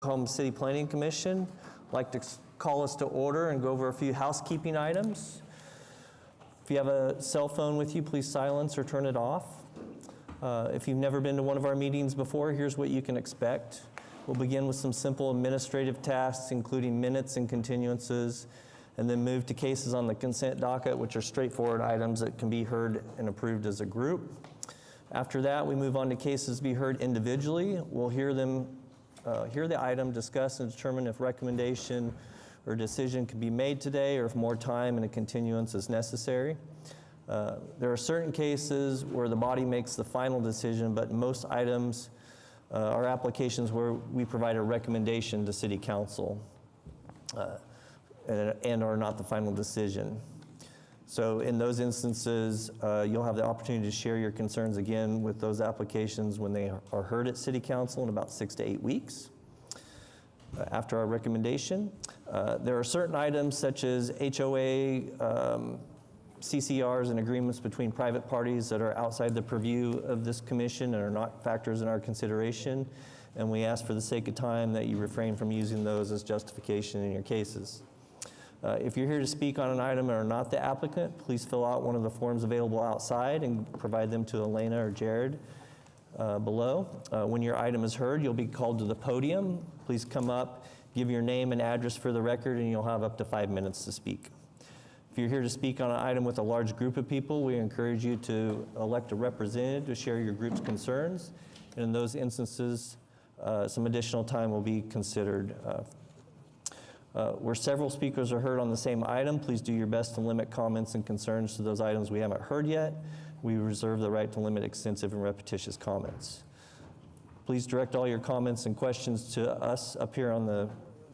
Oklahoma City Planning Commission. I'd like to call us to order and go over a few housekeeping items. If you have a cell phone with you, please silence or turn it off. If you've never been to one of our meetings before, here's what you can expect. We'll begin with some simple administrative tasks, including minutes and continuances, and then move to cases on the consent docket, which are straightforward items that can be heard and approved as a group. After that, we move on to cases to be heard individually. We'll hear the item, discuss, and determine if recommendation or decision can be made today, or if more time and a continuance is necessary. There are certain cases where the body makes the final decision, but most items are applications where we provide a recommendation to City Council and are not the final decision. So in those instances, you'll have the opportunity to share your concerns again with those applications when they are heard at City Council in about 6 to 8 weeks after our recommendation. There are certain items such as HOA, CCRs, and agreements between private parties that are outside the purview of this commission and are not factors in our consideration. And we ask for the sake of time that you refrain from using those as justification in your cases. If you're here to speak on an item and are not the applicant, please fill out one of the forms available outside and provide them to Elena or Jared below. When your item is heard, you'll be called to the podium. Please come up, give your name and address for the record, and you'll have up to 5 minutes to speak. If you're here to speak on an item with a large group of people, we encourage you to elect a representative to share your group's concerns. And in those instances, some additional time will be considered. Where several speakers are heard on the same item, please do your best to limit comments and concerns to those items we haven't heard yet. We reserve the right to limit extensive and repetitious comments. Please direct all your comments and questions to us up here on the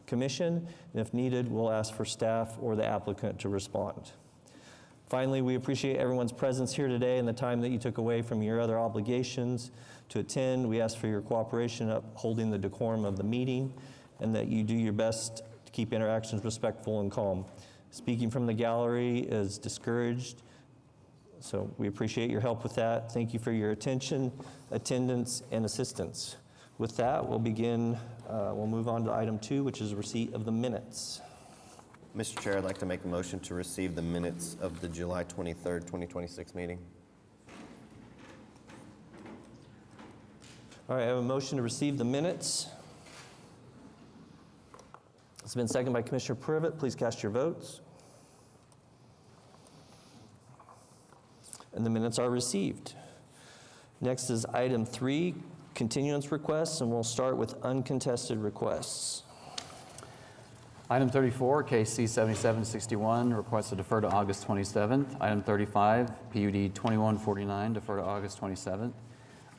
commission, and if needed, we'll ask for staff or the applicant to respond. Finally, we appreciate everyone's presence here today and the time that you took away from your other obligations to attend. We ask for your cooperation upholding the decorum of the meeting, and that you do your best to keep interactions respectful and calm. Speaking from the gallery is discouraged, so we appreciate your help with that. Thank you for your attention, attendance, and assistance. With that, we'll begin. We'll move on to item 2, which is receipt of the minutes. Mr. Chair, I'd like to make a motion to receive the minutes of the July 23rd, 2026 meeting. All right, I have a motion to receive the minutes. It's been seconded by Commissioner Privet. Please cast your votes. And the minutes are received. Next is item 3, continuance requests, and we'll start with uncontested requests. Item 34, case C-7761, request to defer to August 27th. Item 35, PUD 2149, defer to August 27th.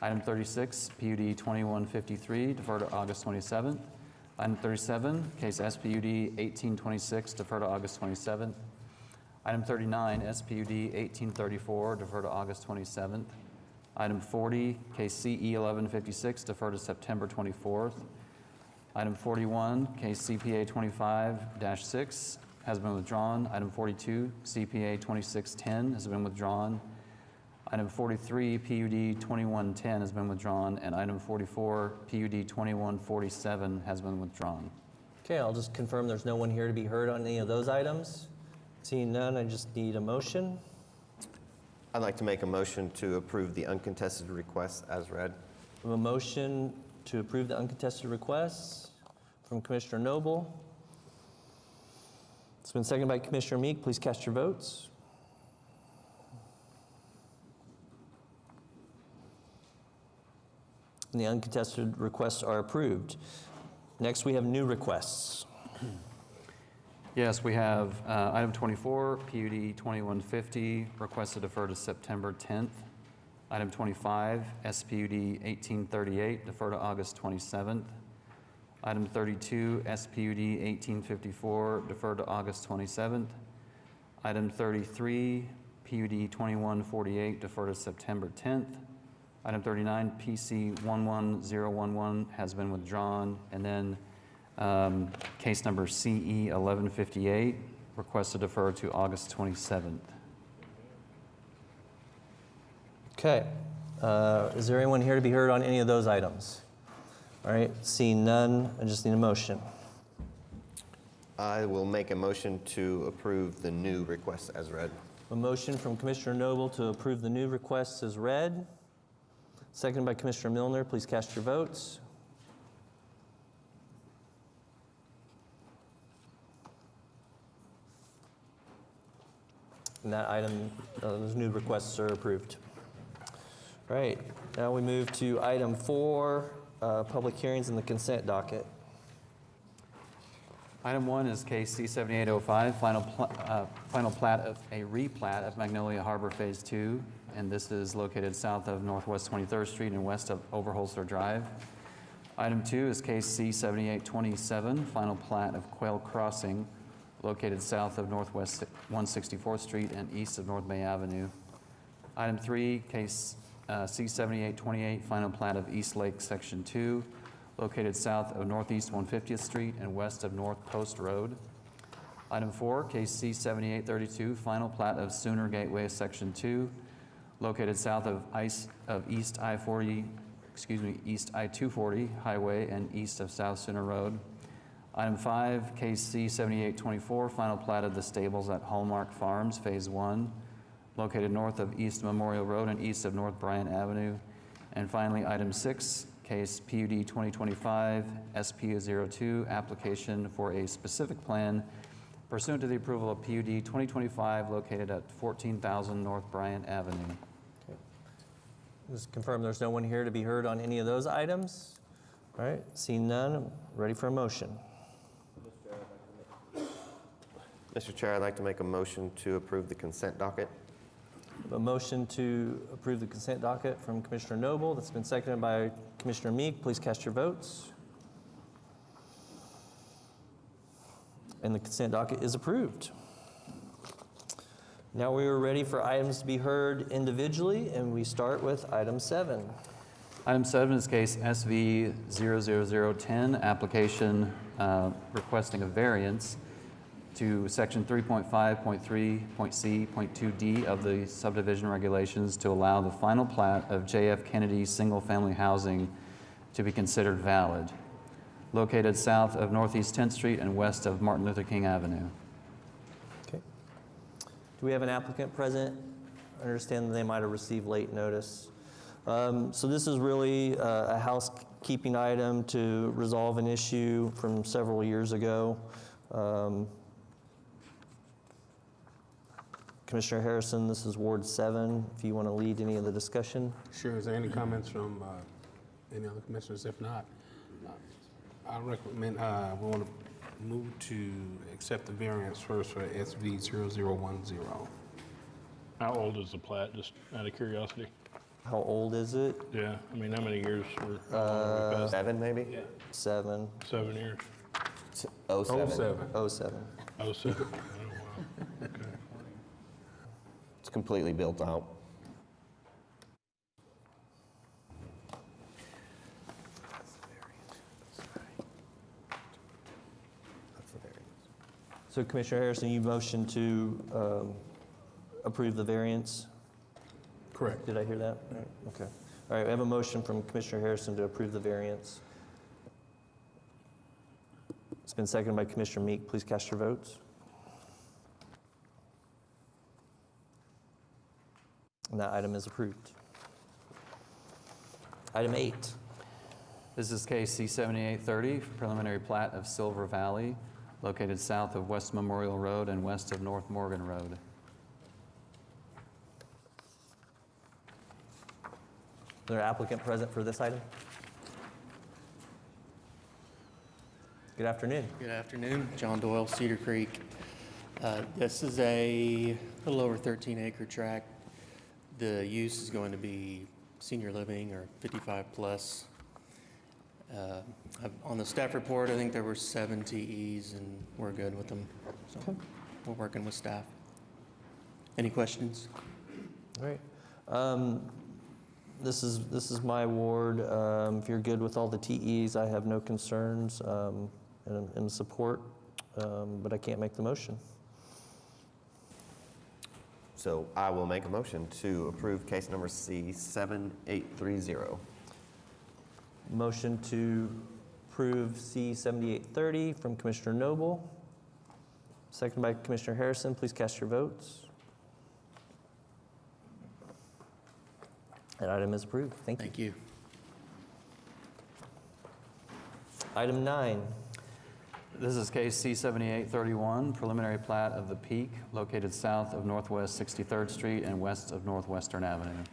Item 36, PUD 2153, defer to August 27th. Item 37, case SPUD 1826, defer to August 27th. Item 39, SPUD 1834, defer to August 27th. Item 40, case CE 1156, defer to September 24th. Item 41, case CPA 25-6 has been withdrawn. Item 42, CPA 2610 has been withdrawn. Item 43, PUD 2110 has been withdrawn. And item 44, PUD 2147 has been withdrawn. Okay, I'll just confirm there's no one here to be heard on any of those items. Seeing none, I just need a motion. I'd like to make a motion to approve the uncontested requests as read. We have a motion to approve the uncontested requests from Commissioner Noble. It's been seconded by Commissioner Meek. Please cast your votes. And the uncontested requests are approved. Next, we have new requests. Yes, we have item 24, PUD 2150, request to defer to September 10th. Item 25, SPUD 1838, defer to August 27th. Item 32, SPUD 1854, defer to August 27th. Item 33, PUD 2148, defer to September 10th. Item 39, PC 11011 has been withdrawn. And then case number CE 1158, request to defer to August 27th. Okay. Is there anyone here to be heard on any of those items? All right, seeing none, I just need a motion. I will make a motion to approve the new request as read. A motion from Commissioner Noble to approve the new requests as read. Seconded by Commissioner Milner. Please cast your votes. And that item, those new requests are approved. All right, now we move to item 4, public hearings and the consent docket. Item 1 is case C-7805, final plat of a replat of Magnolia Harbor Phase 2, and this is located south of Northwest 23rd Street and west of Overholser Drive. Item 2 is case C-7827, final plat of Quail Crossing, located south of Northwest 164th Street and east of North Bay Avenue. Item 3, case C-7828, final plat of East Lake Section 2, located south of Northeast 150th Street and west of North Post Road. Item 4, case C-7832, final plat of Sooner Gateway Section 2, located south of East I-240 Highway and east of South Sooner Road. Item 5, case C-7824, final plat of the stables at Hallmark Farms, Phase 1, located north of East Memorial Road and east of North Bryant Avenue. And finally, item 6, case PUD 2025 SP02, application for a specific plan pursuant to the approval of PUD 2025 located at 14,000 North Bryant Avenue. Just confirm there's no one here to be heard on any of those items. All right, seeing none, I'm ready for a motion. Mr. Chair, I'd like to make a motion to approve the consent docket. A motion to approve the consent docket from Commissioner Noble that's been seconded by Commissioner Meek. Please cast your votes. And the consent docket is approved. Now we are ready for items to be heard individually, and we start with item 7. Item 7 is case SV 00010, application requesting a variance to section 3.5.3.c.2d of the subdivision regulations to allow the final plat of JF Kennedy single-family housing to be considered valid, located south of Northeast 10th Street and west of Martin Luther King Avenue. Okay. Do we have an applicant present? I understand that they might have received late notice. So this is really a housekeeping item to resolve an issue from several years ago. Commissioner Harrison, this is Ward 7, if you want to lead any of the discussion. Sure. Is there any comments from any other commissioners? If not, I recommend we want to move to accept the variance first for SV 0010. How old is the plat, just out of curiosity? How old is it? Yeah, I mean, how many years were passed? 7, maybe? 7. 7 years? 07. 07. 07. Oh, 7. Oh, wow. Okay. It's completely built out. That's the variance. So Commissioner Harrison, you motioned to approve the variance? Correct. Did I hear that? Right. Okay. All right, we have a motion from Commissioner Harrison to approve the variance. It's been seconded by Commissioner Meek. Please cast your votes. And that item is approved. Item 8. This is case C-7830, preliminary plat of Silver Valley, located south of West Memorial Road and west of North Morgan Road. Is there an applicant present for this item? Good afternoon. Good afternoon, John Doyle, Cedar Creek. This is a little over 13-acre tract. The use is going to be senior living or 55 plus. On the staff report, I think there were 7 TEs and we're good with them. So we're working with staff. Any questions? All right. This is my ward. If you're good with all the TEs, I have no concerns and in support, but I can't make the motion. So I will make a motion to approve case number C7830. Motion to approve C 7830 from Commissioner Noble. Second by Commissioner Harrison. Please cast your votes. That item is approved. Thank you. Thank you. Item 9. This is case C-7831, preliminary plat of the Peak located south of Northwest 63rd Street and west of Northwestern Avenue.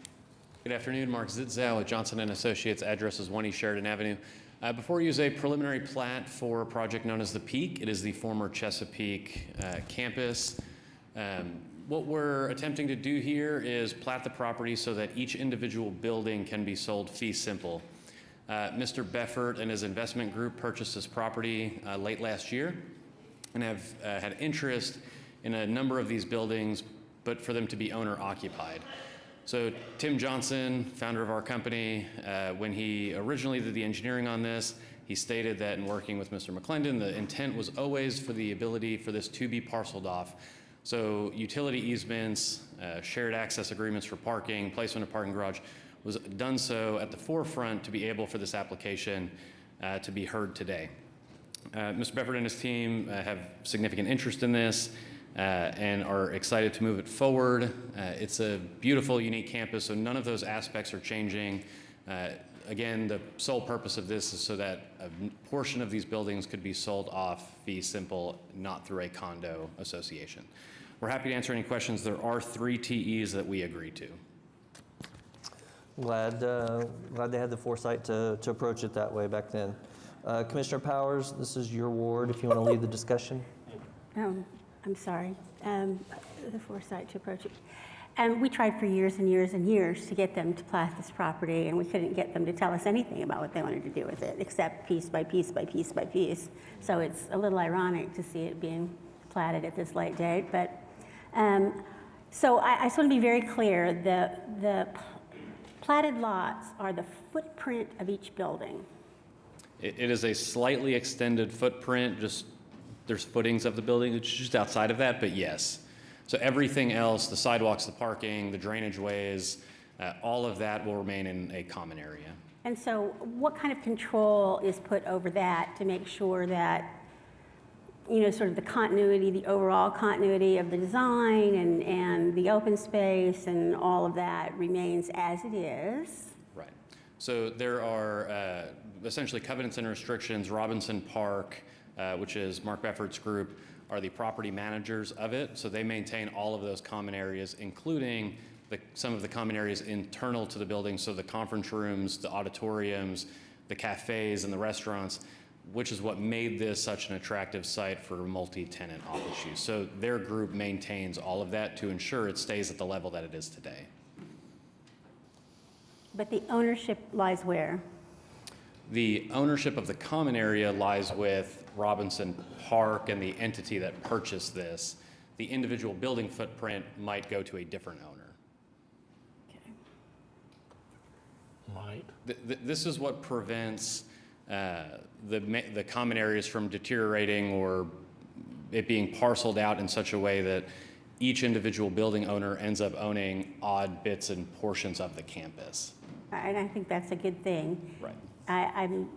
Good afternoon, Mark Zitzow with Johnson & Associates, address is 1 East Sheridan Avenue. Before you is a preliminary plat for a project known as The Peak. It is the former Chesapeake campus. What we're attempting to do here is plat the property so that each individual building can be sold fee simple. Mr. Beffert and his investment group purchased this property late last year and have had interest in a number of these buildings, but for them to be owner occupied. So Tim Johnson, founder of our company, when he originally did the engineering on this, he stated that in working with Mr. McClendon, the intent was always for the ability for this to be parceled off. So utility easements, shared access agreements for parking, placement of parking garage was done so at the forefront to be able for this application to be heard today. Mr. Beffert and his team have significant interest in this and are excited to move it forward. It's a beautiful, unique campus, so none of those aspects are changing. Again, the sole purpose of this is so that a portion of these buildings could be sold off fee simple, not through a condo association. We're happy to answer any questions. There are 3 TEs that we agreed to. Glad they had the foresight to approach it that way back then. Commissioner Powers, this is your ward if you want to lead the discussion. I'm sorry, the foresight to approach it. We tried for years and years and years to get them to plat this property, and we couldn't get them to tell us anything about what they wanted to do with it, except piece by piece by piece by piece. So it's a little ironic to see it being platted at this late date. But so I just want to be very clear: the platted lots are the footprint of each building. It is a slightly extended footprint, just there's footings of the building, it's just outside of that, but yes. So everything else, the sidewalks, the parking, the drainage ways, all of that will remain in a common area. And so what kind of control is put over that to make sure that, you know, sort of the continuity, the overall continuity of the design and the open space and all of that remains as it is? Right. So there are essentially covenants and restrictions. Robinson Park, which is Mark Beffert's group, are the property managers of it. So they maintain all of those common areas, including some of the common areas internal to the building. So the conference rooms, the auditoriums, the cafes, and the restaurants, which is what made this such an attractive site for multi-tenant office use. So their group maintains all of that to ensure it stays at the level that it is today. But the ownership lies where? The ownership of the common area lies with Robinson Park and the entity that purchased this. The individual building footprint might go to a different owner. Might. This is what prevents the common areas from deteriorating or it being parceled out in such a way that each individual building owner ends up owning odd bits and portions of the campus. And I think that's a good thing. Right. I'm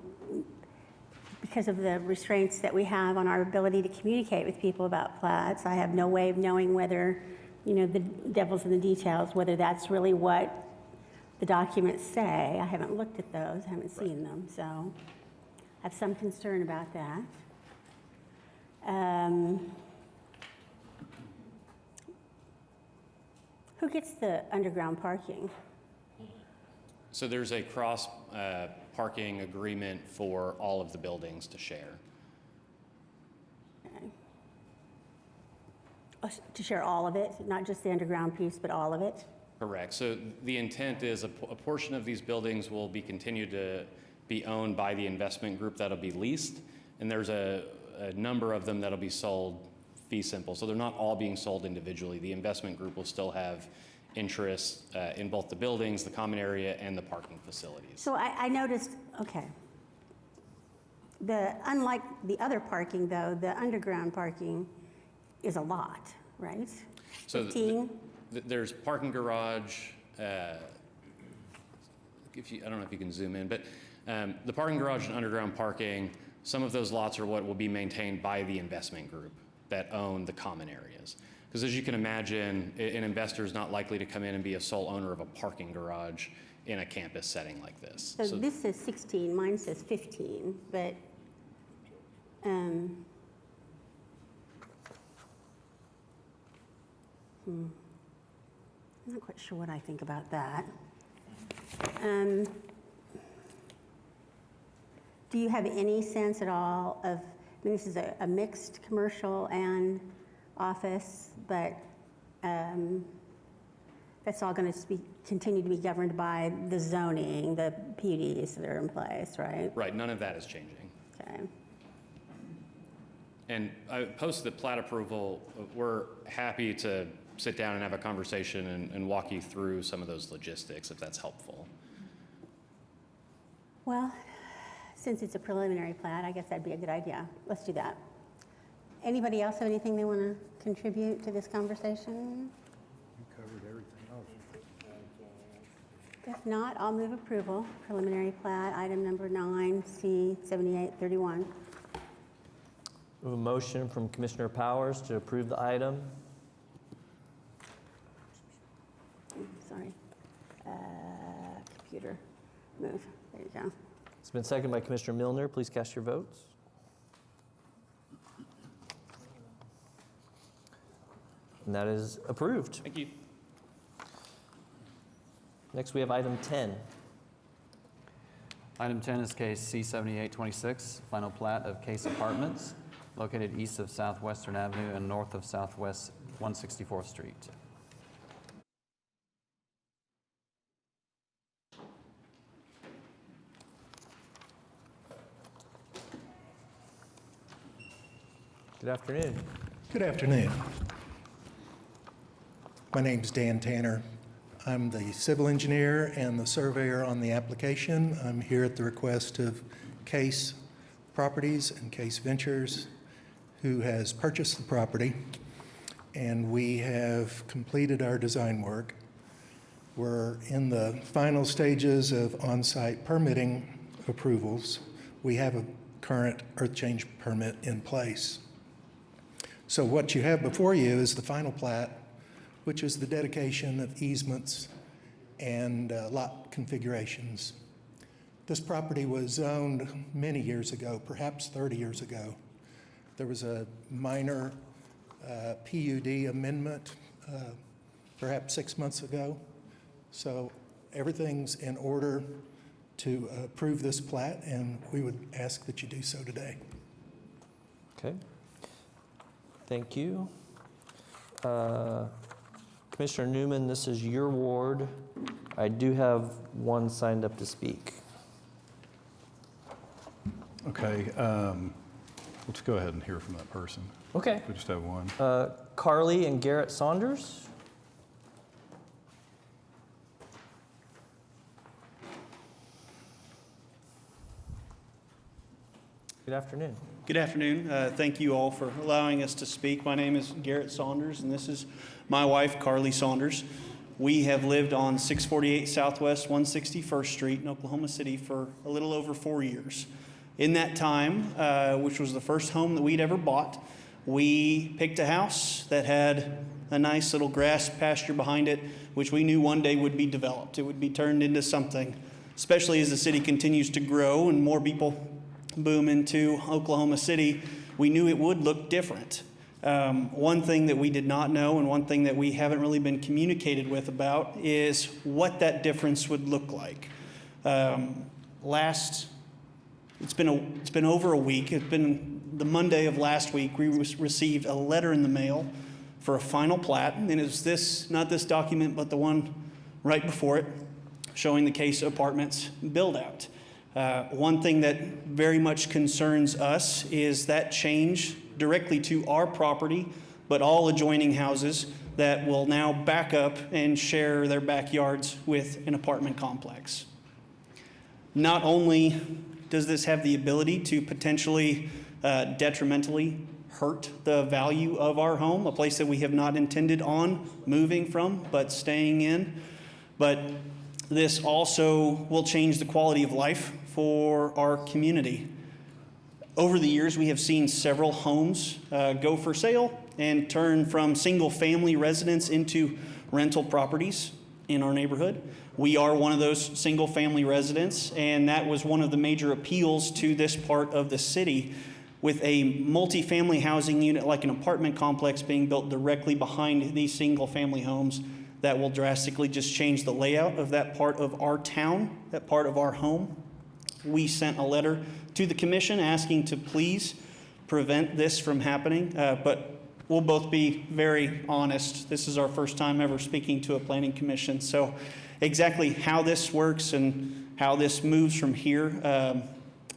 because of the restraints that we have on our ability to communicate with people about plats, I have no way of knowing whether, you know, the devil's in the details, whether that's really what the documents say. I haven't looked at those, I haven't seen them, so I have some concern about that. Who gets the underground parking? So there's a cross parking agreement for all of the buildings to share. Okay. Oh, to share all of it, not just the underground piece, but all of it? Correct. So the intent is a portion of these buildings will be continued to be owned by the investment group that'll be leased, and there's a number of them that'll be sold fee simple. So they're not all being sold individually. The investment group will still have interest in both the buildings, the common area, and the parking facilities. So I noticed, okay. Unlike the other parking though, the underground parking is a lot, right? So 15? there's parking garage, I don't know if you can zoom in, but the parking garage and underground parking, some of those lots are what will be maintained by the investment group that own the common areas. Because as you can imagine, an investor is not likely to come in and be a sole owner of a parking garage in a campus setting like this. So this says 16, mine says 15, but I'm not quite sure what I think about that. Do you have any sense at all of, I mean, this is a mixed commercial and office, but that's all going to continue to be governed by the zoning, the PUDs that are in place, right? Right, none of that is changing. Okay. And post the plat approval, we're happy to sit down and have a conversation and walk you through some of those logistics if that's helpful. Well, since it's a preliminary plat, I guess that'd be a good idea. Let's do that. Anybody else have anything they want to contribute to this conversation? You covered everything else. If not, I'll move approval. Preliminary plat, item number 9C7831. We have a motion from Commissioner Powers to approve the item. Sorry. Computer, move. There you go. It's been seconded by Commissioner Milner. Please cast your votes. And that is approved. Thank you. Next, we have item 10. Item 10 is case C7826, final plat of Case Apartments, located east of Southwestern Avenue and north of Southwest 164th Street. Good afternoon. Good afternoon. My name's Dan Tanner. I'm the civil engineer and the surveyor on the application. I'm here at the request of Case Properties and Case Ventures, who has purchased the property, and we have completed our design work. We're in the final stages of on-site permitting approvals. We have a current earth change permit in place. So what you have before you is the final plat, which is the dedication of easements and lot configurations. This property was zoned many years ago, perhaps 30 years ago. There was a minor PUD amendment perhaps 6 months ago. So everything's in order to approve this plat, and we would ask that you do so today. Okay. Thank you. Commissioner Newman, this is your ward. I do have one signed up to speak. Okay, let's go ahead and hear from that person. Okay. We just have one. Carly and Garrett Saunders. Good afternoon. Good afternoon. Thank you all for allowing us to speak. My name is Garrett Saunders, and this is my wife, Carly Saunders. We have lived on 648 Southwest 161st Street in Oklahoma City for a little over 4 years. In that time, which was the first home that we'd ever bought, we picked a house that had a nice little grass pasture behind it, which we knew one day would be developed. It would be turned into something, especially as the city continues to grow and more people boom into Oklahoma City. We knew it would look different. One thing that we did not know, and one thing that we haven't really been communicated with about, is what that difference would look like. It's been over a week. It's been the Monday of last week. We received a letter in the mail for a final plat, and it's this, not this document, but the one right before it, showing the Case Apartments build out. One thing that very much concerns us is that change directly to our property, but all adjoining houses that will now back up and share their backyards with an apartment complex. Not only does this have the ability to potentially detrimentally hurt the value of our home, a place that we have not intended on moving from, but staying in, but This also will change the quality of life for our community. Over the years, we have seen several homes go for sale and turn from single-family residence into rental properties in our neighborhood. We are one of those single-family residents, and that was one of the major appeals to this part of the city, with a multifamily housing unit like an apartment complex being built directly behind these single-family homes. That will drastically just change the layout of that part of our town, that part of our home. We sent a letter to the commission asking to please prevent this from happening, but we'll both be very honest. This is our first time ever speaking to a planning commission, so exactly how this works and how this moves from here,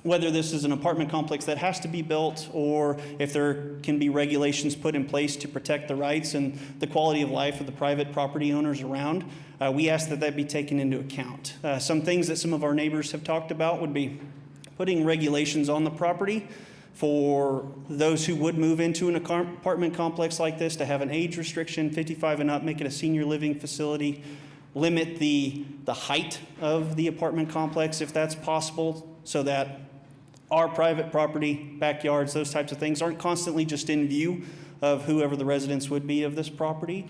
whether this is an apartment complex that has to be built or if there can be regulations put in place to protect the rights and the quality of life of the private property owners around, we ask that that be taken into account. Some things that some of our neighbors have talked about would be putting regulations on the property for those who would move into an apartment complex like this to have an age restriction, 55 and up, make it a senior living facility, limit the height of the apartment complex if that's possible, so that our private property, backyards, those types of things aren't constantly just in view of whoever the residents would be of this property.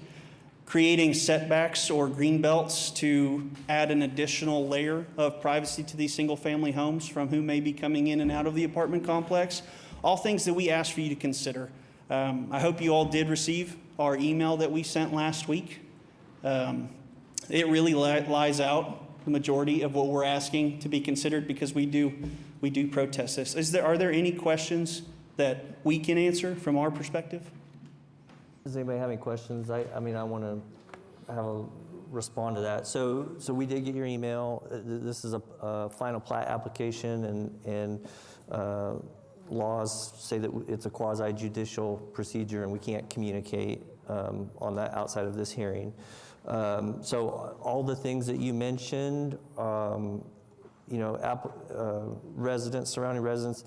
Creating setbacks or green belts to add an additional layer of privacy to these single-family homes from who may be coming in and out of the apartment complex. All things that we ask for you to consider. I hope you all did receive our email that we sent last week. It really lies out the majority of what we're asking to be considered, because we do protest this. Are there any questions that we can answer from our perspective? Does anybody have any questions? I mean, I want to respond to that. So we did get your email. This is a final plat application, and laws say that it's a quasi-judicial procedure, and we can't communicate on that outside of this hearing. So all the things that you mentioned, residents, surrounding residents,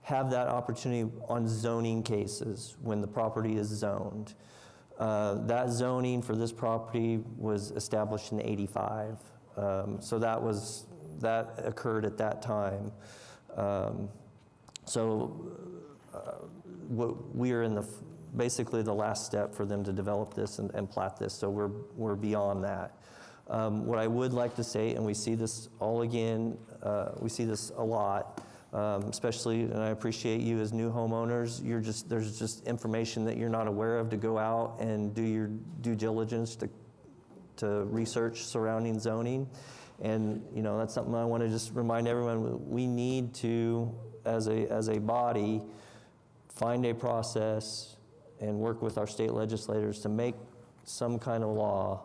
have that opportunity on zoning cases when the property is zoned. That zoning for this property was established in '85, so that occurred at that time. We are in basically the last step for them to develop this and plat this, so we're beyond that. What I would like to say, and we see this we see this a lot, especially, and I appreciate you as new homeowners, there's just information that you're not aware of to go out and do your due diligence to research surrounding zoning. And that's something I want to just remind everyone. We need to, as a body, find a process and work with our state legislators to make some kind of law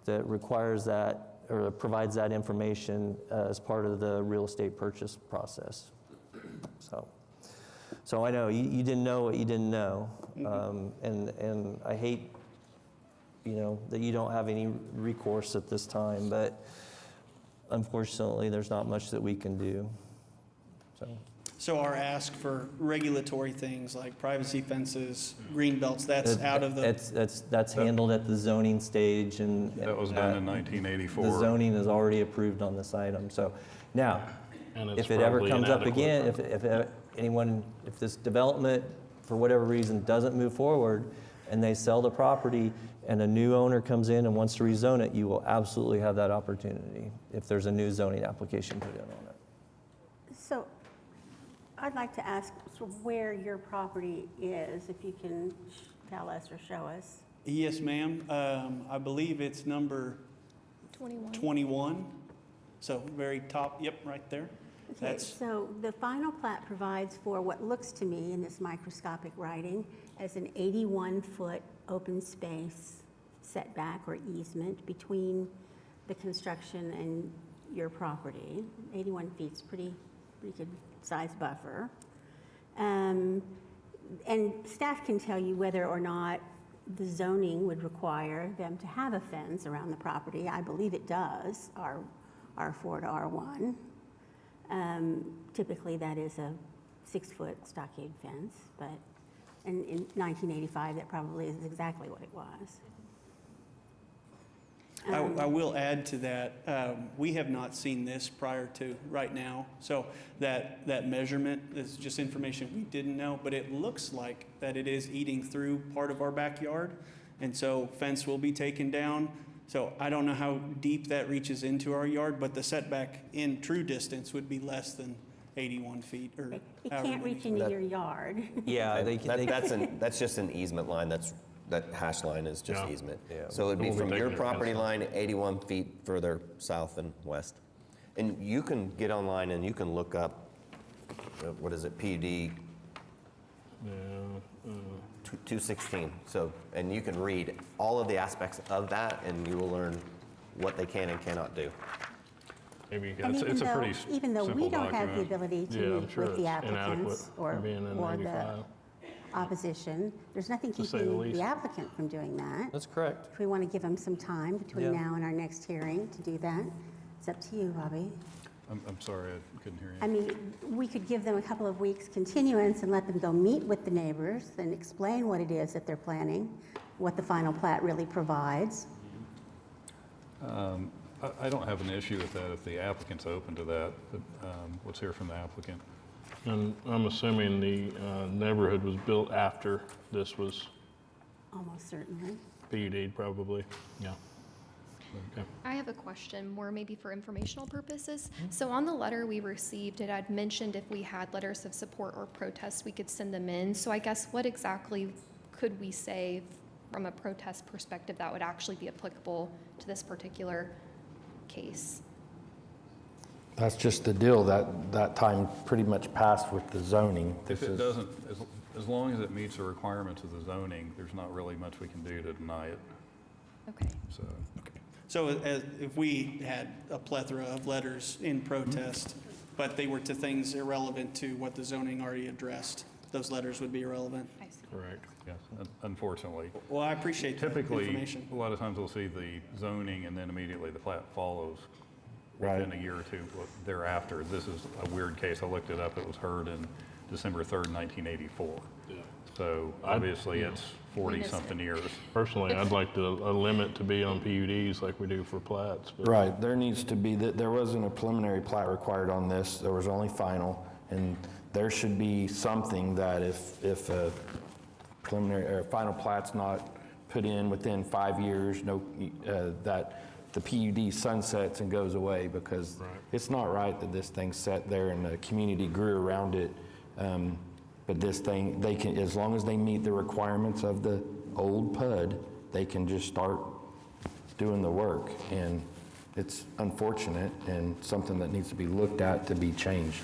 that requires that or provides that information as part of the real estate purchase process. So I know you didn't know what you didn't know, and I hate that you don't have any recourse at this time, but unfortunately there's not much that we can do. So our ask for regulatory things like privacy fences, green belts, that's out of the... That's handled at the zoning stage, and That was done in 1984. the zoning is already approved on this item. So now, And it's if it ever probably comes up inadequate. again, if this development, for whatever reason, doesn't move forward, and they sell the property, and a new owner comes in and wants to rezone it, you will absolutely have that opportunity if there's a new zoning application put in on it. So I'd like to ask where your property is, if you can tell us or show us. Yes, ma'am. I believe it's number 21. So very top, yep, right there. Okay, so the final plat provides for what looks to me in this microscopic writing as an 81-foot open space setback or easement between the construction and your property. 81 feet's pretty good size buffer. And staff can tell you whether or not the zoning would require them to have a fence around the property. I believe it does, R4 to R1. Typically that is a 6-foot stockade fence, but in 1985 that probably is exactly what it was. I will add to that, we have not seen this prior to right now. So that measurement is just information we didn't know, but it looks like that it is eating through part of our backyard. And so fence will be taken down. So I don't know how deep that reaches into our yard, but the setback in true distance would be less than 81 feet or It however can't many. reach into your yard. Yeah, they can, That's just an easement line, that hash line is just Yeah. easement. Yeah. So it'd be We'll be from your taking it property fence line 81 feet further south and west. And you can get online and you can look up, what is it, PUD Yeah, 216. So, and you can read all of the aspects of that and you will learn what they can and cannot do. maybe, And It's a pretty even though we simple don't have the document. ability to yeah, I'm meet sure with the it's inadequate applicants or being in the 95. opposition, there's nothing To say the keeping least. the applicant from doing that. that's correct. If we want to give them some time between Yeah. now and our next hearing to do that, it's up to you, Bobby. I'm sorry, I couldn't hear you. I mean, we could give them a couple of weeks continuance and let them go meet with the neighbors and explain what it is that they're planning, what the final plat really provides. I don't have an issue with that if the applicant's open to that, but let's hear from the applicant. And I'm assuming the neighborhood was built after this was Almost certainly. PUD'd probably, yeah. Okay. I have a question, more maybe for informational purposes. So on the letter we received, it had mentioned if we had letters of support or protest, we could send them in. So I guess what exactly could we say from a protest perspective that would actually be applicable to this particular case? That's just the deal, that time pretty much passed with the zoning. If it doesn't, as long as it meets the requirements of the zoning, there's not really much we can do to deny it, Okay. so. So if we had a plethora of letters in protest, but they were to things irrelevant to what the zoning already addressed, those letters would be irrelevant. I see. Correct. Yes, unfortunately. Well, I appreciate the Typically, information. a lot of times we'll see the zoning and then immediately the plat follows within a year or two thereafter. This is a weird case. I looked it up. It was heard in December 3rd, 1984. So obviously it's 40-something years. Personally, I'd like a limit to be on PUDs like we do for plats. But Right, there needs to be, there wasn't a preliminary plat required on this, there was only final, and there should be something that if a preliminary, or final plat's not put in within 5 years, that the PUD sunsets and goes away, because it's not right that this thing sat there and the community grew around it. But this thing, they can, as long as they meet the requirements of the old PUD, they can just start doing the work. And it's unfortunate and something that needs to be looked at to be changed.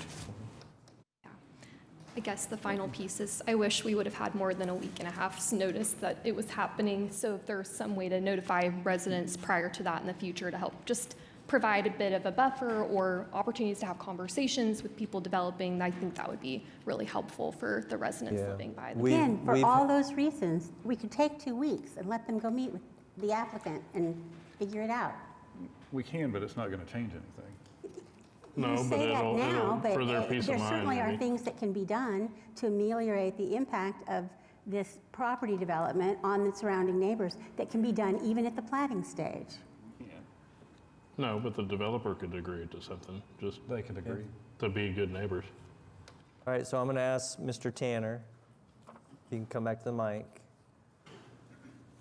I guess the final piece is, I wish we would have had more than a week and a half's notice that it was happening. So if there's some way to notify residents prior to that in the future to help just provide a bit of a buffer or opportunities to have conversations with people developing, I think that would be really helpful for the residents Yeah. living by the Again, for all those reasons, we could take 2 weeks and let them go meet with the applicant and figure it out. We can, but it's not going to change anything. No, You but say that it'll now, but for their peace there of mind. certainly are maybe. things that can be done to ameliorate the impact of this property development on the surrounding neighbors that can be done even at the platting stage. No, but the developer could agree to something, just They could agree. to be good neighbors. All right, so I'm going to ask Mr. Tanner, if you can come back to the mic.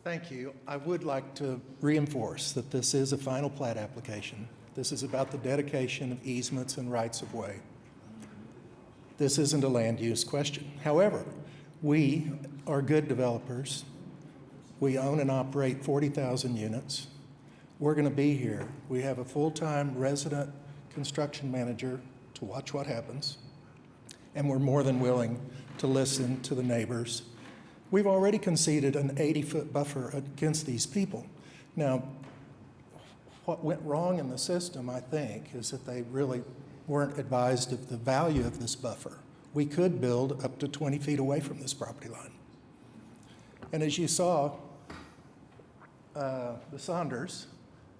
Thank you. I would like to reinforce that this is a final plat application. This is about the dedication of easements and rights-of-way. This isn't a land use question. However, we are good developers. We own and operate 40,000 units. We're going to be here. We have a full-time resident construction manager to watch what happens, and we're more than willing to listen to the neighbors. We've already conceded an 80-foot buffer against these people. Now, what went wrong in the system, I think, is that they really weren't advised of the value of this buffer. We could build up to 20 feet away from this property line. And as you saw, the Saunders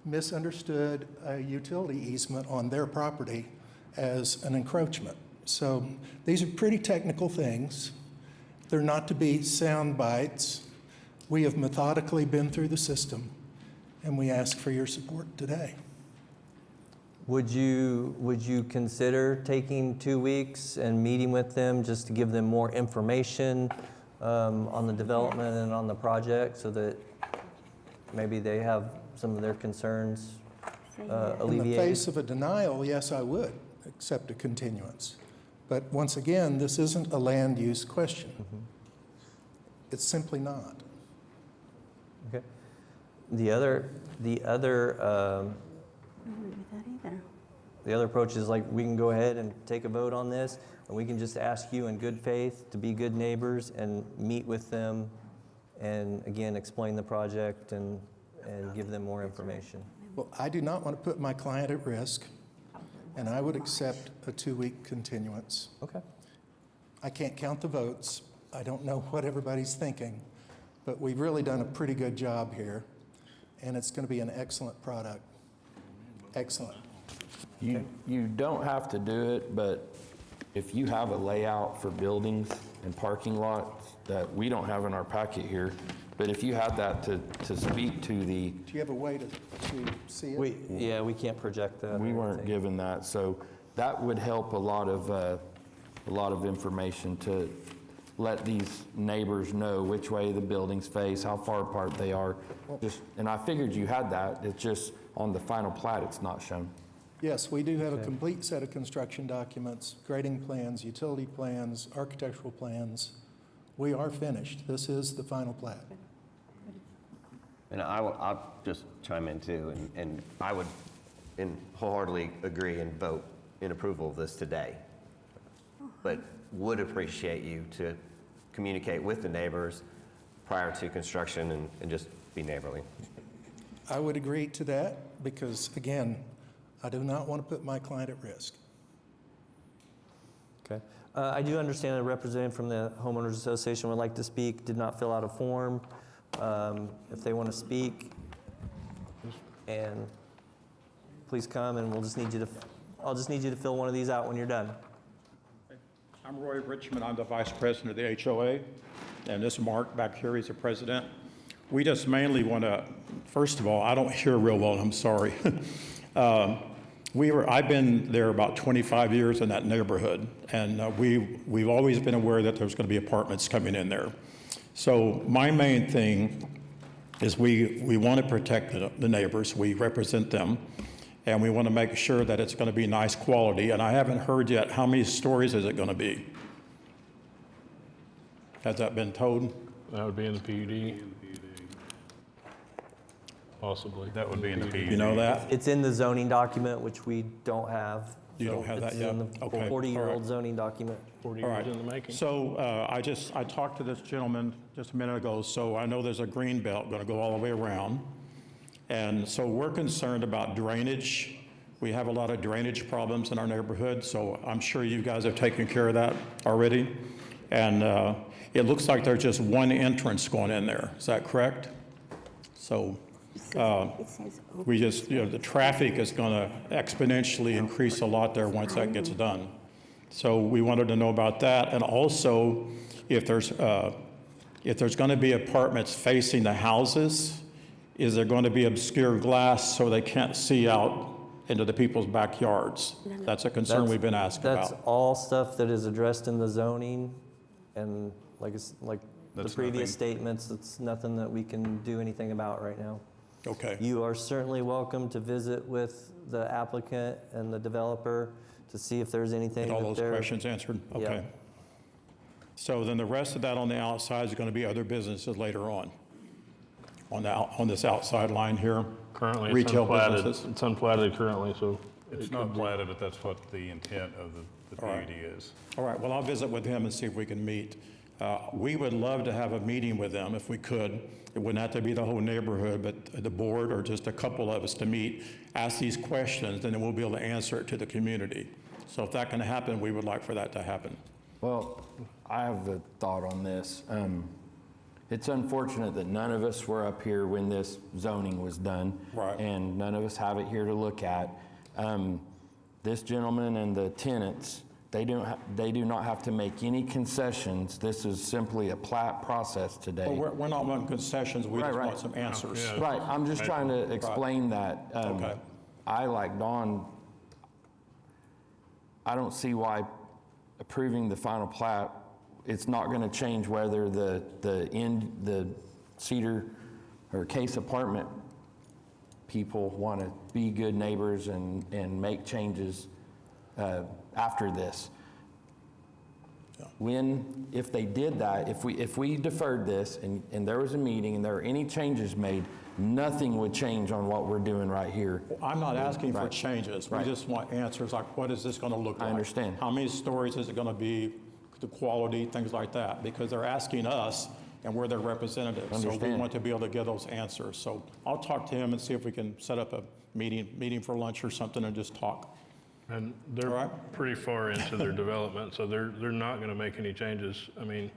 misunderstood a utility easement on their property as an encroachment. So these are pretty technical things. They're not to be sound bites. We have methodically been through the system, and we ask for your support today. Would you consider taking 2 weeks and meeting with them just to give them more information on the development and on the project so that maybe they have some of their concerns In the alleviated? face of a denial, yes, I would accept a continuance. But once again, this isn't a land use question. It's simply not. Okay. The other approach is like, we can go ahead and take a vote on this, and we can just ask you in good faith to be good neighbors and meet with them and, again, explain the project and give them more information. Well, I do not want to put my client at risk, and I would accept a 2-week continuance. Okay. I can't count the votes. I don't know what everybody's thinking, but we've really done a pretty good job here, and it's going to be an excellent product. Excellent. You don't have to do it, but if you have a layout for buildings and parking lots that we don't have in our packet here, but if you had that to speak to the, Do you have a way to see it? Yeah, we can't project that. we or weren't anything. given that, so that would help a lot of information to let these neighbors know which way the buildings face, how far apart they are. And I figured you had that, it's just on the final plat, it's not shown. Yes, we do have a complete set of construction documents, grading plans, utility plans, architectural plans. We are finished. This is the final plat. And I'll just chime in too, and I would wholeheartedly agree and vote in approval of this today. But would appreciate you to communicate with the neighbors prior to construction and just be neighborly. I would agree to that because, again, I do not want to put my client at risk. Okay. I do understand a representative from the Homeowners Association would like to speak, did not fill out a form. If they want to speak, and please come, and I'll just need you to fill one of these out when you're done. I'm Roy Richmond. I'm the vice president of the HOA, and this Mark back here, he's the president. We just mainly want to, first of all, I don't hear real well, I'm sorry. I've been there about 25 years in that neighborhood, and we've always been aware that there's going to be apartments coming in there. So my main thing is we want to protect the neighbors. We represent them, and we want to make sure that it's going to be nice quality. And I haven't heard yet, how many stories is it going to be? Has that been told? That would be in the PUD. Possibly. That would be in the PUD. You know that? It's in the zoning document, which we don't have. You don't have that It's yet? in the Okay, 40-year-old all right. zoning document. 40 All years right. in the making. So I talked to this gentleman just a minute ago, so I know there's a green belt going to go all the way around. And so we're concerned about drainage. We have a lot of drainage problems in our neighborhood, so I'm sure you guys have taken care of that already. And it looks like there's just one entrance going in there. Is that correct? So we just, the traffic is going to exponentially increase a lot there once that gets done. So we wanted to know about that, and also if there's going to be apartments facing the houses, is there going to be obscure glass so they can't see out into the people's backyards? That's a concern we've been asked That's about. all stuff that is addressed in the zoning, and like the That's previous nothing. statements, it's nothing that we can do anything about right now. Okay. You are certainly welcome to visit with the applicant and the developer to see if there's anything Get all that those they're- questions answered? Yeah. Okay. So then the rest of that on the outside is going to be other businesses later on this outside line here? Currently, it's Retail unplatted. businesses? It's unplatted currently, so. It's not platted, but that's what the intent of the All right. PUD is. All right, well, I'll visit with him and see if we can meet. We would love to have a meeting with them if we could. It wouldn't have to be the whole neighborhood, but the board or just a couple of us to meet, ask these questions, and then we'll be able to answer it to the community. So if that can happen, we would like for that to happen. Well, I have a thought on this. It's unfortunate that none of us were up here when this zoning was done. Right. And none of us have it here to look at. This gentleman and the tenants They do not have to make any concessions. This is simply a plat process today. Well, we're not wanting concessions, we just Right. want some answers. Yeah. Right, I'm just trying to explain that. Okay. I, like Dawn, I don't see why approving the final plat, it's not gonna change whether the Cedar or Case apartment people wanna be good neighbors and make changes after this. If they did that, if we deferred this and there was a meeting and there were any changes made, nothing would change on what we're doing right here. I'm not asking for Right. changes. We Right. just want answers like, what is this going to look like? I understand. How many stories is it going to be, the quality, things like that? Because they're asking us, and we're their representatives. So we Understand. want to be able to get those answers. So I'll talk to him and see if we can set up a meeting for lunch or something and just talk. And All they're right. pretty far into their development, so they're not going to make any changes. I mean,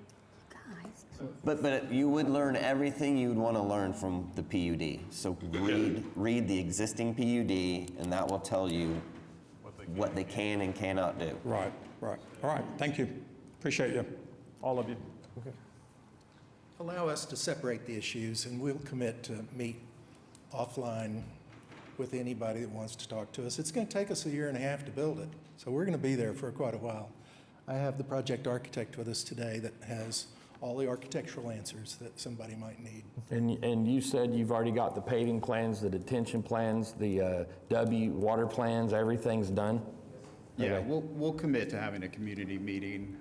But you would learn everything you would want to learn from the PUD. So read the existing PUD, and that will tell you what they can and cannot do. Right. All right, thank you. Appreciate you, all of you. Allow us to separate the issues, and we'll commit to meet offline with anybody that wants to talk to us. It's going to take us a year and a half to build it, so we're going to be there for quite a while. I have the project architect with us today that has all the architectural answers that somebody might need. And you said you've already got the paving plans, the detention plans, the water plans, everything's done? Yeah, Okay. we'll commit to having a community meeting.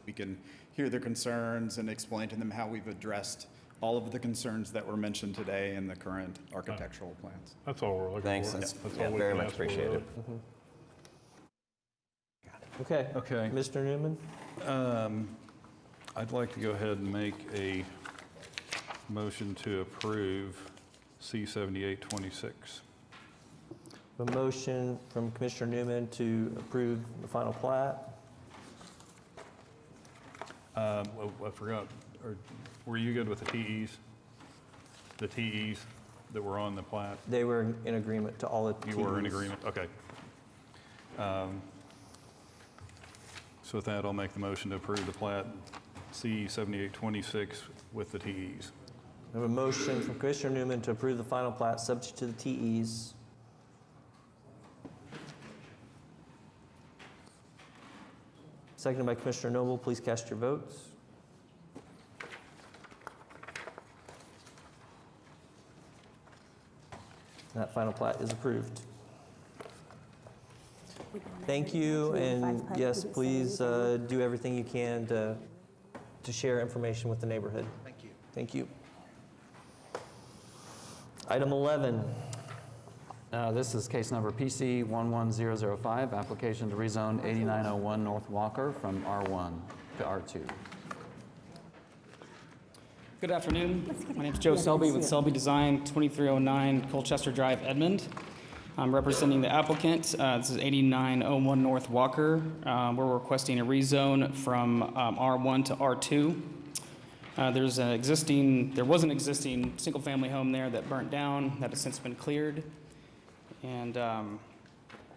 We can hear their concerns and explain to them how we've addressed all of the concerns that were mentioned today in the current architectural plans. that's all we're looking Thanks, for. that's all we very can much ask for, appreciated. really. Okay. Okay. Mr. Newman? I'd like to go ahead and make a motion to approve C-7826. A motion from Commissioner Newman to approve the final plat. Well, I forgot, were you good with the TEs? The TEs that were on the plat? They were in agreement to all of the You were in TEs. agreement, okay. So with that, I'll make the motion to approve the plat C-7826 with the TEs. We have a motion from Commissioner Newman to approve the final plat subject to the TEs. Seconded by Commissioner Noble. Please cast your votes. That final plat is approved. Thank you, and yes, please do everything you can to share information with the neighborhood. Thank you. Thank you. Item 11. This is case number PC 11005, application to rezone 8901 North Walker from R1 to R2. Good afternoon. My name is Joe Selby with Selby Design, 2309 Colchester Drive, Edmond. I'm representing the applicant. This is 8901 North Walker. We're requesting a rezone from R1 to R2. There was an existing single-family home there that burnt down, that has since been cleared. And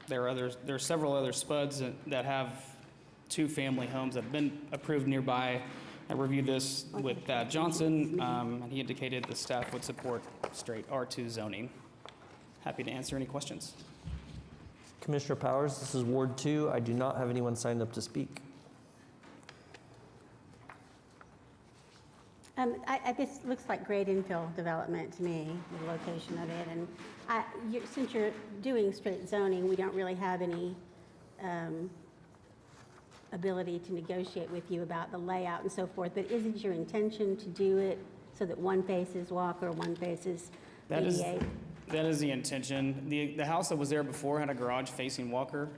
there are several other spuds that have two-family homes that have been approved nearby. I reviewed this with Johnson, and he indicated the staff would support straight R2 zoning. Happy to answer any questions. Commissioner Powers, this is Ward 2. I do not have anyone signed up to speak. This looks like great infill development to me, the location of it. And since you're doing straight zoning, we don't really have any ability to negotiate with you about the layout and so forth. But is it your intention to do it so that one faces Walker, one faces 88? That is the intention. The house that was there before had a garage facing Walker,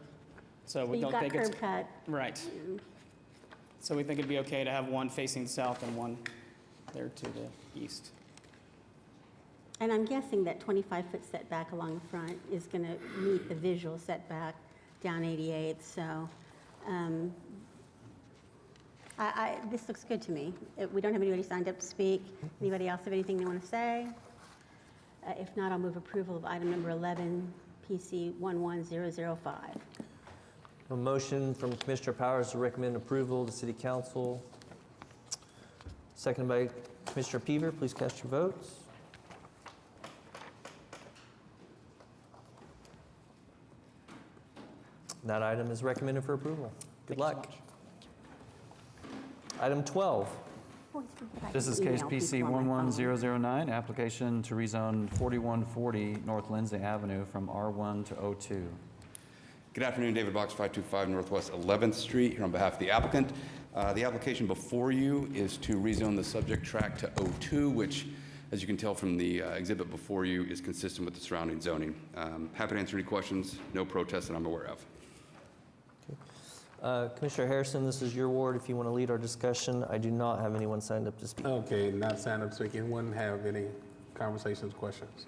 so we don't think it's... You've got curb cut. Right. So we think it'd be okay to have one facing south and one there to the east. And I'm guessing that 25-foot setback along the front is going to meet the visual setback down 88th, so this looks good to me. We don't have anybody signed up to speak. Anybody else have anything they want to say? If not, I'll move approval of item number 11, PC 11005. A motion from Commissioner Powers to recommend approval to City Council. Seconded by Commissioner Peaver. Please cast your votes. That item is recommended for approval. Good luck. Item 12. This is case PC 11009, application to rezone 4140 North Lindsay Avenue from R1 to O2. Good afternoon, David Box, 525 Northwest 11th Street, here on behalf of the applicant. The application before you is to rezone the subject tract to O2, which, as you can tell from the exhibit before you, is consistent with the surrounding zoning. Happy to answer any questions. No protests that I'm aware of. Commissioner Harrison, this is your ward. If you want to lead our discussion, I do not have anyone signed up to speak. Okay, not signed up to speak. Anyone have any conversations, questions?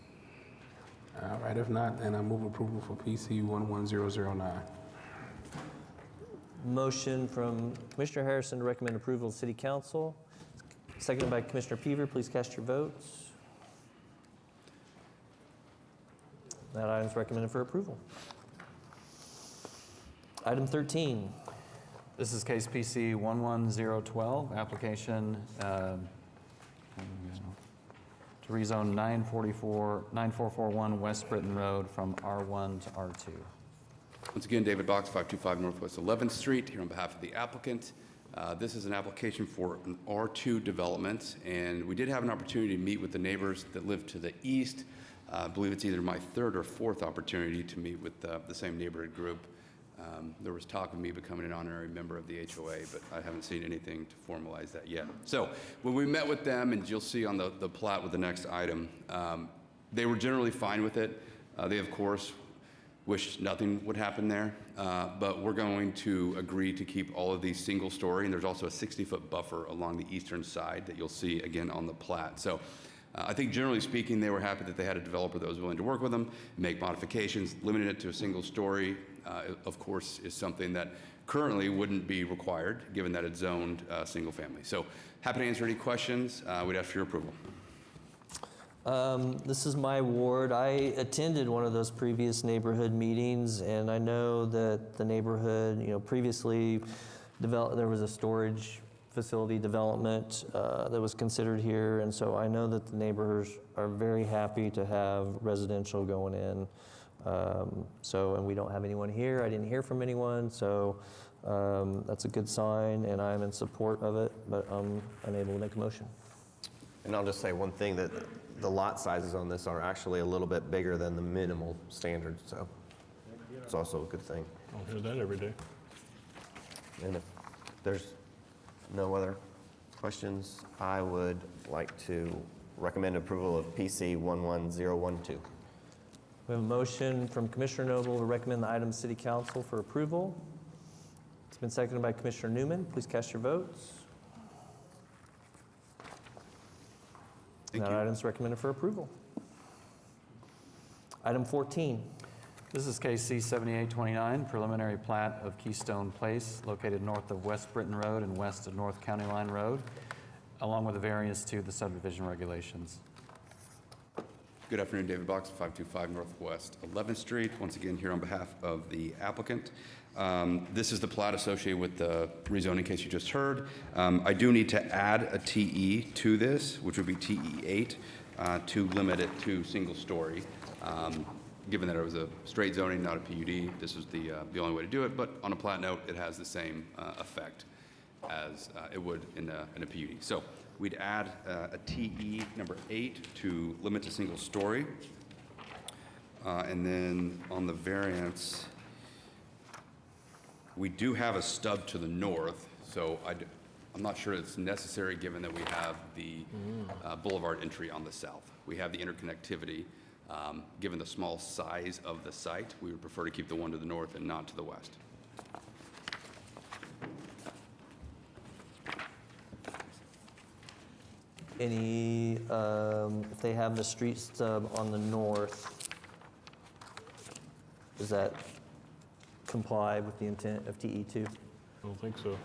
All right, if not, then I move approval for PC 11009. Motion from Commissioner Harrison to recommend approval to City Council. Seconded by Commissioner Peaver. Please cast your votes. That item is recommended for approval. Item 13. This is case PC 11012, application to rezone 9441 West Britton Road from R1 to R2. Once again, David Box, 525 Northwest 11th Street, here on behalf of the applicant. This is an application for an R2 development, and we did have an opportunity to meet with the neighbors that live to the east. I believe it's either my third or fourth opportunity to meet with the same neighborhood group. There was talk of me becoming an honorary member of the HOA, but I haven't seen anything to formalize that yet. So when we met with them, and you'll see on the plat with the next item, they were generally fine with it. They, of course, wished nothing would happen there, but we're going to agree to keep all of these single story, and there's also a 60-foot buffer along the eastern side that you'll see again on the plat. So I think generally speaking, they were happy that they had a developer that was willing to work with them, make modifications. Limiting it to a single story, of course, is something that currently wouldn't be required, given that it's zoned single family. So happy to answer any questions. We'd ask for your approval. This is my ward. I attended one of those previous neighborhood meetings, and I know that the neighborhood, previously there was a storage facility development that was considered here, and so I know that the neighbors are very happy to have residential going in. And we don't have anyone here. I didn't hear from anyone, so that's a good sign, and I'm in support of it, but I'm unable to make a motion. And I'll just say one thing, that the lot sizes on this are actually a little bit bigger than the minimal standard, so it's also a good thing. I'll hear that every day. And if there's no other questions, I would like to recommend approval of PC 11012. We have a motion from Commissioner Noble to recommend the item to City Council for approval. It's been seconded by Commissioner Newman. Please cast your votes. That item is recommended for approval. Item 14. This is case C7829, preliminary plat of Keystone Place, located north of West Britton Road and west of North County Line Road, along with a variance to the subdivision regulations. Good afternoon, David Box, 525 Northwest 11th Street. Once again, here on behalf of the applicant. This is the plat associated with the rezoning case you just heard. I do need to add a TE to this, which would be TE8, to limit it to single story. Given that it was a straight zoning, not a PUD, this is the only way to do it, but on a plat note, it has the same effect as it would in a PUD. So we'd add a TE number 8 to limit to single story. And then on the variance, we do have a stub to the north, so I'm not sure it's necessary given that we have the boulevard entry on the south. We have the interconnectivity. Given the small size of the site, we would prefer to keep the one to the north and not to the west. Any, if they have the street stub on the north, does that comply with the intent of TE2? I don't think so.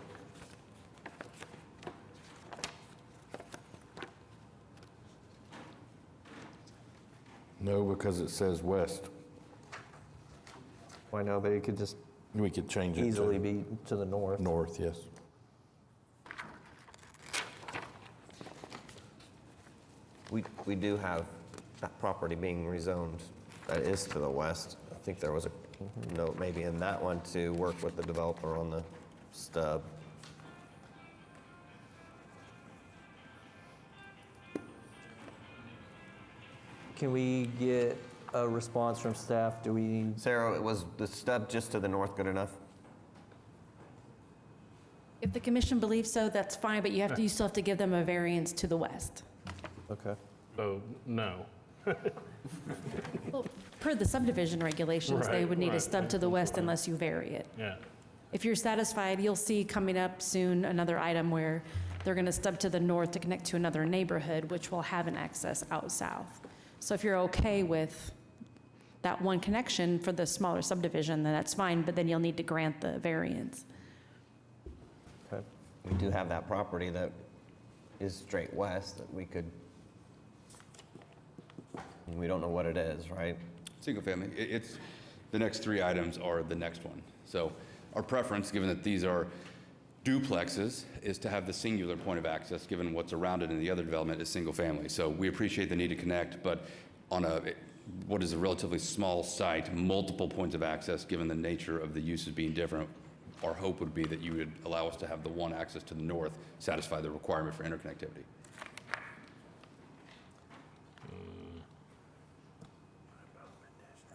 No, because it says west. Well, I know, but it could just We could change it to easily be to the north. north, yes. We do have that property being rezoned that is to the west. I think there was a note maybe in that one to work with the developer on the stub. Can we get a response from staff? Do we, Sarah, was the stub just to the north good enough? If the commission believes so, that's fine, but you still have to give them a variance to the west. okay. So, no. Well, per the subdivision regulations, they would need a Right. stub to the west unless you vary it. Yeah. If you're satisfied, you'll see coming up soon another item where they're going to stub to the north to connect to another neighborhood, which will have an access out south. So if you're okay with that one connection for the smaller subdivision, then that's fine, but then you'll need to grant the variance. Okay. We do have that property that is straight west that we could, we don't know what it is, right? Single family, it's, the next three items are the next one. So our preference, given that these are duplexes, is to have the singular point of access, given what's around it in the other development is single family. So we appreciate the need to connect, but on what is a relatively small site, multiple points of access, given the nature of the uses being different, our hope would be that you would allow us to have the one access to the north satisfy the requirement for interconnectivity.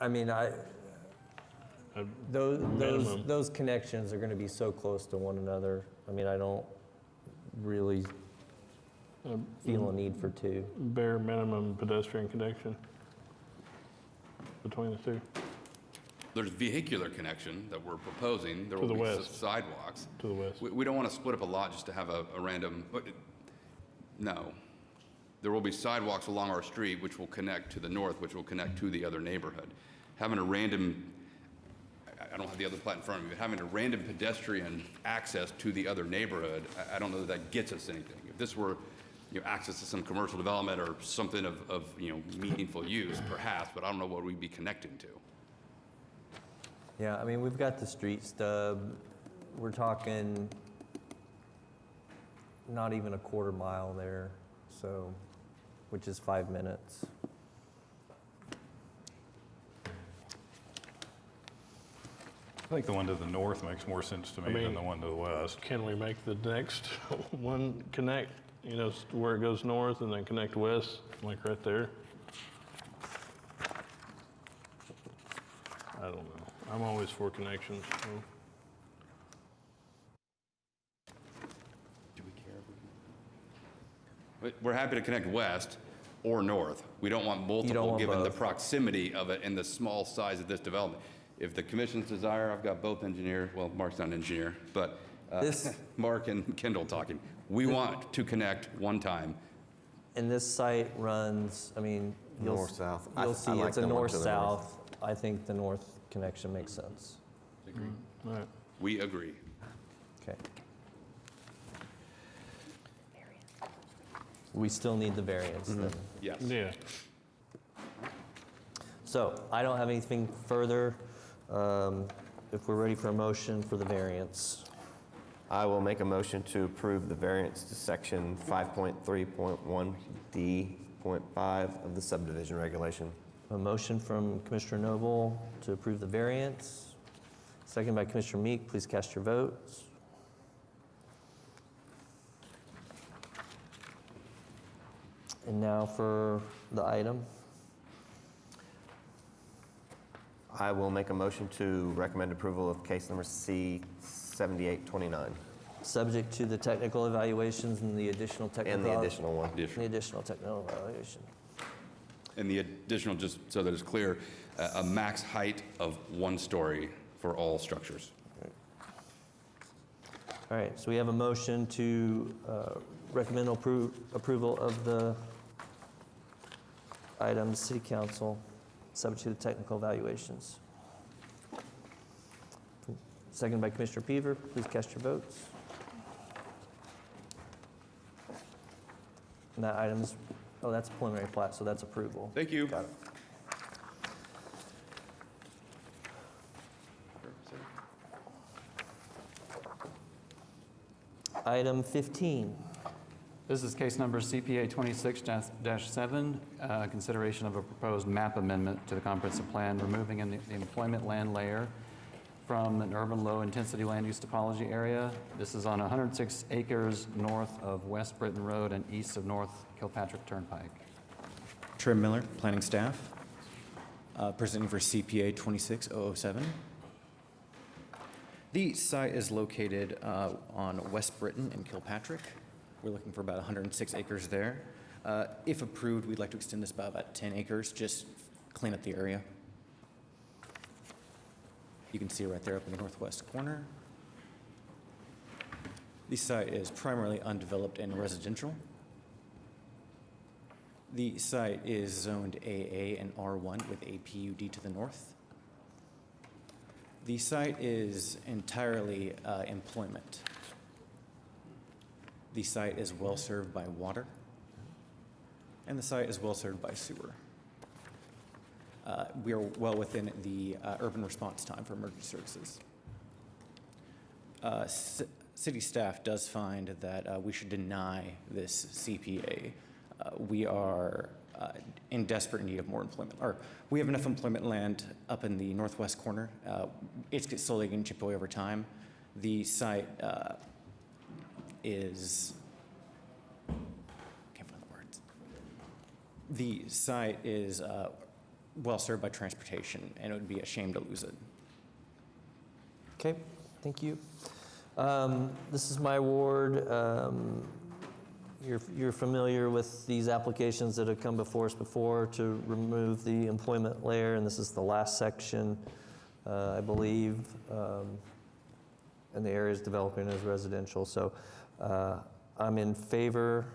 I mean, minimum. those connections are gonna be so close to one another. I mean, I don't really feel a need for two. Bare minimum pedestrian connection between the two. There's vehicular connection that we're proposing. There To will the be west. sidewalks. To the west. We don't want to split up a lot just to have a random, no. There will be sidewalks along our street which will connect to the north, which will connect to the other neighborhood. Having a random, I don't have the other plat in front of me, but having a random pedestrian access to the other neighborhood, I don't know that that gets us anything. If this were, access to some commercial development or something of meaningful use, perhaps, but I don't know what we'd be connecting to. Yeah, I mean, we've got the street stub. We're talking not even a quarter mile there, so, which is 5 minutes. I think the one to the north makes more sense to me than the one to the west. Can we make the next one connect, where it goes north and then connect west, like right there? I don't know. I'm always for connections. So. Do we care? We're happy to connect west or north. We don't want multiple, want given the both. proximity of it and the small size of this development. If the commission's desire, I've got both engineers, well, Mark's not an engineer, but Mark and Kendall talking. We want to connect one time. And this site runs, I mean, North-south. I You'll see like it's a the one to the north. north-south. I think the north connection makes sense. All right. We agree. Okay. We still need the variance then. Yes. Yeah. So I don't have anything further. If we're ready for a motion for the variance. I will make a motion to approve the variance to section 5.3.1D.5 of the subdivision regulation. A motion from Commissioner Noble to approve the variance. Second by Commissioner Meek. Please cast your votes. And now for the item. I will make a motion to recommend approval of case number C7829 Subject to the technical evaluations and the additional technical. and the additional one. The additional technical evaluation. And the additional, just so that it's clear, a max height of 1 story for all structures. All right, so we have a motion to recommend approval of the items, City Council, subject to the technical evaluations. Second by Commissioner Peaver. Please cast your votes. And that item's, oh, that's a preliminary plat, so that's approval. Thank you. Got it. Item 15. This is case number CPA 26-7, consideration of a proposed map amendment to the comprehensive plan, removing the employment land layer from an urban low-intensity land use topology area. This is on 106 acres north of West Britton Road and east of North Kilpatrick Turnpike. Trey Miller, planning staff, presenting for CPA 26007. The site is located on West Britton and Kilpatrick. We're looking for about 106 acres there. If approved, we'd like to extend this by about 10 acres, just clean up the area. You can see right there up in the northwest corner. The site is primarily undeveloped and residential. The site is zoned AA and R1 with a PUD to the north. The site is entirely employment. The site is well served by water, and the site is well served by sewer. We are well within the urban response time for emergency services. City staff does find that we should deny this CPA. We are in desperate need of more employment, or we have enough employment land up in the northwest corner. It's slowly getting chipped away over time. The site is, can't find the words. The site is well served by transportation, and it would be a shame to lose it. Okay, thank you. This is my ward. You're familiar with these applications that have come before us before to remove the employment layer, and this is the last section, I believe, and the area is developing as residential. So I'm in favor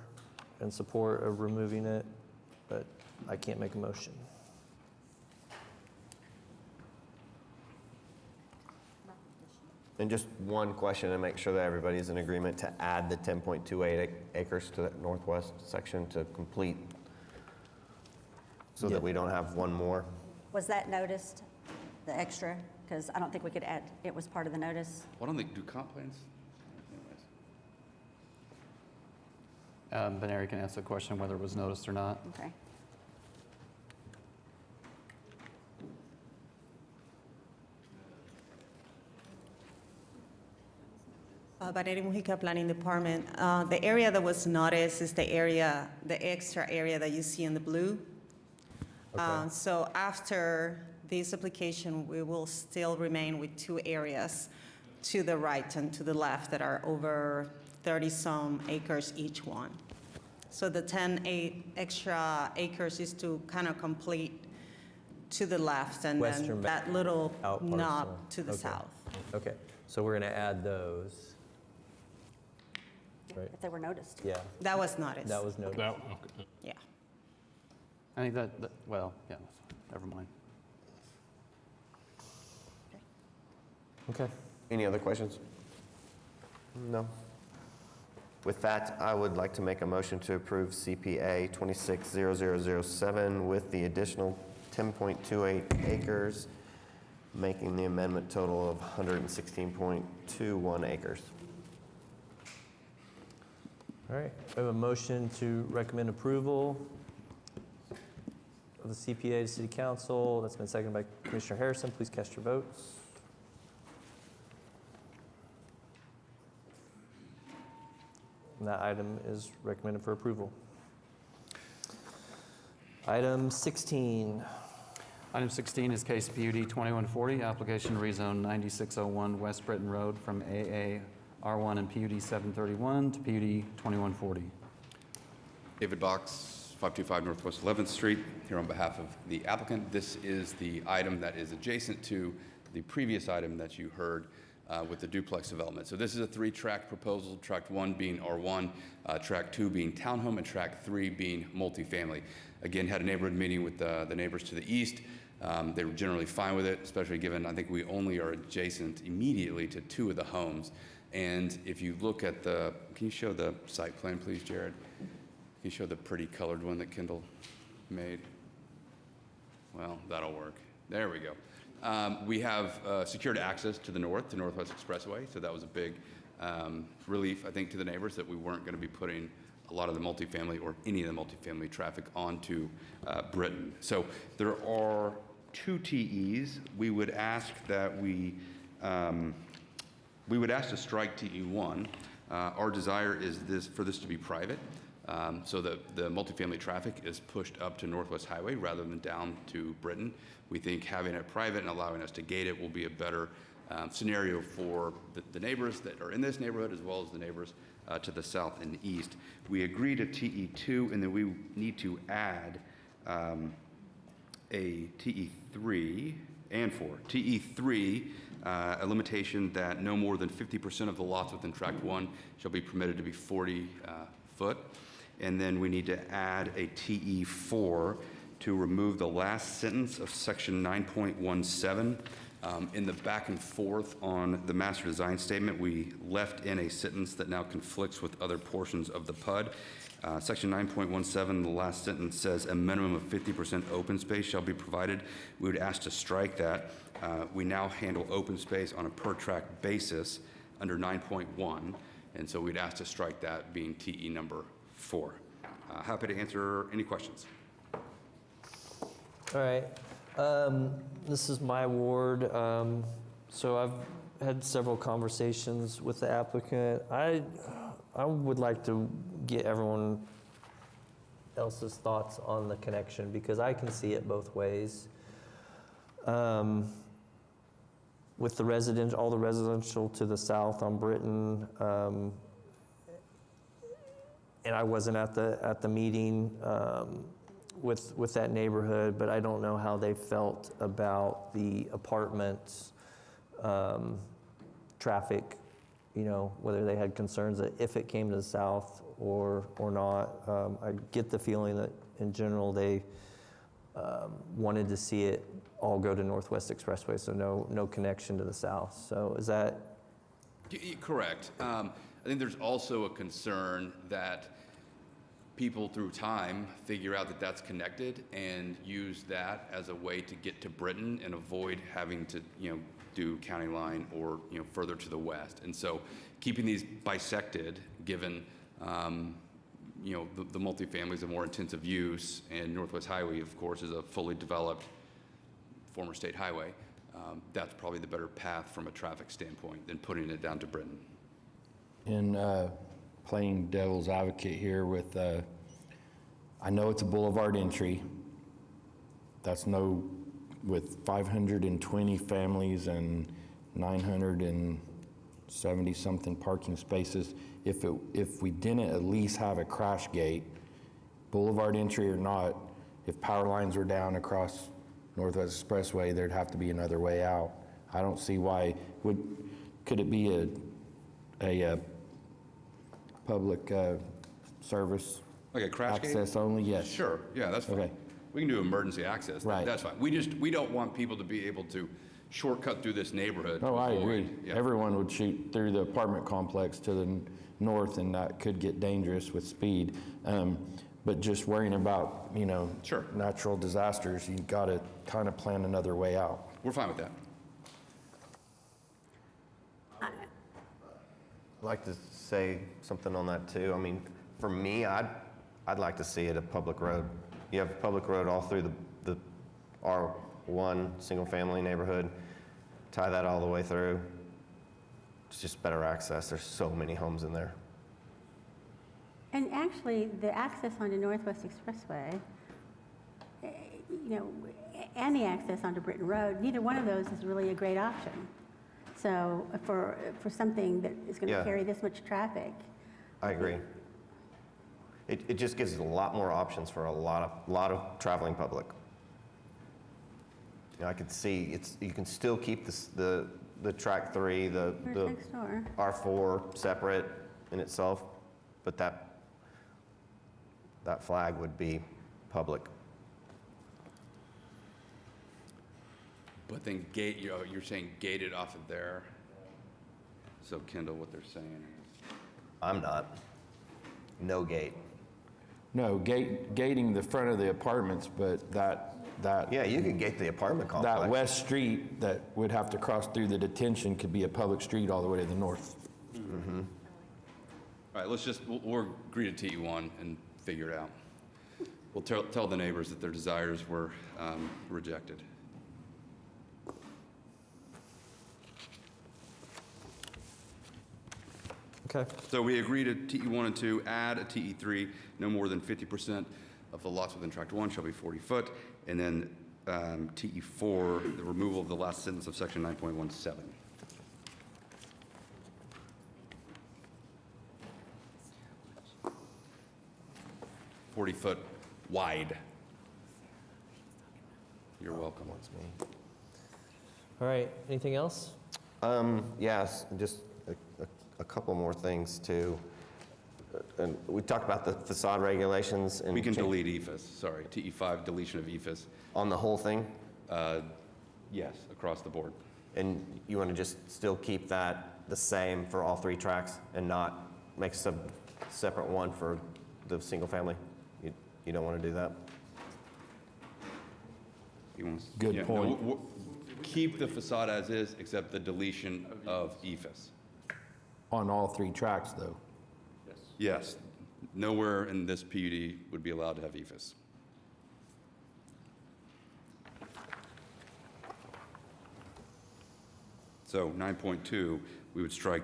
and support of removing it, but I can't make a motion. And just one question to make sure that everybody's in agreement to add the 10.28 acres to that northwest section to complete so that we don't have one more. Was that noticed, the extra? Because I don't think we could add, it was part of the notice. Why don't they do comp plans? Benary can answer the question whether it was noticed or not. Okay. Valeria Mujica, Planning Department. The area that was noticed is the area, the extra area that you see in the blue. Okay. So after this application, we will still remain with two areas to the right and to the left that are over 30-some acres each one. So the 10 extra acres is to kind of complete to the left, and Western then that little out knob parcel. to the Okay. south. Okay, so we're going to add those. Right. If they were noticed. Yeah, That was noticed. that was noted. Yeah. I think that well, yeah, never mind. Okay. Any other questions? No. With that, I would like to make a motion to approve CPA 260007 with the additional 10.28 acres, making the amendment total of 116.21 acres. All right, we have a motion to recommend approval of the CPA to City Council. That's been seconded by Commissioner Harrison. Please cast your votes. And that item is recommended for approval. Item 16. Item 16 is case PUD 2140, application to rezone 9601 West Britton Road from AA R1 and PUD 731 to PUD 2140. David Box, 525 Northwest 11th Street, here on behalf of the applicant. This is the item that is adjacent to the previous item that you heard with the duplex development. So this is a 3-track proposal, track 1 being R1, track 2 being townhome, and track 3 being multifamily. Again, had a neighborhood meeting with the neighbors to the east. They were generally fine with it, especially given I think we only are adjacent immediately to 2 of the homes. And if you look at the, can you show the site plan, please, Jared? Can you show the pretty colored one that Kendall made? Well, that'll work. There we go. We have secured access to the north, to Northwest Expressway, so that was a big relief, I think, to the neighbors that we weren't going to be putting a lot of the multifamily or any of the multifamily traffic onto Britain. So there are 2 TEs. We would ask that we would ask to strike TE1. Our desire is for this to be private, so that the multifamily traffic is pushed up to Northwest Highway rather than down to Britain. We think having it private and allowing us to gate it will be a better scenario for the neighbors that are in this neighborhood as well as the neighbors to the south and the east. We agree to TE2, and then we need to add a TE3 and 4. TE3, a limitation that no more than 50% of the lots within Tract 1 shall be permitted to be 40 foot. And then we need to add a TE4 to remove the last sentence of section 9.17. In the back and forth on the master design statement, we left in a sentence that now conflicts with other portions of the PUD. Section 9.17, the last sentence says a minimum of 50% open space shall be provided. We would ask to strike that. We now handle open space on a per tract basis under 9.1, and so we'd ask to strike that being TE number 4. Happy to answer any questions. All right. This is my ward. So I've had several conversations with the applicant. I would like to get everyone else's thoughts on the connection because I can see it both ways. With the all the residential to the south on Britain, and I wasn't at the meeting with that neighborhood, but I don't know how they felt about the apartments traffic, whether they had concerns that if it came to the south or not. I get the feeling that in general they wanted to see it all go to Northwest Expressway, so no connection to the south. So is that? Correct. I think there's also a concern that people through time figure out that that's connected and use that as a way to get to Britain and avoid having to, do county line or, further to the west. And so keeping these bisected, given, the multifamily is a more intensive use, and Northwest Highway, of course, is a fully developed former state highway. That's probably the better path from a traffic standpoint than putting it down to Britain. In playing devil's advocate here with, I know it's a boulevard entry. That's with 520 families and 970 something parking spaces. If we didn't at least have a crash gate, boulevard entry or not, if power lines were down across Northwest Expressway, there'd have to be another way out. I don't see why. Could it be a public service? Like a crash gate? Access only, yes. Sure, yeah, that's fine. Okay. We can do emergency access. Right. That's fine. We don't want people to be able to shortcut through this neighborhood. Oh, I avoid- agree. yeah. Everyone would shoot through the apartment complex to the north, and that could get dangerous with speed. But just worrying about, Sure. natural disasters, you got to kind of plan another way out. We're fine with that. I'd like to say something on that too. I mean, for me, I'd like to see it a public road. You have a public road all through the R1 single-family neighborhood. Tie that all the way through. It's just better access. There's so many homes in there. And actually, the access onto Northwest Expressway, and the access onto Britain Road, neither one of those is really a great option. So for something that is going to Yeah. carry this much traffic. I agree. It just gives a lot more options for a lot of traveling public. I could see you can still keep the track 3, the Next door. R4 separate in itself, but that flag would be public. But then you're saying gated off of there. So Kendall, what they're saying is. I'm not. No gate. No, gating the front of the apartments, but that that. Yeah, you could gate the apartment complex. That west street that would have to cross through the detention could be a public street all the way to the north. Mm-hmm. All right, we'll agree to TE1 and figure it out. We'll tell the neighbors that their desires were rejected. Okay. So we agree to TE1 and 2, add a TE3, no more than 50% of the lots within tract 1 shall be 40 foot, and then TE4, the removal of the last sentence of section 9.17. "40-foot wide." You're welcome. All right, anything else? Yes, just a couple more things too. And we talked about the facade regulations and We can delete EFS, sorry, TE5, deletion of EFS. on the whole thing. Yes, across the board. And you want to just still keep that the same for all 3 tracks and not make a separate one for the single family? You don't want to do that? Good Yeah, no, point. Keep the facade as is, except the deletion of EFS. On all 3 tracks, though. Yes, nowhere in this PUD would be allowed to have EFS. So 9.2, we would strike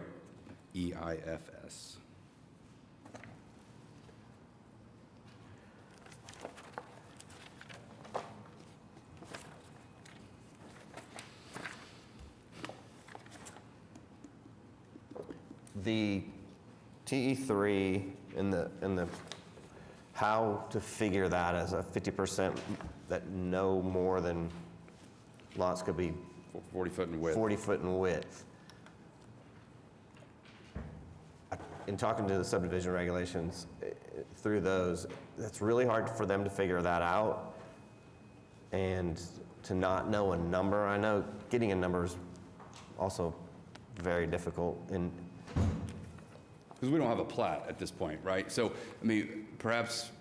EIFS. The TE3 and the how to figure that as a 50% that no more than lots could be 40 foot in width. 40 foot in width. In talking to the subdivision regulations through those, it's really hard for them to figure that out and to not know a number. I know getting a number is also very difficult. And Because we don't have a plat at this point, right? So, I mean, perhaps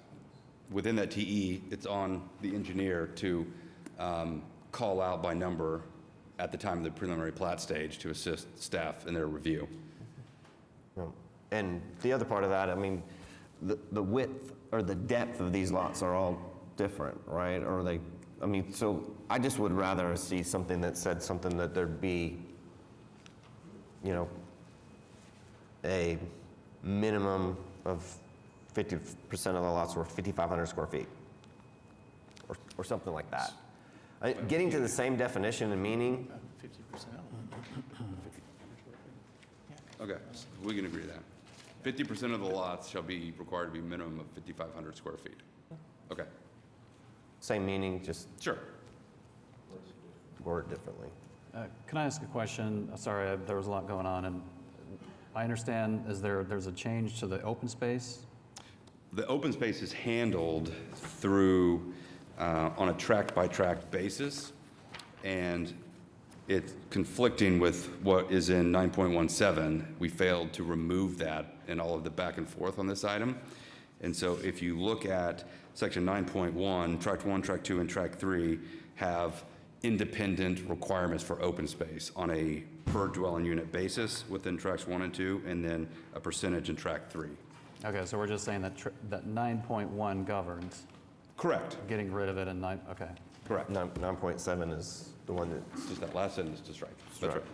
within that TE, it's on the engineer to call out by number at the time of the preliminary plat stage to assist staff in their review. And the other part of that, I mean, the width or the depth of these lots are all different, right? Or they, I mean, so I just would rather see something that said something that there'd be, you know, a minimum of 50% of the lots were 5,500 square feet, or something like that. Getting to the same definition and meaning. 50%. Okay, so we can agree to that. 50% of the lots shall be required to be minimum of 5,500 square feet. Okay. Same meaning, just sure. Word differently. Can I ask a question? Sorry, there was a lot going on, and I understand, there's a change to the open space? The open space is handled through, on a tract-by-tract basis, and it's conflicting with what is in 9.17. We failed to remove that in all of the back and forth on this item. And so if you look at section 9.1, tract 1, tract 2, and tract 3 have independent requirements for open space on a per dwelling unit basis within tracts 1 and 2, and then a percentage in tract 3. Okay, so we're just saying that that 9.1 governs? Correct. Getting rid of it in 9, okay. Correct. 9.7 is the one that's just that last sentence to strike. That's right.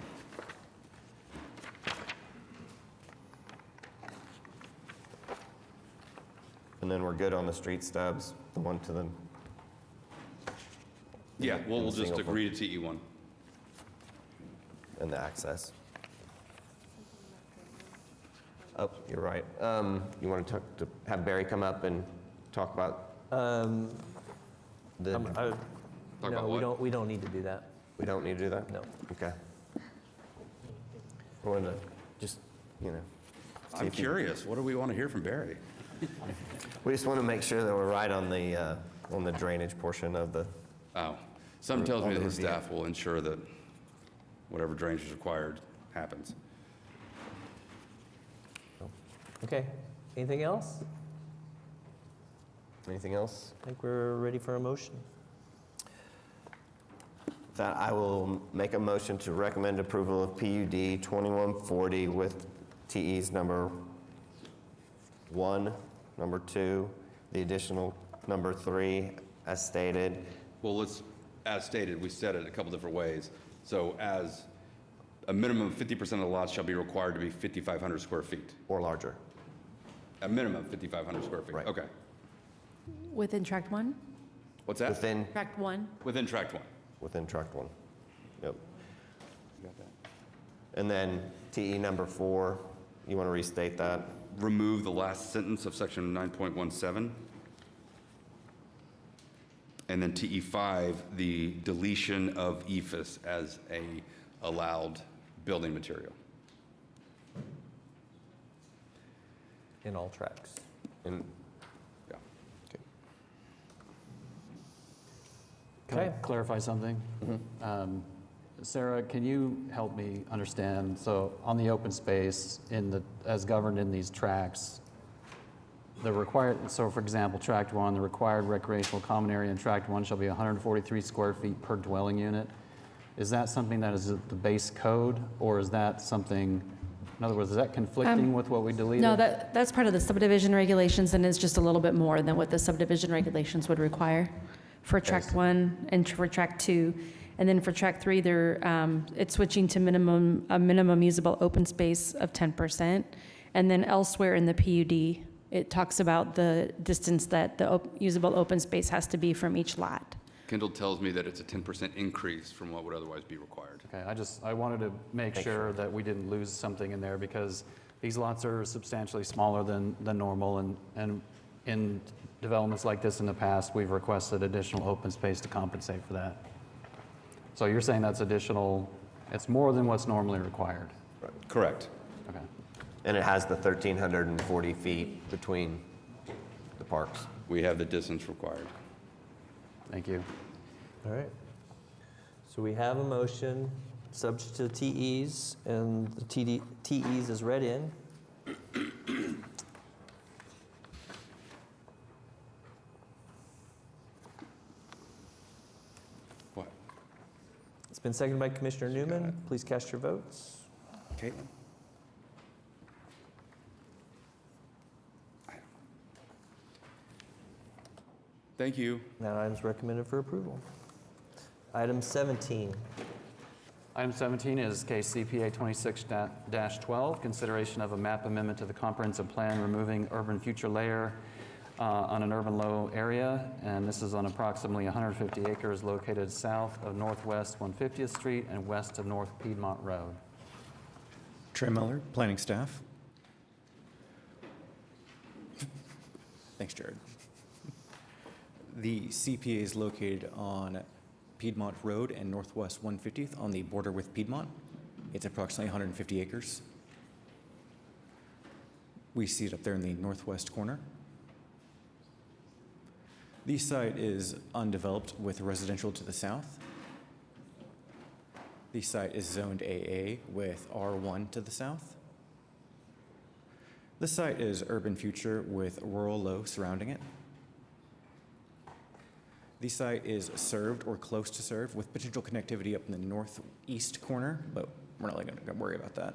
And then we're good on the street stubs, the one to the. Yeah, we'll just single agree to TE1. And the access. Oh, you're right. You want to have Barry come up and talk about No, what? we don't need to do that. We don't need to do that? No. Okay. I wanted to just, you know. see I'm if you- curious, what do we want to hear from Barry? We just want to make sure that we're right on the drainage portion of the. Oh, something tells me on that the his review. staff will ensure that whatever drainage is required happens. Okay, anything else? Anything else? I think we're ready for a motion. that, I will make a motion to recommend approval of PUD 2140 with TEs number 1, number 2, the additional number 3 as stated. Well, as stated, we said it a couple different ways. So as a minimum of 50% of the lots shall be required to be 5,500 square feet. Or larger. A minimum of 5,500 square feet. Right. Okay. Within tract one? What's that? Within, Tract one? Within tract one. within tract 1. Yep. And then TE number 4, you want to restate that? Remove the last sentence of section 9.17. And then TE5, the deletion of EFS as a allowed building material. In all tracks. And Yeah. Can I clarify something? Sarah, can you help me understand? So on the open space, as governed in these tracts, so for example, tract 1, the required recreational common area in tract 1 shall be 143 square feet per dwelling unit. Is that something that is the base code, or is that something, in other words, is that conflicting with what we deleted? No, that's part of the subdivision regulations and is just a little bit more than what the subdivision regulations would require for tract 1 and for tract 2. And then for tract 3, it's switching to a minimum usable open space of 10%. And then elsewhere in the PUD, it talks about the distance that the usable open space has to be from each lot. Kendall tells me that it's a 10% increase from what would otherwise be required. Okay, I wanted to make sure that we didn't lose something in there, because these lots are substantially smaller than normal, and in developments like this in the past, we've requested additional open space to compensate for that. So you're saying that's additional, it's more than what's normally required? Correct. Okay. And it has the 1,340 feet between the parks. We have the distance required. Thank you. All right. So we have a motion subject to TEs, and the TEs is read in. What? It's been seconded by Commissioner Newman. Please cast your votes. Caitlin? Thank you. That item's recommended for approval. Item 17. Item 17 is case CPA 26-12, consideration of a map amendment to the comprehensive plan removing urban future layer on an urban low area, and this is on approximately 150 acres located south of Northwest 150th Street and west of North Piedmont Road. Trey Miller, planning staff. Thanks, Jared. The CPA is located on Piedmont Road and Northwest 150th on the border with Piedmont. It's approximately 150 acres. We see it up there in the northwest corner. The site is undeveloped with residential to the south. The site is zoned AA with R1 to the south. The site is urban future with rural low surrounding it. The site is served or close to served with potential connectivity up in the northeast corner, but we're not really going to worry about that.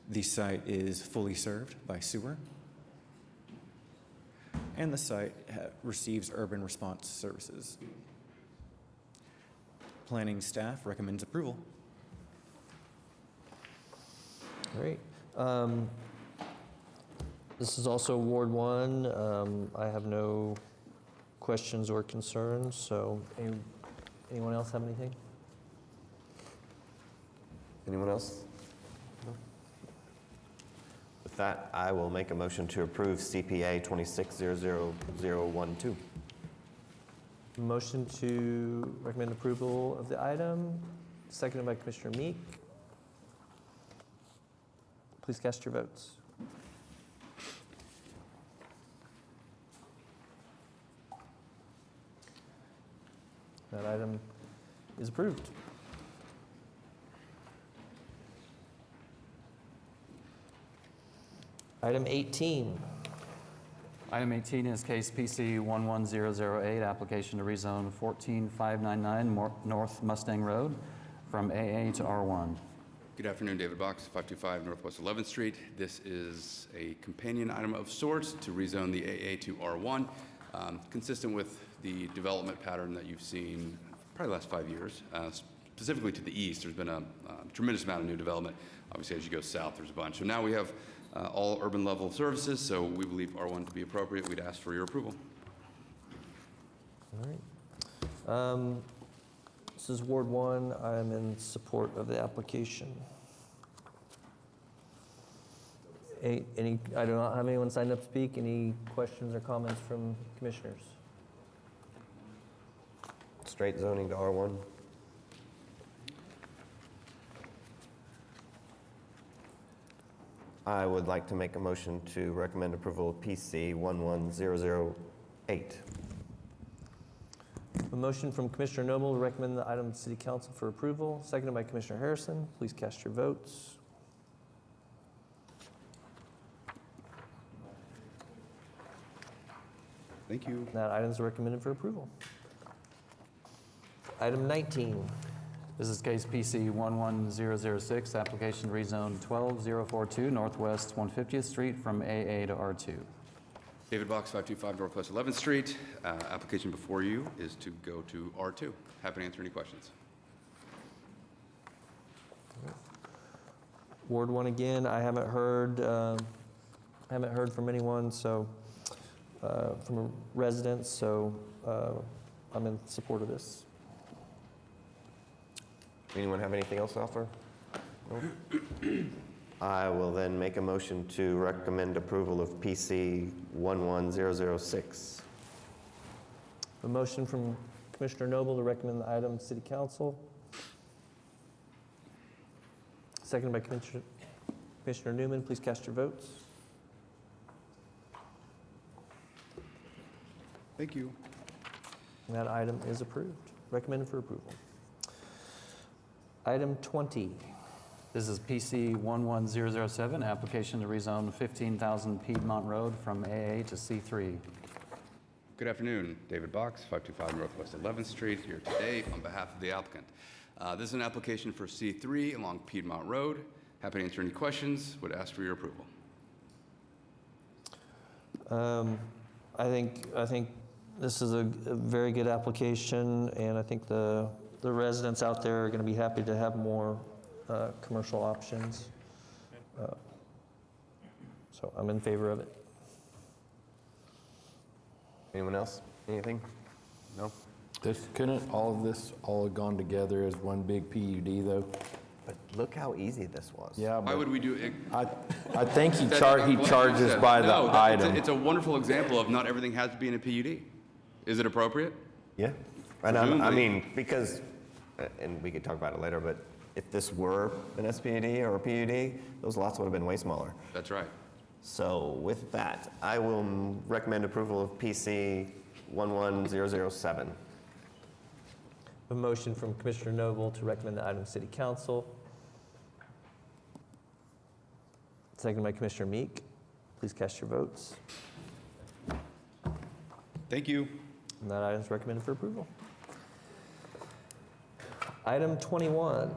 The site is fully served by sewer. And the site receives urban response services. Planning staff recommends approval. Great. This is also Ward 1. I have no questions or concerns, so anyone else have anything? Anyone else? No? With that, I will make a motion to approve CPA 260012. Motion to recommend approval of the item, seconded by Commissioner Meek. Please cast your votes. That item is approved. Item 18. Item 18 is case PC 11008, application to rezone 14599 North Mustang Road from AA to R1. Good afternoon, David Box, 525 Northwest 11th Street. This is a companion item of sorts to rezone the AA to R1, consistent with the development pattern that you've seen probably the last 5 years. Specifically to the east, there's been a tremendous amount of new development. Obviously, as you go south, there's a bunch. So now we have all urban level services, so we believe R1 to be appropriate. We'd ask for your approval. All right. This is Ward 1. I am in support of the application. I do not have anyone signed up to speak. Any questions or comments from commissioners? Straight zoning to R1. I would like to make a motion to recommend approval of PC 11008. A motion from Commissioner Noble to recommend the item to City Council for approval, seconded by Commissioner Harrison. Please cast your votes. Thank you. That item is recommended for approval. Item 19. This is case PC 11006, application to rezone 12042 Northwest 150th Street from AA to R2. David Box, 525 Northwest 11th Street. Application before you is to go to R2. Happy to answer any questions. Ward 1 again. I haven't heard from anyone, so from residents, so I'm in support of this. Anyone have anything else to offer? No? I will then make a motion to recommend approval of PC 11006. A motion from Commissioner Noble to recommend the item to City Council. Seconded by Commissioner Newman. Please cast your votes. Thank you. And that item is approved. Recommended for approval. Item 20. This is PC 11007, application to rezone 15,000 Piedmont Road from AA to C3. Good afternoon, David Box, 525 Northwest 11th Street, here today on behalf of the applicant. This is an application for C3 along Piedmont Road. Happy to answer any questions. Would ask for your approval. I think this is a very good application, and I think the residents out there are going to be happy to have more commercial options. So I'm in favor of it. Anyone else? Anything? No? Couldn't all of this all have gone together as one big PUD though? But look how easy this was. Yeah, Why would we do it? I think he charges by the item. It's a wonderful example of not everything has to be in a PUD. Is it appropriate? Yeah. And I mean, because, and we could talk about it later, but if this were an SPUD or a PUD, those lots would have been way smaller. That's right. So with that, I will recommend approval of PC 11007. A motion from Commissioner Noble to recommend the item to City Council. Seconded by Commissioner Meek. Please cast your votes. Thank you. And that item is recommended for approval. Item 21.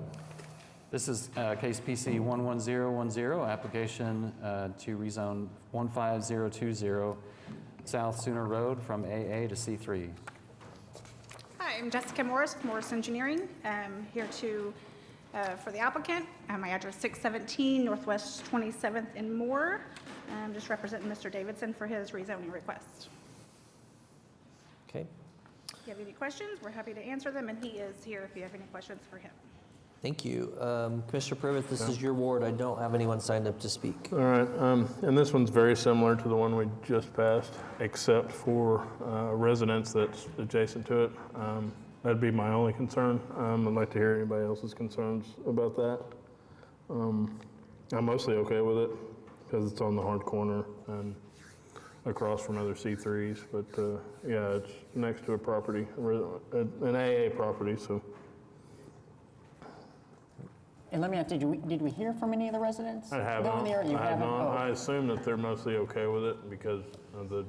This is case PC 11010, application to rezone 15020 South Sooner Road from AA to C3. Hi, I'm Jessica Morris with Morris Engineering. I'm here for the applicant. My address 617 Northwest 27th in Moore. I'm just representing Mr. Davidson for his rezoning request. Okay. If you have any questions, we're happy to answer them, and he is here if you have any questions for him. Thank you. Commissioner Privet, this is your ward. I don't have anyone signed up to speak. All right, and this one's very similar to the one we just passed, except for a residence that's adjacent to it. That'd be my only concern. I'd like to hear anybody else's concerns about that. I'm mostly okay with it because it's on the hard corner and across from other C3s, but yeah, it's next to a property, an AA property, so. And let me ask, did we hear from any of the residents? I haven't. You I have haven't? not. Oh. I assume that they're mostly okay with it because of the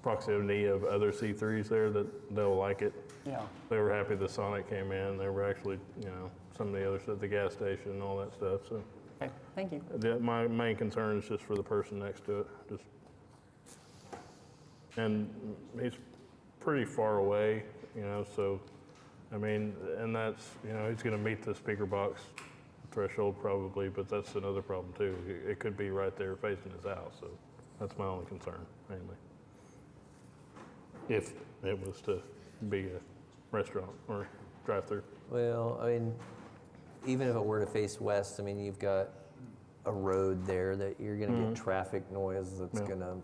proximity of other C3s there that they'll like it. Yeah. They were happy the Sonic came in. They were actually, some of the others at the gas station and all that stuff, so. Okay, thank you. My main concern is just for the person next to it, and he's pretty far away, so, and that's, he's gonna meet the speaker box threshold probably, but that's another problem too. It could be right there facing his house, so that's my only concern, mainly. If it was to be a restaurant or drive-through. Well, even if it were to face west, you've got a road there that you're going to get traffic noise that's going to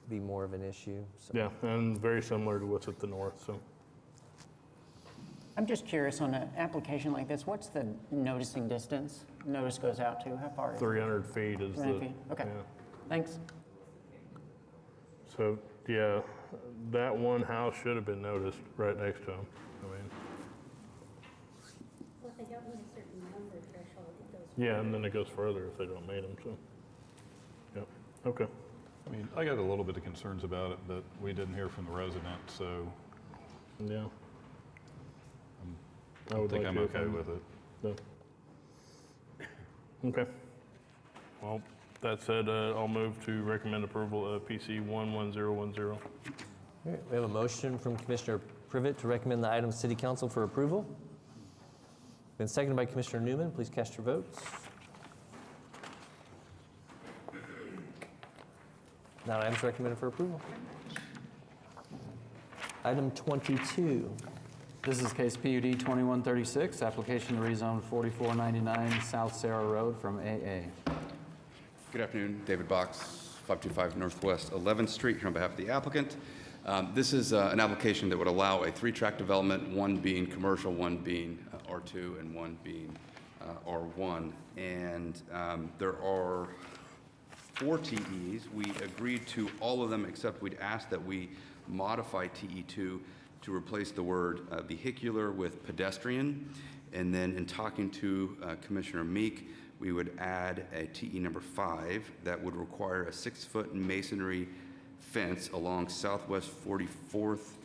be more of an issue. So. Yeah, and very similar to what's at the north, so. I'm just curious, on an application like this, what's the noticing distance notice goes out to? How far is it? 300 feet is 300 feet? Okay, yeah. thanks. So, yeah, that one house should have been noticed right next to him. Well, if they don't meet a certain number threshold, it goes. Yeah, and then it goes further if they don't meet them, so. Yeah, okay. I got a little bit of concerns about it, but we didn't hear from the residents, so Yeah. I would think like I'm to okay if with it. No. Okay. Well, that said, I'll move to recommend approval of PC 11010. All right, we have a motion from Commissioner Privet to recommend the item to City Council for approval. Been seconded by Commissioner Newman. Please cast your votes. That item's recommended for approval. Item 22. This is case PUD 2136, application to rezone 4499 South Sarah Road from AA. Good afternoon, David Box, 525 Northwest 11th Street, here on behalf of the applicant. This is an application that would allow a 3-track development, one being commercial, one being R2, and one being R1. And there are 4 TEs. We agreed to all of them, except we'd asked that we modify TE2 to replace the word vehicular with pedestrian. And then in talking to Commissioner Meek, we would add a TE number 5 that would require a 6-foot masonry fence along Southwest 44th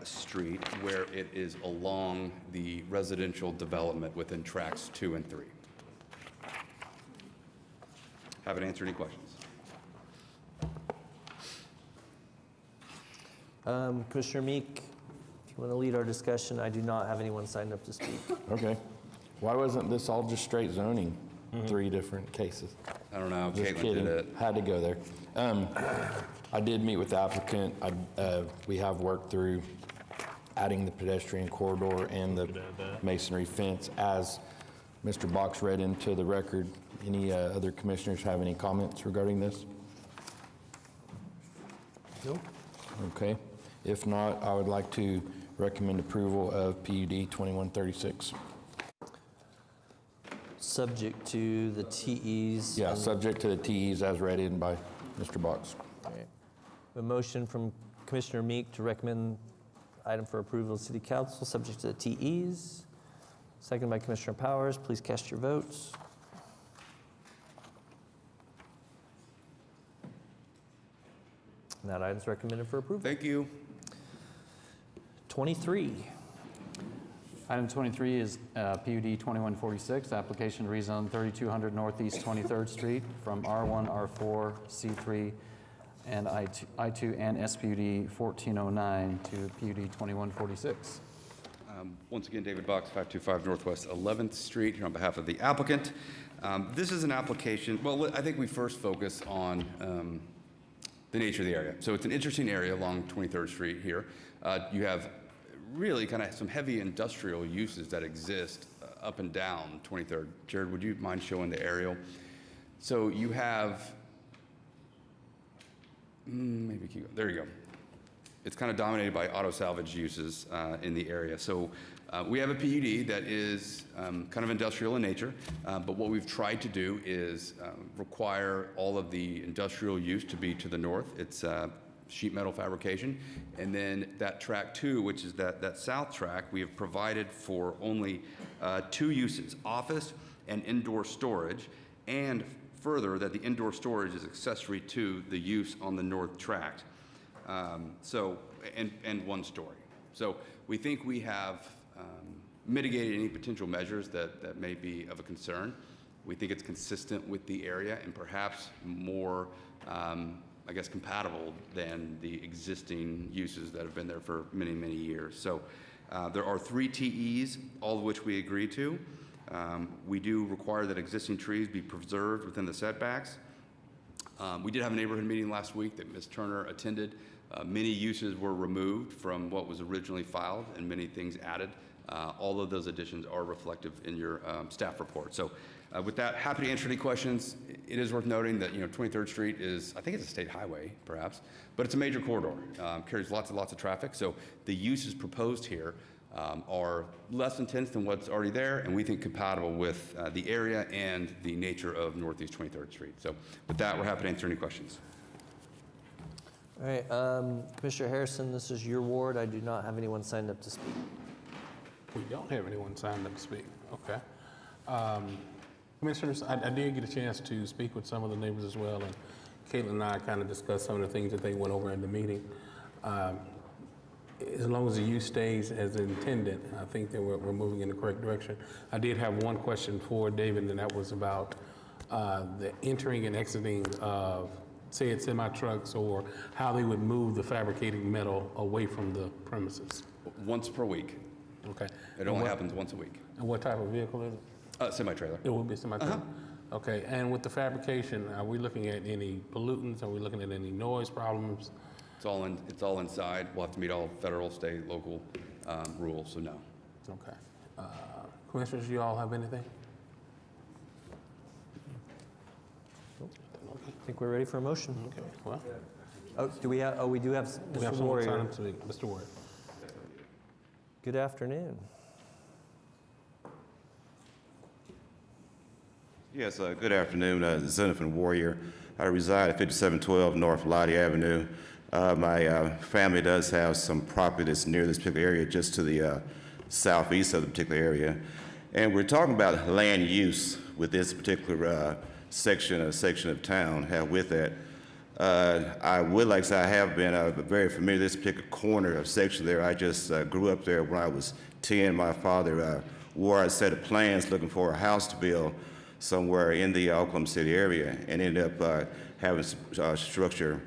Street, where it is along the residential development within tracks 2 and 3. Happy to answer any questions. Commissioner Meek, if you want to lead our discussion, I do not have anyone signed up to speak. Okay. Why wasn't this all just straight zoning? 3 different cases. I don't know, Just Caitlin kidding. did it. Had to go there. I did meet with the applicant. We have worked through adding the pedestrian corridor and the masonry fence as Mr. Box read into the record. Any other commissioners have any comments regarding this? Nope. Okay. If not, I would like to recommend approval of PUD 2136. Subject to the TEs. Yeah, and- subject to the TEs as read in by Mr. Box. All right. A motion from Commissioner Meek to recommend item for approval of City Council, subject to the TEs. Second by Commissioner Powers. Please cast your votes. And that item's recommended for approval. Thank you. 23. Item 23 is PUD 2146, application to rezone 3200 Northeast 23rd Street from R1, R4, C3, and I2 and SPUD 1409 to PUD 2146. Once again, David Box, 525 Northwest 11th Street, here on behalf of the applicant. This is an application, well, I think we first focus on the nature of the area. So it's an interesting area along 23rd Street here. You have really kind of some heavy industrial uses that exist up and down 23rd. Jared, would you mind showing the aerial? So you have, maybe keep going. There you go. It's kind of dominated by auto salvage uses in the area. So we have a PUD that is kind of industrial in nature, but what we've tried to do is require all of the industrial use to be to the north. It's sheet metal fabrication. And then that track 2, which is that south track, we have provided for only 2 uses, office and indoor storage, and further that the indoor storage is accessory to the use on the north tract. And one story. So we think we have mitigated any potential measures that may be of a concern. We think it's consistent with the area and perhaps more, I guess, compatible than the existing uses that have been there for many, many years. So there are 3 TEs, all of which we agree to. We do require that existing trees be preserved within the setbacks. We did have a neighborhood meeting last week that Ms. Turner attended. Many uses were removed from what was originally filed and many things added. All of those additions are reflective in your staff report. So with that, happy to answer any questions. It is worth noting that 23rd Street is, I think it's a state highway perhaps, but it's a major corridor, carries lots and lots of traffic. So the uses proposed here are less intense than what's already there, and we think compatible with the area and the nature of Northeast 23rd Street. So with that, we're happy to answer any questions. All right, Commissioner Harrison, this is your ward. I do not have anyone signed up to speak. We don't have anyone signed up to speak. Okay. Commissioners, I did get a chance to speak with some of the neighbors as well, and Caitlin and I kind of discussed some of the things that they went over in the meeting. As long as the use stays as intended, I think that we're moving in the correct direction. I did have one question for David, and that was about the entering and exiting of, say it's semi-trucks, or how they would move the fabricated metal away from the premises. Once per week. Okay. It only happens once a week. And what type of vehicle is it? Semi-trailer. It will be a semi-trailer? Okay, and with the fabrication, are we looking at any pollutants? Are we looking at any noise problems? It's all inside. We'll have to meet all federal, state, local rules, so no. Okay. Commissioners, you all have anything? I think we're ready for a motion. Okay, well. We do have We have Mr. someone Warrior. sign up to speak. Mr. Ward. Good afternoon. Yes, good afternoon. Zenithan Warrior. I reside at 5712 North Lottie Avenue. My family does have some property that's near this particular area, just to the southeast of the particular area. And we're talking about land use with this particular section of town. With that, I would like to say I have been very familiar with this particular corner of section there. I just grew up there when I was 10. My father wore a set of plans looking for a house to build somewhere in the Oklahoma City area, and ended up having a structure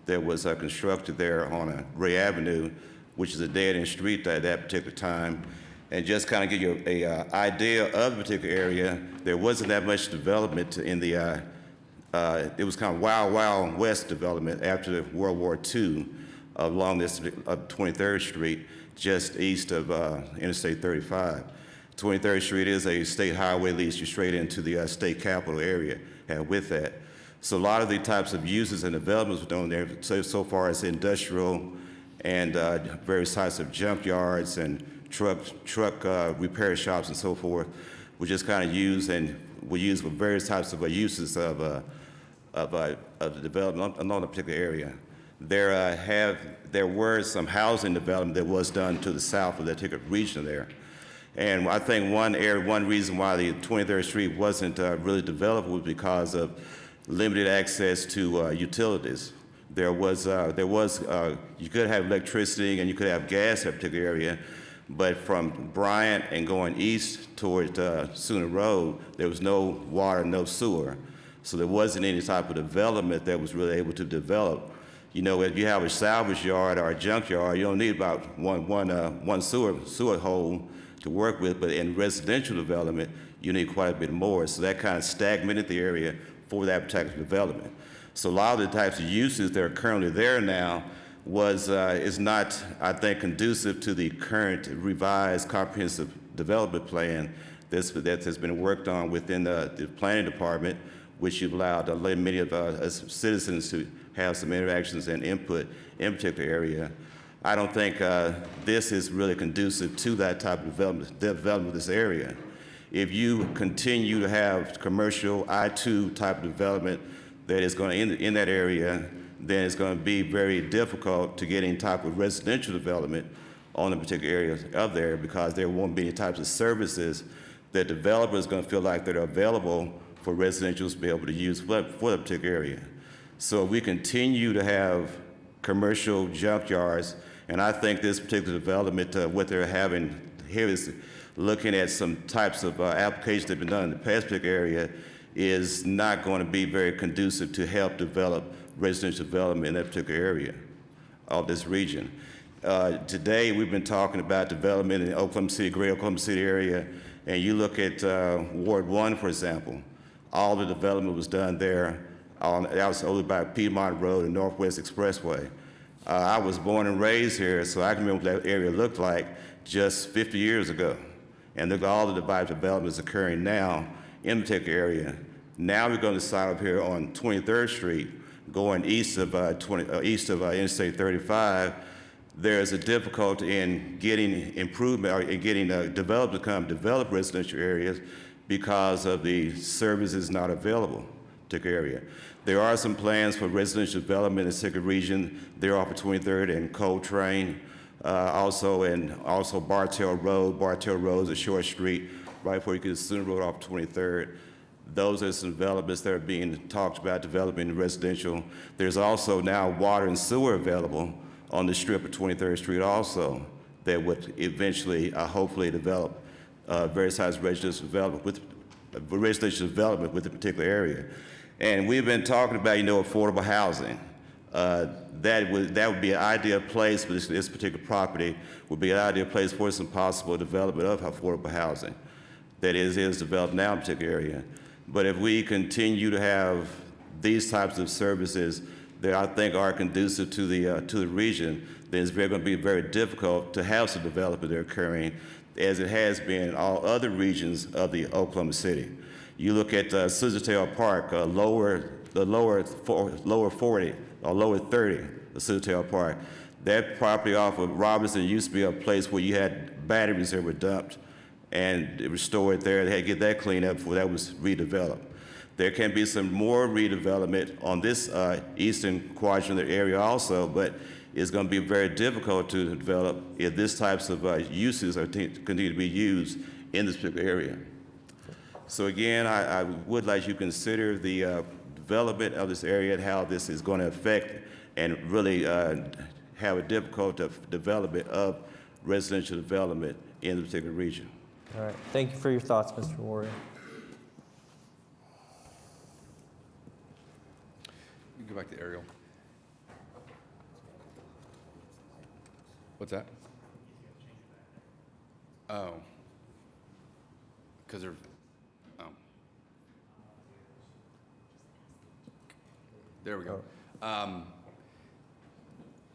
that was constructed there on Ray Avenue, which is a dead-end street at that particular time. And just kind of give you an idea of the particular area, there wasn't that much development in the, it was kind of wild west development after World War II along this 23rd Street, just east of Interstate 35. 23rd Street is a state highway, leads you straight into the state capital area. With that, so a lot of the types of uses and developments were done there. So far as industrial and various types of junkyards and truck repair shops and so forth, we just kind of use and we use for various types of uses of the development along a particular area. There were some housing development that was done to the south of that particular region there. And I think one reason why the 23rd Street wasn't really developed was because of limited access to utilities. You could have electricity and you could have gas in a particular area, but from Bryant and going east toward Sooner Road, there was no water, no sewer. So there wasn't any type of development that was really able to develop. You know, if you have a salvage yard or a junkyard, you don't need about one sewer hole to work with, but in residential development, you need quite a bit more. So that kind of stagnated the area for that particular development. So a lot of the types of uses that are currently there now is not, I think, conducive to the current revised comprehensive development plan that has been worked on within the planning department, which you've allowed many of us citizens to have some interactions and input in a particular area. I don't think this is really conducive to that type of development of this area. If you continue to have commercial I-2 type of development that is going to in that area, then it's going to be very difficult to get any type of residential development on a particular area of there, because there won't be any types of services that developers are going to feel like that are available for residentials to be able to use for the particular area. So we continue to have commercial junkyards, and I think this particular development, what they're having here is looking at some types of applications that have been done in the past particular area is not going to be very conducive to help develop residential development in that particular area of this region. Today, we've been talking about development in the Oklahoma City, greater Oklahoma City area, and you look at Ward 1, for example, all the development was done there. That was over by Piedmont Road and Northwest Expressway. I was born and raised here, so I can remember what that area looked like just 50 years ago. And look at all the developments occurring now in the particular area. Now we're going to side up here on 23rd Street, going east of Interstate 35. There's a difficulty in getting improvement or in getting developed residential areas because of the services not available to the area. There are some plans for residential development in the second region. They're off of 23rd and Coltrane, also Bartell Road. Bartell Road is a short street right before you get to Center Road off 23rd. Those are some developments that are being talked about developing in residential. There's also now water and sewer available on the strip of 23rd Street also that would eventually, hopefully, develop various sized residential development with the particular area. And we've been talking about, affordable housing. That would be an ideal place for this particular property, would be an ideal place for some possible development of affordable housing that is developed now in a particular area. But if we continue to have these types of services that I think are conducive to the region, then it's going to be very difficult to have some development that are occurring, as it has been in all other regions of the Oklahoma City. You look at Scissortail Park, the lower 40 or lower 30 of Scissortail Park. That property off of Robinson used to be a place where you had batteries that were dumped and it was stored there. They had to get that cleaned up before that was redeveloped. There can be some more redevelopment on this eastern quadrant of the area also, but it's going to be very difficult to develop if these types of uses are continue to be used in this particular area. So again, I would like you to consider the development of this area and how this is going to affect and really have a difficult development of residential development in the particular region. All right. Thank you for your thoughts, Mr. Warrior. You can go back to Ariel. What's that? Oh. Because they're, oh. There we go.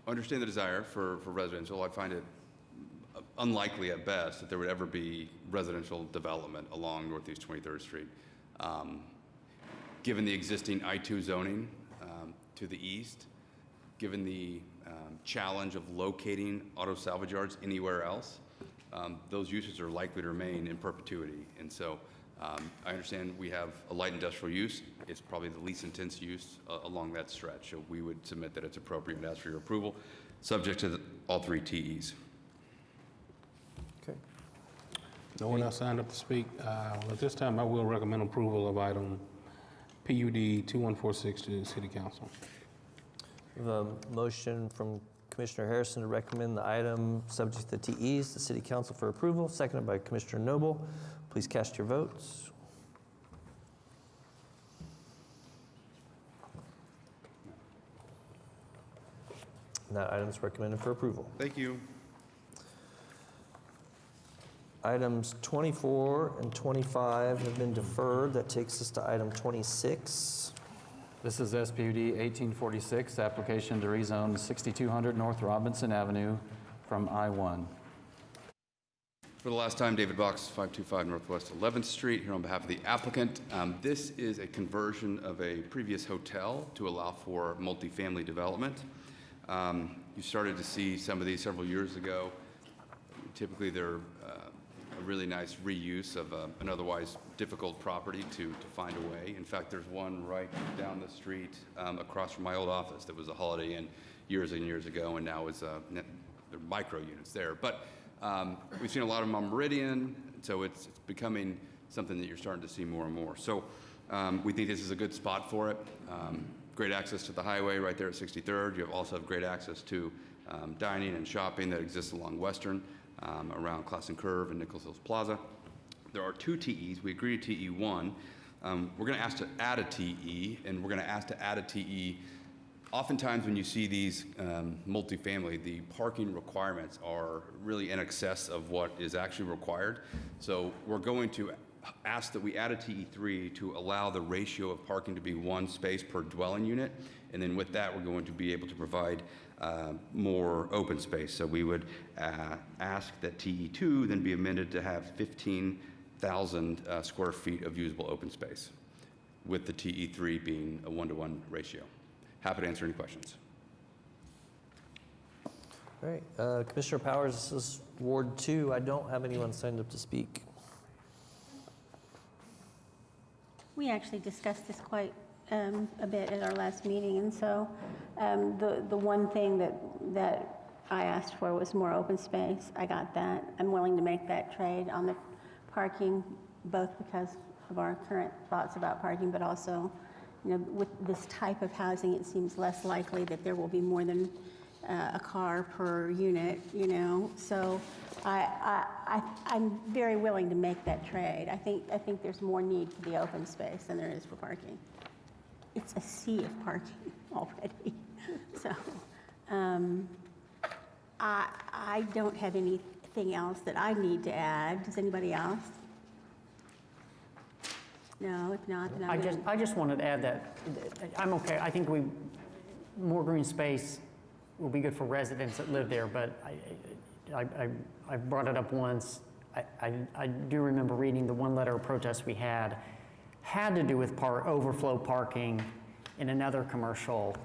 Understand the desire for residential. I find it unlikely at best that there would ever be residential development along Northeast 23rd Street. Given the existing I-2 zoning to the east, given the challenge of locating auto salvage yards anywhere else, those uses are likely to remain in perpetuity. And so I understand we have a light industrial use. It's probably the least intense use along that stretch. So we would submit that it's appropriate and ask for your approval, subject to all three TEs. Okay. No one else signed up to speak. Well, at this time, I will recommend approval of item PUD 2146 to the City Council. We have a motion from Commissioner Harrison to recommend the item subject to the TEs to City Council for approval, seconded by Commissioner Noble. Please cast your votes. And that item is recommended for approval. Thank you. Items 24 and 25 have been deferred. That takes us to item 26. This is SPUD 1846, application to rezone 6200 North Robinson Avenue from I-1. For the last time, David Box, 525 Northwest 11th Street, here on behalf of the applicant. This is a conversion of a previous hotel to allow for multifamily development. You started to see some of these several years ago. Typically, they're a really nice reuse of an otherwise difficult property to find a way. In fact, there's one right down the street across from my old office that was a Holiday Inn years and years ago, and now is they're micro units there. But we've seen a lot of them on Meridian, so it's becoming something that you're starting to see more and more. So We think this is a good spot for it. Great access to the highway right there at 63rd. You also have great access to dining and shopping that exists along Western, around Classen Curve and Nichols Hills Plaza. There are 2 TEs. We agree to TE 1. We're going to ask to add a TE, and we're going to ask to add a TE. Oftentimes when you see these multifamily, the parking requirements are really in excess of what is actually required. So we're going to ask that we add a TE3 to allow the ratio of parking to be 1 space per dwelling unit. And then with that, we're going to be able to provide more open space. So we would ask that TE2 then be amended to have 15,000 square feet of usable open space, with the TE3 being a 1-to-1 ratio. Happy to answer any questions. All right, Commissioner Powers, this is Ward 2. I don't have anyone signed up to speak. We actually discussed this quite a bit at our last meeting, and so the one thing that I asked for was more open space. I got that. I'm willing to make that trade on the parking, both because of our current thoughts about parking, but also, you know, with this type of housing, it seems less likely that there will be more than a car per unit, you know. So I'm very willing to make that trade. I think there's more need for the open space than there is for parking. It's a sea of parking already. So I don't have anything else that I need to add. Does anybody else? No, if not, then I just wanted to add that I'm okay. I think more green space will be good for residents that live there, but I brought it up once. I do remember reading the one letter of protest we had to do with overflow parking in another commercial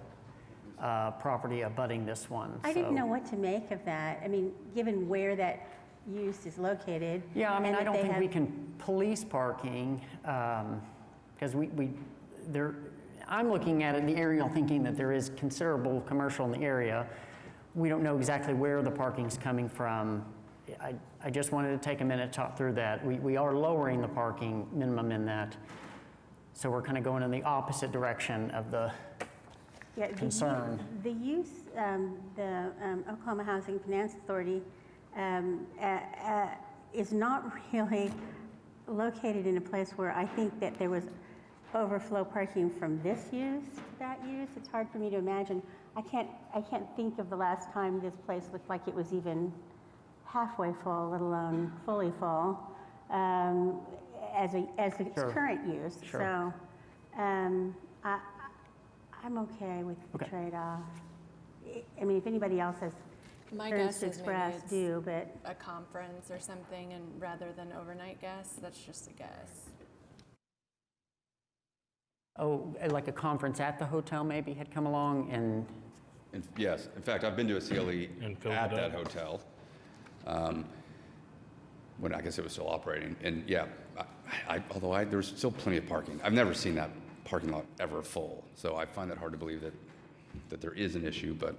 property abutting this one. I didn't know what to make of that. I mean, given where that use is located. Yeah, I mean, and I that don't they think we have- can police parking because I'm looking at it in the aerial thinking that there is considerable commercial in the area. We don't know exactly where the parking's coming from. I just wanted to take a minute to talk through that. We are lowering the parking minimum in that. So we're kind of going in the opposite direction of the concern. The use, the Oklahoma Housing Finance Authority is not really located in a place where I think that there was overflow parking from this use to that use. It's hard for me to imagine. I can't think of the last time this place looked like it was even halfway full, let alone fully full, as its Sure. current use. Sure. So I'm okay with the trade-off. I mean, if anybody else has My concerns guess to is maybe express, it's do, but a conference or something, and rather than overnight guests, that's just a guess. Oh, like a conference at the hotel maybe had come along and Yes, in fact, I've been to a CLE at that hotel, when I guess it was still operating. And yeah, although there's still plenty of parking. I've never seen that parking lot ever full. So I find that hard to believe that there is an issue. But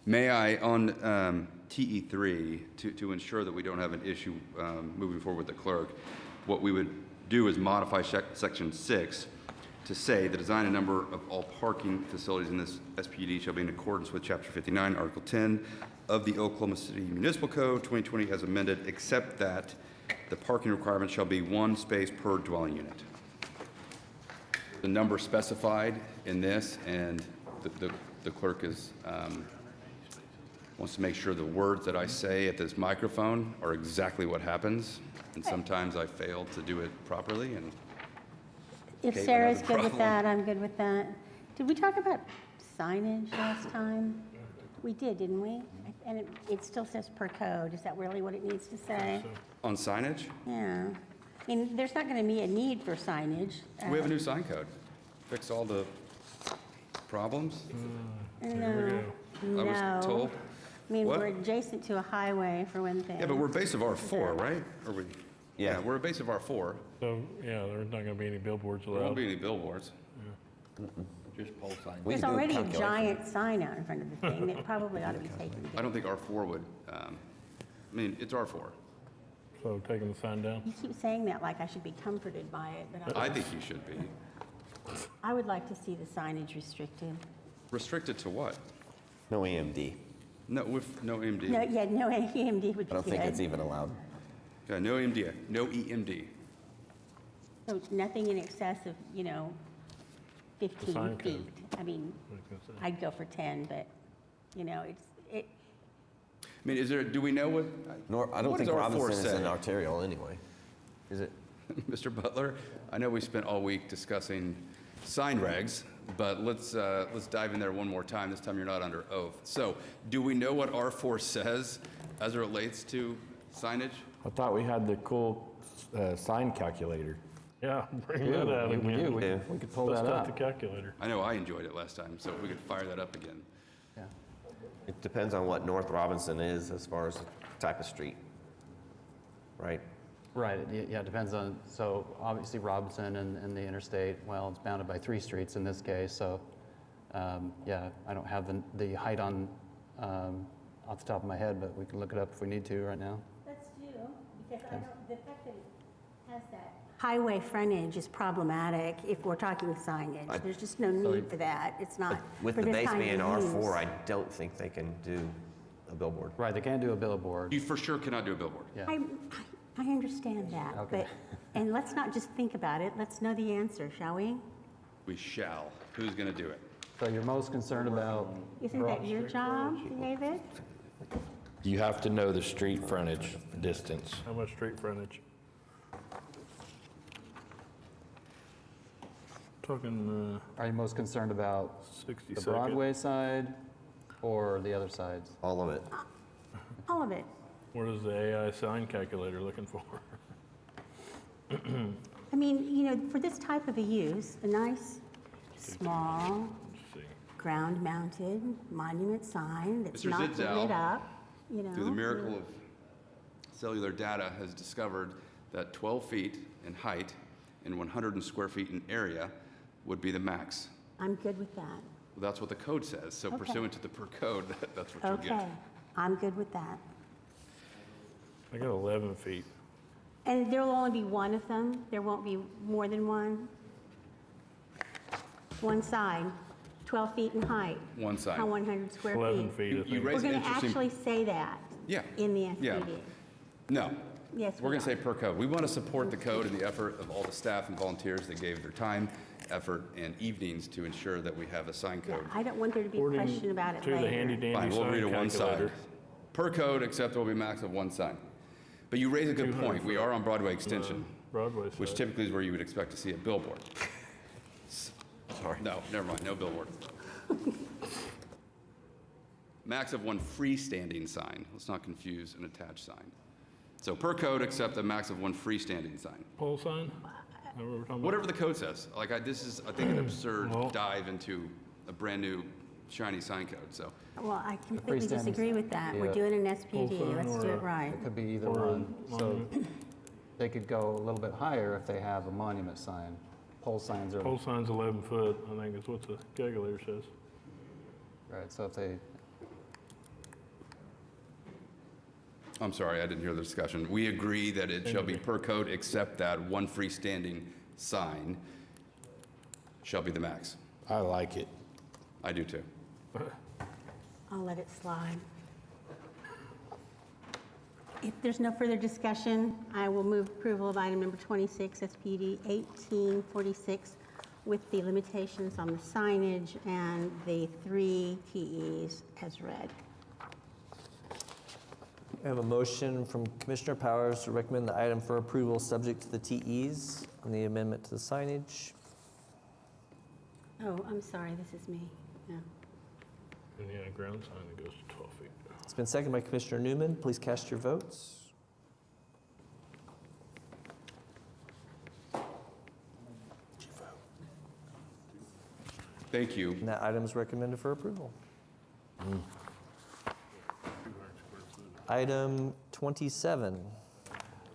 may I, on TE3, to ensure that we don't have an issue moving forward with the clerk, what we would do is modify section 6 to say the design and number of all parking facilities in this SPUD shall be in accordance with Chapter 59, Article 10 of the Oklahoma City Municipal Code 2020 as amended, except that the parking requirement shall be 1 space per dwelling unit. The number specified in this, and the clerk wants to make sure the words that I say at this microphone are exactly what happens, and sometimes I fail to do it properly, and if Caitlin Sarah's has a good with problem. that, I'm good with that. Did we talk about signage last time? We did, didn't we? And it still says per code. Is that really what it needs to say? on signage, Yeah. I mean, there's not going to be a need for signage. we have a new sign code. Fix all the problems. No. I was told. I mean, What? we're adjacent to a highway, for one thing. Yeah, but we're a base of R4, right? Or we? Yeah, we're a base of R4. So, yeah, there's not going to be any billboards There won't allowed. be any billboards. Just pole signs. There's already a giant sign out in front of the thing that probably ought to be taken down. I don't think R4 would, I mean, it's R4. So taking the sign down? You keep saying that like I should be comforted by it, but I think you should be. I would like to see the signage restricted. Restricted to what? No EMD. No, with no EMD. No, yeah, no EMD would be I don't think good. it's even allowed. Yeah, no EMD, no EMD. So nothing in excess of, 15 sign code. feet. I mean, I'd go for 10, but, it, I mean, do we know what? I don't what think does R4 Robinson is say? an arterial anyway. Is it? Mr. Butler, I know we spent all week discussing sign regs, but let's dive in there one more time. This time you're not under oath. So, do we know what R4 says as it relates to signage? I thought we had the cool sign calculator. Yeah, bring that out We again. do. We could pull Bust that out the out. calculator. I know I enjoyed it last time, so if we could fire that up again. It depends on what North Robinson is as far as type of street, right? Right, yeah, it depends on, so obviously Robinson and the interstate, well, it's bounded by 3 streets in this case, so, yeah, I don't have the height on, off the top of my head, but we can look it up if we need to right now. let's do, because the fact that it has that highway frontage is problematic if we're talking signage. There's just no need for that. It's not With for the this base kind being of use. R4, I don't think they can do a billboard. Right, they can't do a billboard. You for sure cannot do a billboard. Yeah. I understand that, Okay. and let's not just think about it. Let's know the answer, shall we? We shall. Who's going to do it? So you're most concerned about, Isn't that your job, David? You have to know the street frontage distance. How much street frontage? Talking are you most concerned about 60 the second. Broadway side or the other sides? All of it. All of it. What is the AI sign calculator looking for? I mean, for this type of a use, a nice, small, ground-mounted monument sign that's Mr. not Zidzel, lit up, Through the miracle of cellular data, has discovered that 12 feet in height and 100 square feet in area would be the max. I'm good with that. Well, that's what the code says. So Okay. pursuant to the per code, that's what you'll Okay, get. I'm good with that. I got 11 feet. And there will only be one of them? There won't be more than one? One side, 12 feet in height? One side. How 100 square 11 feet? feet, I You think. raise We're an going to interesting. actually say that Yeah. in the Yeah. SPD? No. Yes, We're we going to say are. per code. We want to support the code and the effort of all the staff and volunteers that gave their time, effort, and evenings to ensure that we have a sign Yeah, code. I don't want there to be a According question about it to the later. handy dandy Fine, we'll sign read it one side. calculator. Per code, except there will be a max of one sign. But you raise a good 200 point. We are on Broadway Extension, Broadway which side. typically is where you would expect to see a billboard. Sorry. No, never mind, no billboard. Max of one freestanding sign. Let's not confuse an attached sign. So per code, except a max of one freestanding sign. Pole sign? Is that what we're talking about? Whatever the code says. This is, I think, an absurd Well- dive into a brand-new shiny sign code, so. Well, I completely freestanding disagree with that. We're yeah. doing an Full SPD, sign let's do or it right. It could be either Or a one. So monument. they could go a little bit higher if they have a monument sign. Pole signs are, Pole sign's 11 foot, I think is what the calculator says. right, so if they, I'm sorry, I didn't hear the discussion. We agree that it shall be per code, except that one freestanding sign shall be the max. I like it. I do too. I'll let it slide. If there's no further discussion, I will move approval of item number 26, SPD 1846, with the limitations on the signage and the 3 TEs as read. I have a motion from Commissioner Powers to recommend the item for approval subject to the TEs and the amendment to the signage. Oh, I'm sorry, this is me. Yeah. And yeah, ground sign that goes to 12 feet. It's been seconded by Commissioner Newman. Please cast your votes. Thank you. And that item is recommended for approval. Item 27.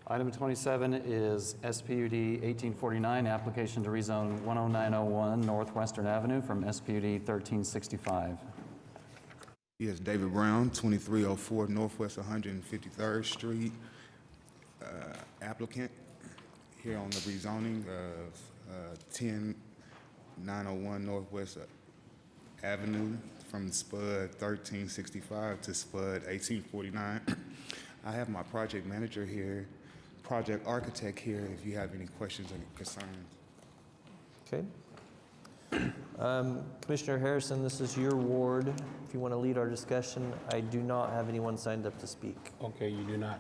item 27 is SPUD 1849, application to rezone 10901 Northwestern Avenue from SPUD 1365. Yes, David Brown, 2304 Northwest 153rd Street. applicant here on the rezoning of 10901 Northwest Avenue from SPUD 1365 to SPUD 1849. I have my project manager here, project architect here, if you have any questions or concerns. Okay. Commissioner Harrison, this is your ward. If you want to lead our discussion, I do not have anyone signed up to speak. Okay, you do not.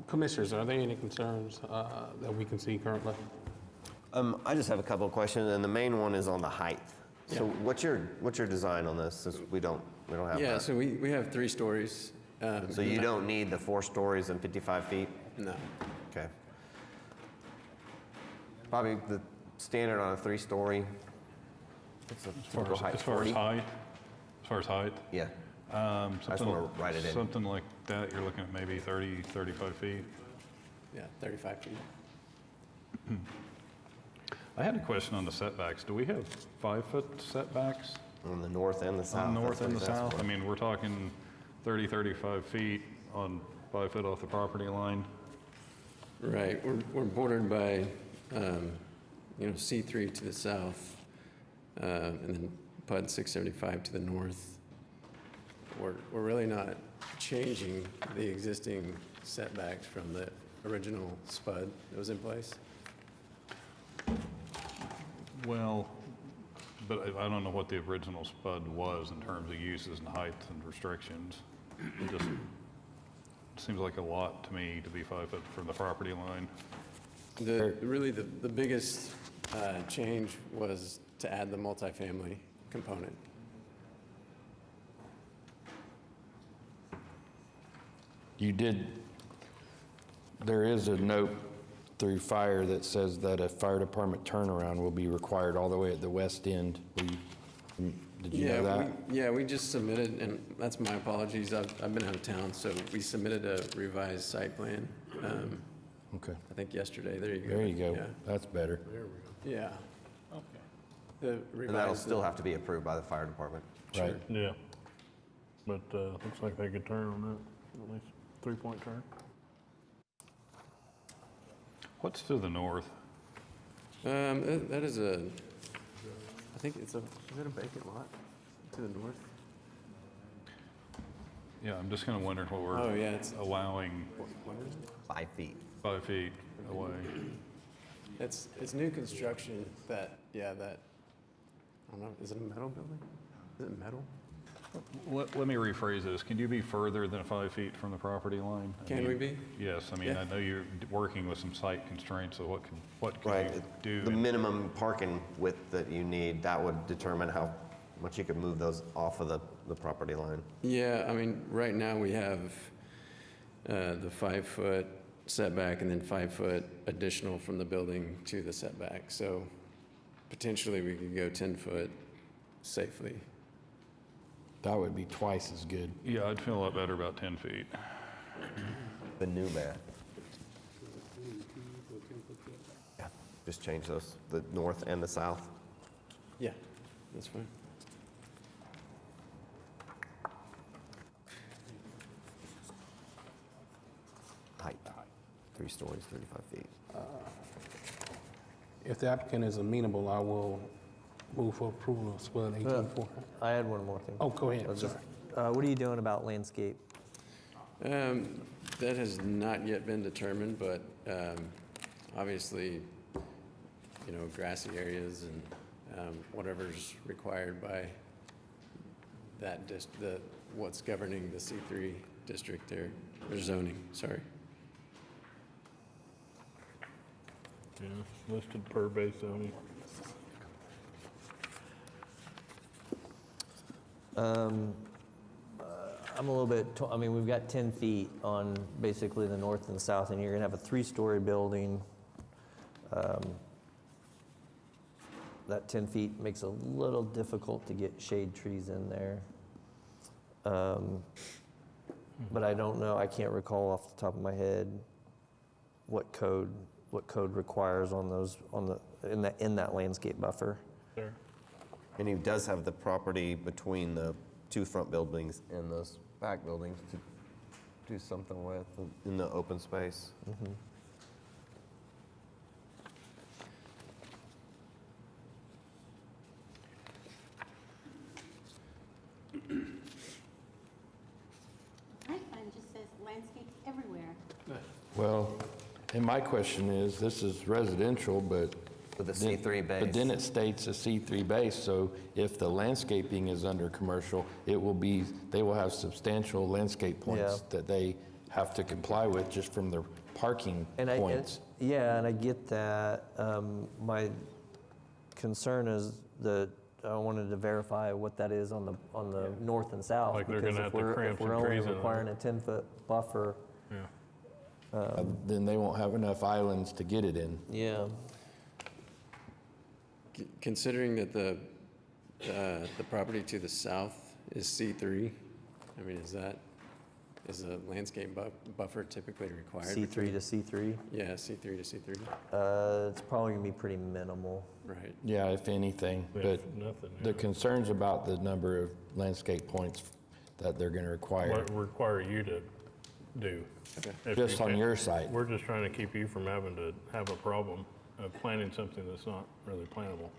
Commissioners, are there any concerns that we can see currently? I just have a couple of questions, and the main one is on the height. So what's your design on this, since we don't have Yeah, that? so we have 3 stories. So you don't need the 4 stories and 55 feet? No. Okay. Probably the standard on a 3-story, what's the typical height? As far as 40? height? As far as height? Yeah. I just Something- want to write it in. Something like that, you're looking at maybe 30, 35 feet. Yeah, 35 feet. I had a question on the setbacks. Do we have 5-foot setbacks? On the north and the south. On the north that's what and the he's asking south? for. I mean, we're talking 30, 35 feet on 5 foot off the property line. Right, we're bordered by, C3 to the south, and then PUD 675 to the north. We're really not changing the existing setbacks from the original SPUD that was in place. Well, but I don't know what the original SPUD was in terms of uses and heights and restrictions. It just seems like a lot to me to be 5 foot from the property line. Really, the biggest change was to add the multifamily component. There is a note through fire that says that a fire department turnaround will be required all the way at the west end. Did you know that? Yeah, we just submitted, and that's my apologies, I've been out of town, so we submitted a revised site plan. Okay. I think yesterday, there you go. There you go. Yeah. That's better. Yeah. Okay. The And that'll revised, still have to be approved by the fire department. Right. Yeah. But looks like they could turn on that, at least 3-point turn. What's to the north? that is a, I think is it a vacant lot to the north? Yeah, I'm just kind of wondering what Oh, we're yeah, it's, allowing 5 feet. 5 feet away. it's new construction that, I don't know, is it a metal building? Is it metal? Let me rephrase this. Can you be further than 5 feet from the property line? Can we be? Yes, I mean, Yeah. I know you're working with some site constraints, so what can Right. you do? The minimum parking width that you need, that would determine how much you could move those off of the property line. Yeah, I mean, right now we have the 5-foot setback and then 5-foot additional from the building to the setback. So potentially we could go 10-foot safely. That would be twice as good. Yeah, I'd feel a lot better about 10 feet. The new math. Yeah, just change those, the north and the south. Yeah, that's fine. Height, 3 stories, 35 feet. If the applicant is amenable, I will move for approval of SPUD 184. I had one more thing. Oh, go ahead, I was just- sorry. What are you doing about landscape? That has not yet been determined, but obviously, grassy areas and whatever's required by that what's governing the C3 district there, or zoning, sorry. Yeah, listed per base zoning. I'm a little bit, I mean, we've got 10 feet on basically the north and the south, and you're gonna have a 3-story building. That 10 feet makes it a little difficult to get shade trees in there. But I don't know, I can't recall off the top of my head what code requires on those, in that landscape buffer. There. And he does have the property between the 2 front buildings and those back buildings do something with in the open space. My sign just says landscape everywhere. Well, and my question is, this is residential, but. With a C3 base. But then it states a C3 base, so if the landscaping is under commercial, it will be, they will have substantial landscape points Yeah. that they have to comply with just from their parking points. Yeah, and I get that. My concern is that I wanted to verify what that is on the north and south. Like they're because gonna if have to we're- cramp if we're some only trees in there. requiring a 10-foot buffer, Then they won't have enough islands to get it in. yeah. Considering that the property to the south is C3, I mean, is a landscape buffer typically required? C3 to C3. Yeah, C3 to C3, It's probably gonna be pretty minimal. right. Yeah, if anything, Yeah, but nothing, the yeah. concerns about the number of landscape points that they're gonna require. What require you to do. If Just you on can. your site. We're just trying to keep you from having to have a problem of planting something that's not really plantable.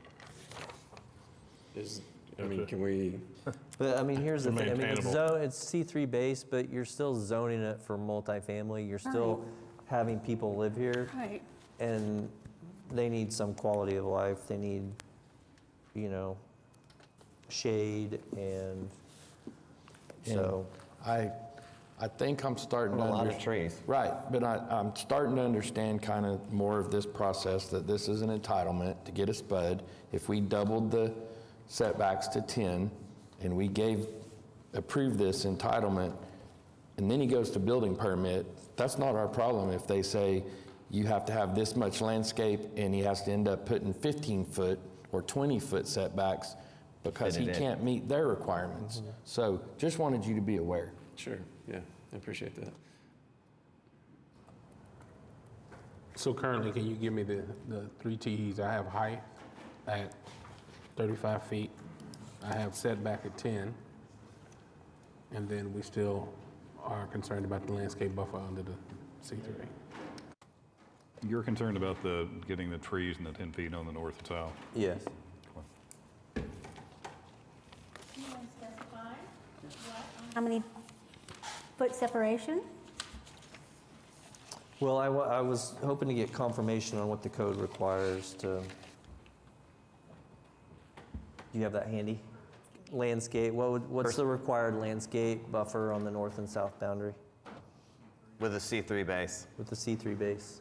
I mean, can we, But I mean, here's the It's thing, I mean, maintainable. it's C3 base, but you're still zoning it for multifamily. You're still having people live here. Right. And they need some quality of life. They need, shade and so. I think I'm starting to A lot of understand. trees. Right, but I'm starting to understand kind of more of this process, that this is an entitlement to get a spud. If we doubled the setbacks to 10 and we approved this entitlement, and then he goes to building permit, that's not our problem if they say you have to have this much landscape and he has to end up putting 15-foot or 20-foot setbacks because Fit he it in. can't meet their requirements. So just wanted you to be aware. sure, yeah, I appreciate that. So currently, can you give me the three Ts? I have height at 35 feet. I have setback at 10. And then we still are concerned about the landscape buffer under the C3. You're concerned about getting the trees and the 10 feet on the north and south? Yes. How many foot separation? Well, I was hoping to get confirmation on what the code requires to. Do you have that handy? Landscape, what's the required landscape buffer on the north and south boundary With a C3 base. with the C3 base?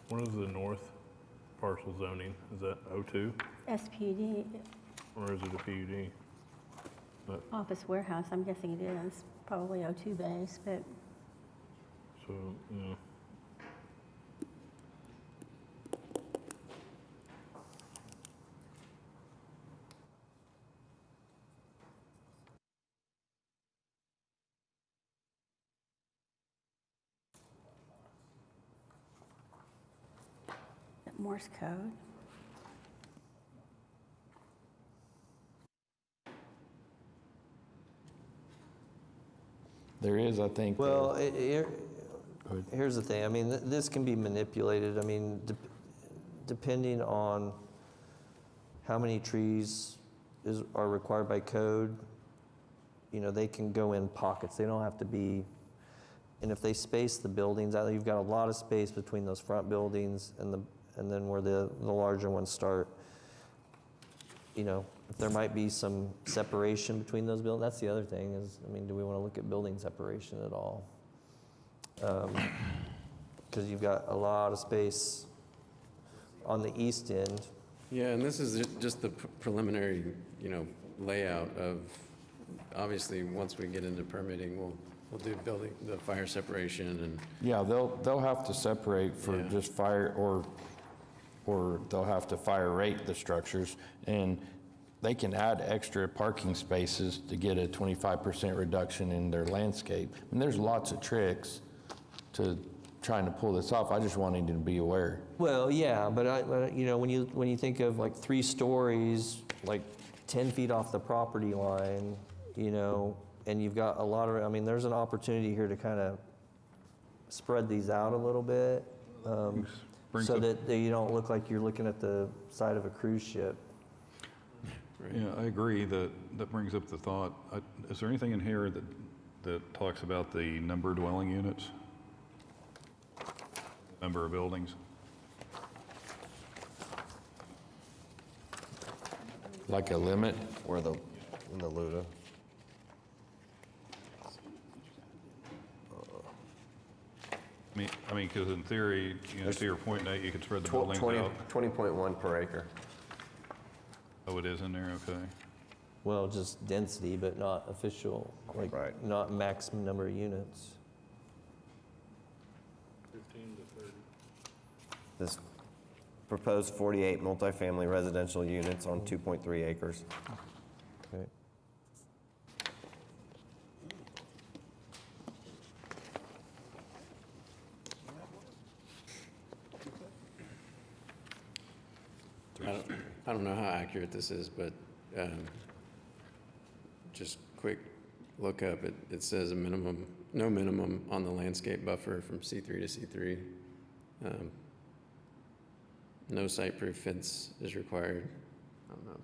What is the north parcel zoning? Is that O2 SPD, or is it a PUD? office warehouse, I'm guessing it is, probably O2 base, but So, yeah. Morse code. There is, I think. Well, here's the thing. I mean, this can be manipulated. I mean, depending on how many trees are required by code, they can go in pockets. They don't have to be. And if they space the buildings out, you've got a lot of space between those front buildings and then where the larger ones start. If there might be some separation between those buildings, that's the other thing is, do we want to look at building separation at all? Because you've got a lot of space on the east end. Yeah, and this is just the preliminary, layout of, obviously, once we get into permitting, we'll do the fire separation and. Yeah, they'll have to separate for Yeah. just fire, or they'll have to fire rate the structures, and they can add extra parking spaces to get a 25% reduction in their landscape. And there's lots of tricks to trying to pull this off. I just wanted you to be aware. Well, yeah, but you know, when you think of like 3 stories, like 10 feet off the property line, you know, and you've got a lot of, I mean, there's an opportunity here to kind of spread these out a little bit, Brings so up- that you don't look like you're looking at the side of a cruise ship. Yeah, I agree. That brings up the thought, is there anything in here that talks about the number of dwelling units? Number of buildings? Like a limit? Or in the LUDA. I mean, because in theory, you know, to your point, Nate, you could spread the buildings out. 20.1 per acre. Oh, it is in there, okay. Well, just density, but not official, like, not maximum number of units. 15 to 30. This proposed 48 multifamily residential units on 2.3 acres. Okay. I don't know how accurate this is, but just quick look up, it says no minimum on the landscape buffer from C3 to C3. No site-proof fence is required. I don't know.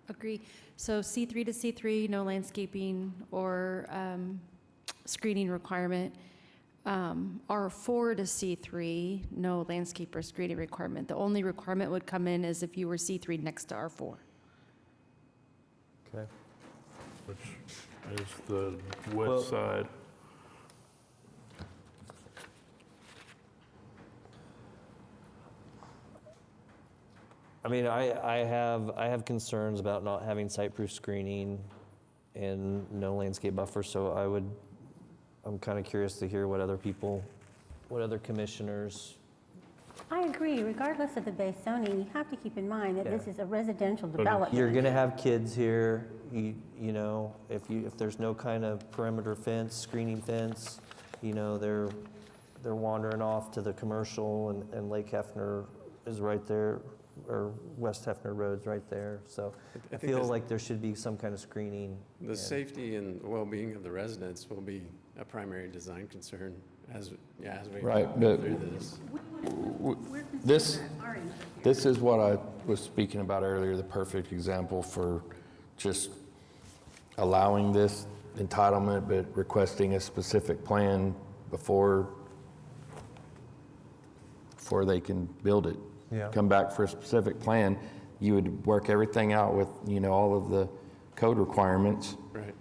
Agree. So C3 to C3, no landscaping or screening requirement. R4 to C3, no landscape or screening requirement. The only requirement would come in as if you were C3 next to R4. Okay. Which is the west side. I mean, I have concerns about not having site-proof screening and no landscape buffer, so I'm kind of curious to hear what other commissioners. I agree, regardless of the base zoning, you have to keep in mind that this is a residential development. You're going to have kids here, you know, if there's no kind of perimeter fence, screening fence, you know, they're wandering off to the commercial, and Lake Hefner is right there, or West Hefner Road's right there. So I think feel this- like there should be some kind of screening. The safety and well-being of the residents will be a primary design concern as we Right, go but through this. This is what I was speaking about earlier, the perfect example for just allowing this entitlement, but requesting a specific plan before they can build it. Yeah. Come back for a specific plan, you would work everything out with, you know, all of the code requirements. Right.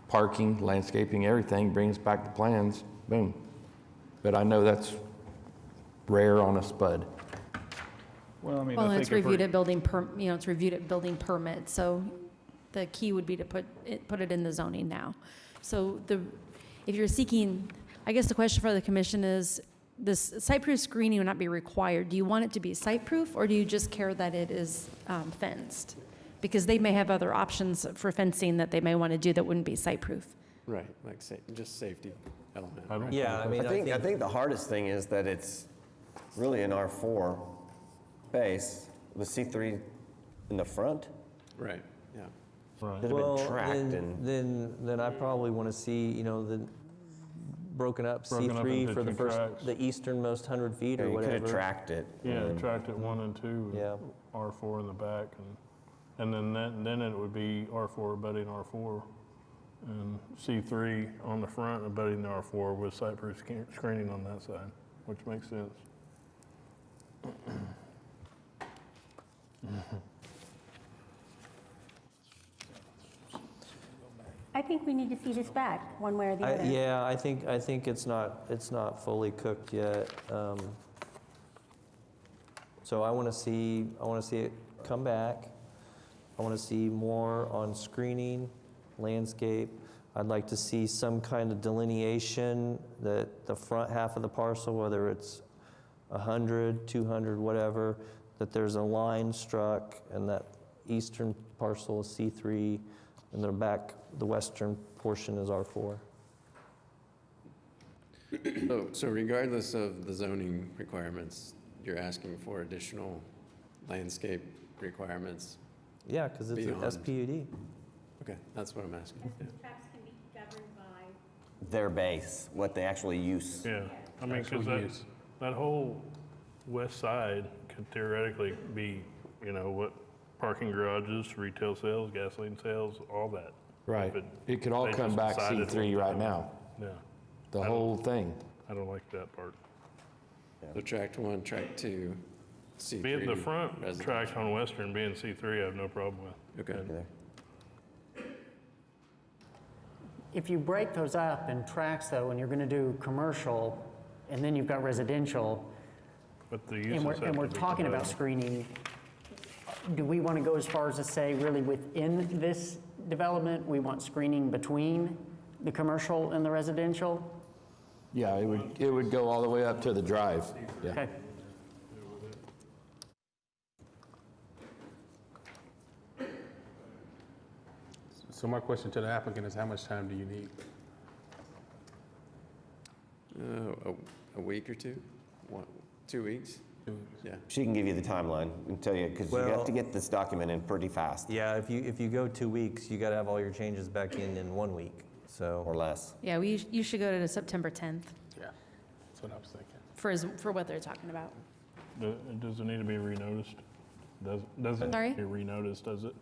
Parking, landscaping, everything, brings back the plans, boom. But I know that's rare on a spud. Well, I mean, Well, I and it's think if reviewed we're- at it's reviewed at building permit, so the key would be to put it in the zoning now. So if you're seeking, I guess the question for the commission is, this site-proof screening would not be required. Do you want it to be site-proof, or do you just care that it is fenced? Because they may have other options for fencing that they may want to do that wouldn't be site-proof. Right, like just safety element. Yeah, I mean, I think the hardest thing is that it's really an R4 base with C3 in the front. Right, yeah. Right. Could have been tracked then I probably want to see, you know, the broken up Broken up C3 into for the two first, tracks. the easternmost 100 feet or You could whatever. have tracked it. Yeah, tracked it 1 and 2, and Yeah. R4 in the back, and then it would be R4 abutting R4, and C3 on the front abutting the R4 with site-proof screening on that side, which makes sense. I think we need to see this back, one way or the other. Yeah, I think it's not fully cooked yet. So I want to see it come back. I want to see more on screening, landscape. I'd like to see some kind of delineation that the front half of the parcel, whether it's 100, 200, whatever, that there's a line struck and that eastern parcel is C3 and the western portion is R4. So regardless of the zoning requirements, you're asking for additional landscape requirements? Yeah, because it's an Beyond. SPUD. Okay, that's what I'm asking. Yeah. Tracks can be governed by Their base, what they actually use. Yeah, I mean, because that whole west side could theoretically be, what parking garages, retail sales, gasoline sales, all that. Right. If It could all they come just back decided C3 what- right now, Yeah, the whole thing. I don't like that part. So tract 1, tract 2, C3. Being the front residential. tract on Western being C3, I have no problem with. Okay. If you break those up in tracks though, and you're going to do commercial, and then you've got residential, But the uses and have we're to be talking about compatible. screening, do we want to go as far as to say really within this development, we want screening between the commercial and the residential? Yeah, it would go all the way up to the drive. Yeah. Okay. So my question to the applicant is, how much time do you need? A week or two? 2 weeks? Yeah. She can give you the timeline and tell you, because you have to get this document in pretty fast. Yeah, if you go 2 weeks, you got to have all your changes back in 1 week, so. Or less. Yeah, you should go to September 10th Yeah, that's what I was thinking. for what they're talking about. Does it need to be renoticed? Doesn't Sorry? need to be renoticed, does it?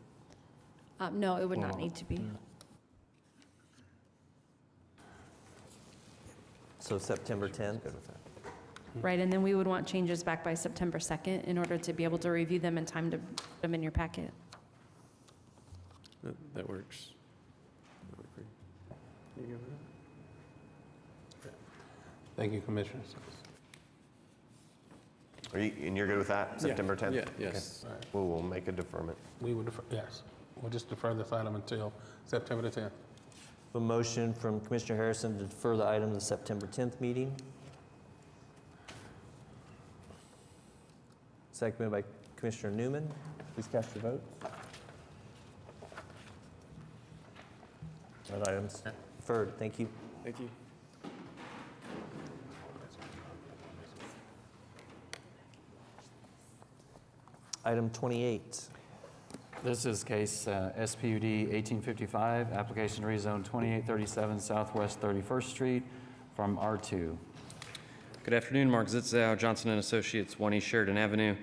No, it would not need to be. So September 10th? Right, and then we would want changes back by September 2nd in order to be able to review them in time to put them in your packet. That works. Thank you, Commissioners. And you're good with that, September 10th? Yeah, yes. Okay. We'll make a deferment. We would, yes, we'll just defer this item until September the 10th. A motion from Commissioner Harrison to defer the item to the September 10th meeting. Seconded by Commissioner Newman. Please cast your votes. That item's deferred. Thank you. Thank you. Item 28. This is case SPUD 1855, application to rezone 2837 Southwest 31st Street from R2. Good afternoon, Mark Zitzow, Johnson & Associates, 1 East Sheridan Avenue.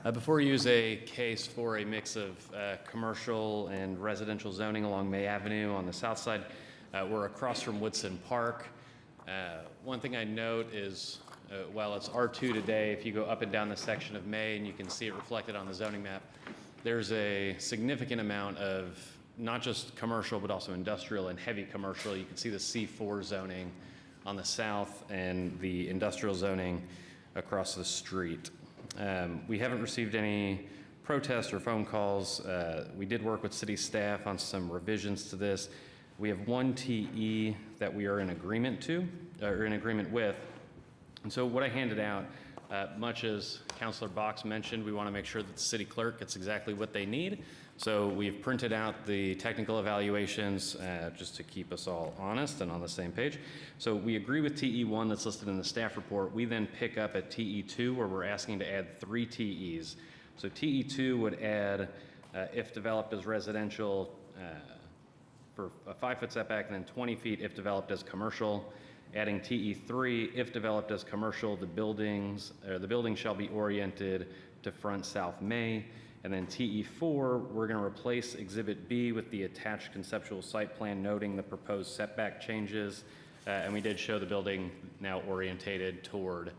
Before you use a case for a mix of commercial and residential zoning along May Avenue on the south side, we're across from Woodson Park. One thing I note is, while it's R2 today, if you go up and down the section of May, and you can see it reflected on the zoning map, there's a significant amount of not just commercial, but also industrial and heavy commercial. You can see the C4 zoning on the south and the industrial zoning across the street. We haven't received any protests or phone calls. We did work with city staff on some revisions to this. We have 1 TE that we are in agreement with. And so what I handed out, much as Councilor Box mentioned, we want to make sure that the city clerk gets exactly what they need. So we've printed out the technical evaluations just to keep us all honest and on the same page. So we agree with TE1 that's listed in the staff report. We then pick up at TE2 where we're asking to add 3 TEs. So TE2 would add, if developed as residential, for a 5-foot setback, and then 20 feet if developed as commercial. Adding TE3, if developed as commercial, the building shall be oriented to front South May. And then TE4, we're going to replace Exhibit B with the attached conceptual site plan noting the proposed setback changes. And we did show the building now orientated toward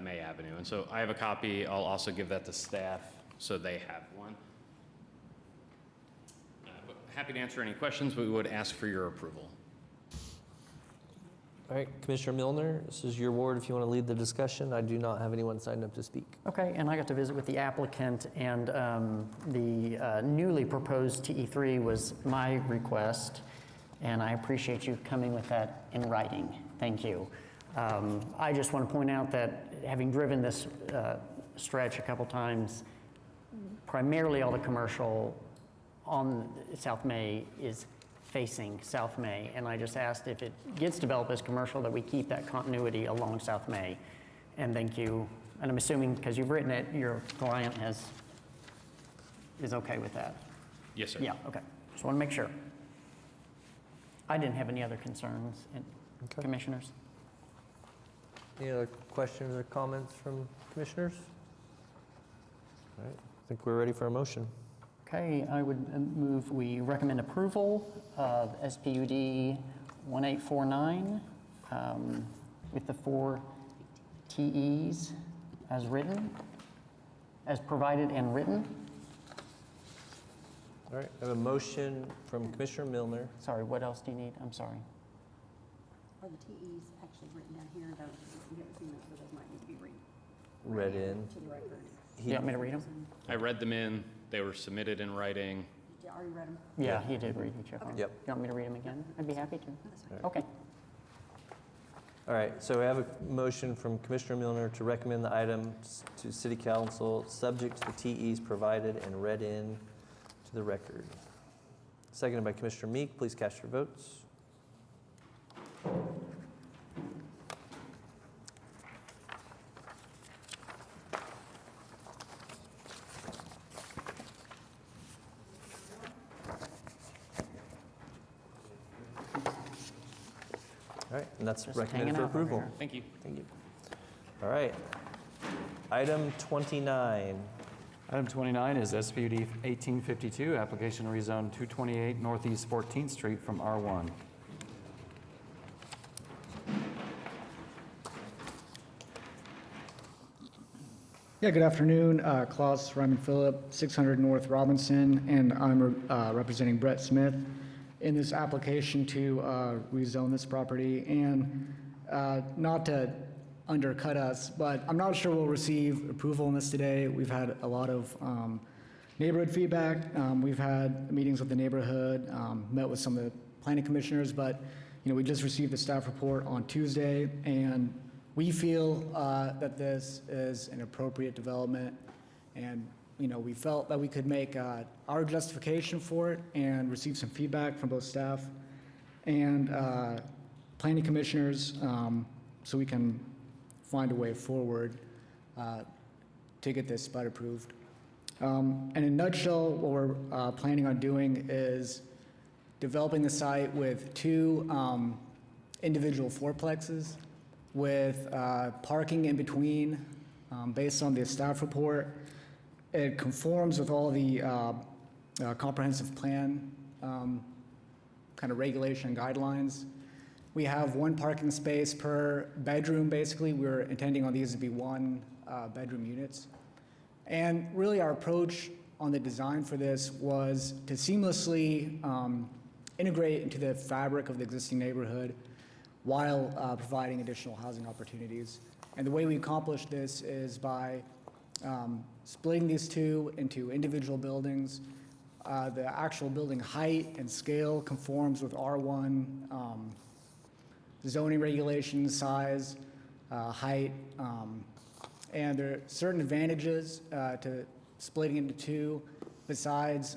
May Avenue. And so I have a copy. I'll also give that to staff so they have one. But happy to answer any questions, but we would ask for your approval. All right, Commissioner Milner, this is your ward if you want to lead the discussion. I do not have anyone signed up to speak. Okay, and I got to visit with the applicant, and the newly proposed TE3 was my request, and I appreciate you coming with that in writing. Thank you. I just want to point out that having driven this stretch a couple times, primarily all the commercial on South May is facing South May, and I just asked if it gets developed as commercial, that we keep that continuity along South May. And thank you, and I'm assuming, because you've written it, your client is okay with that? Yes, sir. Yeah, okay. Just want to make sure. I didn't have any other concerns, commissioners. Any other questions or comments from commissioners? All right, I think we're ready for a motion. Okay, I would move we recommend approval of SPUD 1849 with the 4 TEs as written, as provided and written. All right, I have a motion from Commissioner Milner. Sorry, what else do you need? I'm sorry. Are the TEs actually written down here? Those, you haven't seen those, so those might need to be Read in. to the record. You want me to read them? I read them in. They were submitted in writing. You already read them? Yeah, he did read each of them. Yep. You want me to read them again? I'd be happy to. Okay. All right, so we have a motion from Commissioner Milner to recommend the items to City Council, subject to the TEs provided and read in to the record. Seconded by Commissioner Meek. Please cast your votes. All right, and that's Just recommended hanging for out over approval. here. Thank you. Thank you. All right. Item 29. Item 29 is SPUD 1852, application to rezone 228 Northeast 14th Street from R1. Yeah, good afternoon. Klaus Ryman Phillip, 600 North Robinson, and I'm representing Brett Smith in this application to rezone this property. And not to undercut us, but I'm not sure we'll receive approval on this today. We've had a lot of neighborhood feedback. We've had meetings with the neighborhood, met with some of the planning commissioners, but we just received the staff report on Tuesday, and we feel that this is an appropriate development, and we felt that we could make our justification for it and receive some feedback from both staff and planning commissioners, so we can find a way forward to get this spot approved. And in a nutshell, what we're planning on doing is developing the site with 2 individual fourplexes with parking in between based on the staff report. It conforms with all the comprehensive plan kind of regulation guidelines. We have 1 parking space per bedroom, basically. We're intending on these to be 1 bedroom units. And really our approach on the design for this was to seamlessly integrate into the fabric of the existing neighborhood while providing additional housing opportunities. And the way we accomplish this is by splitting these 2 into individual buildings. The actual building height and scale conforms with R1 zoning regulations, size, height, and there are certain advantages to splitting into 2, besides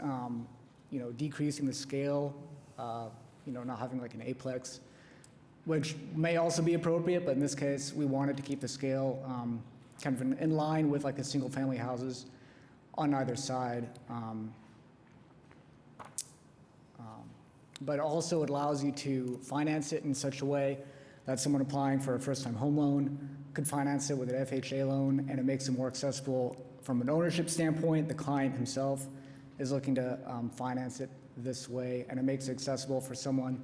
decreasing the scale, not having like an aplex, which may also be appropriate, but in this case, we wanted to keep the scale kind of in line with like the single-family houses on either side. But also it allows you to finance it in such a way that someone applying for a first-time home loan could finance it with an FHA loan, and it makes it more accessible from an ownership standpoint. The client himself is looking to finance it this way, and it makes it accessible for someone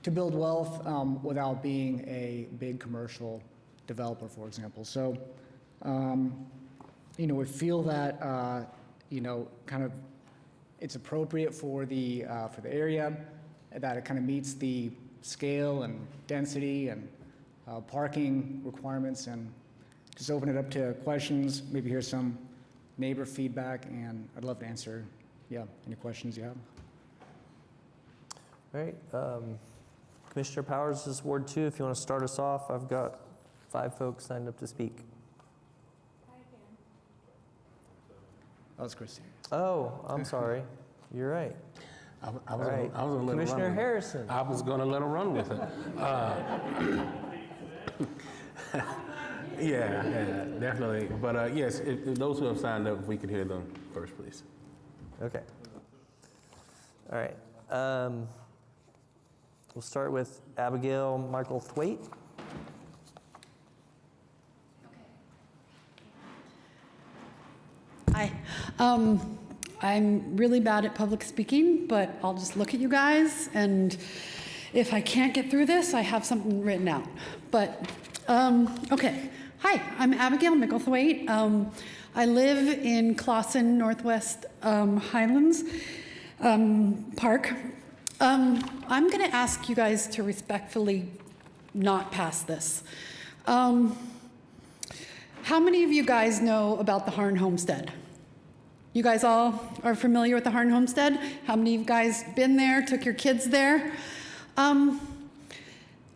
to build wealth without being a big commercial developer, for example. So, we feel that, kind of it's appropriate for the area, that it kind of meets the scale and density and parking requirements, and just open it up to questions, maybe hear some neighbor feedback, and I'd love to answer, any questions you have. All right. Commissioner Powers, this is Ward 2. If you want to start us off, I've got 5 folks signed up to speak. Oh, it's Christine. Oh, I'm sorry. You're right. I was All gonna- right. I was gonna let him run Commissioner with it. Harrison. I was going to let him run with it. Yeah, definitely. But yes, if those who have signed up, if we could hear them first, please. Okay. All right. We'll start with Abigail Michael Thwaite. Hi. I'm really bad at public speaking, but I'll just look at you guys, and if I can't get through this, I have something written out. But, okay. Hi, I'm Abigail Micklethwaite. I live in Clawson, Northwest Highlands Park. I'm going to ask you guys to respectfully not pass this. How many of you guys know about the Harn Homestead? You guys all are familiar with the Harn Homestead? How many of you guys been there, took your kids there? Harn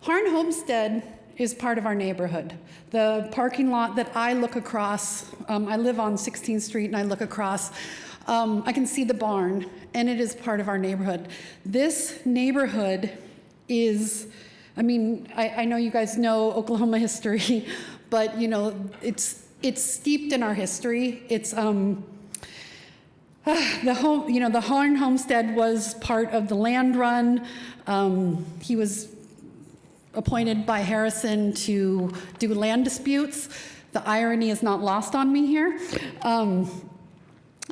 Homestead is part of our neighborhood. The parking lot that I look across, I live on 16th Street and I look across, I can see the barn, and it is part of our neighborhood. This neighborhood is, I mean, I know you guys know Oklahoma history, but you know, it's steeped in our history. It's, the Harn Homestead was part of the land run. He was appointed by Harrison to do land disputes. The irony is not lost on me here.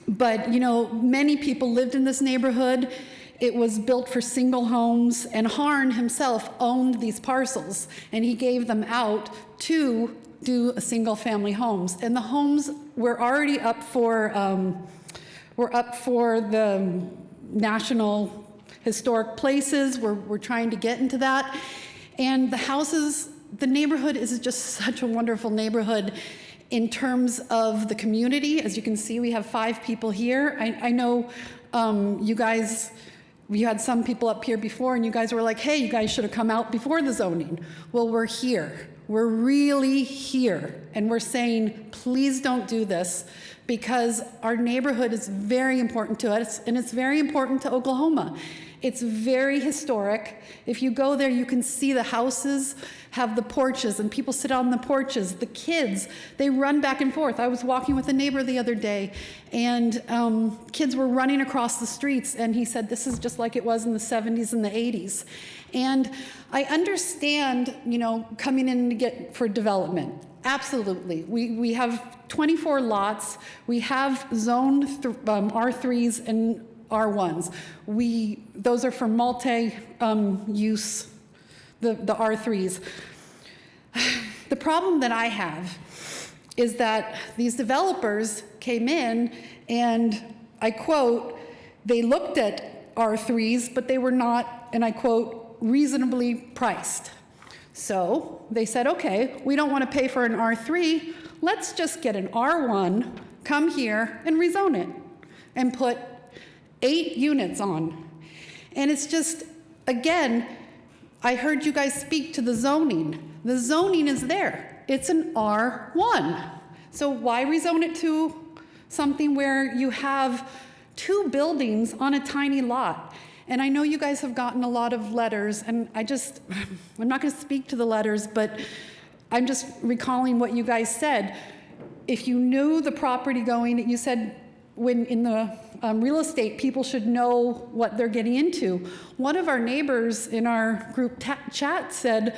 But, you know, many people lived in this neighborhood. It was built for single homes, and Harn himself owned these parcels, and he gave them out to do single-family homes. And the homes were already up for the National Historic Places. We're trying to get into that. And the houses, the neighborhood is just such a wonderful neighborhood in terms of the community. As you can see, we have 5 people here. I know you guys, we had some people up here before, and you guys were like, hey, you guys should have come out before the zoning. Well, we're here. We're really here. And we're saying, please don't do this, because our neighborhood is very important to us, and it's very important to Oklahoma. It's very historic. If you go there, you can see the houses have the porches, and people sit on the porches. The kids, they run back and forth. I was walking with a neighbor the other day, and kids were running across the streets, and he said, this is just like it was in the 70s and the 80s. And I understand, you know, coming in to get for development. Absolutely. We have 24 lots. We have zone R3s and R1s. Those are for multi-use, the R3s. The problem that I have is that these developers came in and, I quote, they looked at R3s, but they were not, and I quote, reasonably priced. So they said, okay, we don't want to pay for an R3, let's just get an R1, come here and rezone it and put 8 units on. And it's just, again, I heard you guys speak to the zoning. The zoning is there. It's an R1. So why rezone it to something where you have 2 buildings on a tiny lot? And I know you guys have gotten a lot of letters, and I'm not going to speak to the letters, but I'm just recalling what you guys said. If you knew the property going, you said when in the real estate, people should know what they're getting into. One of our neighbors in our group chat said,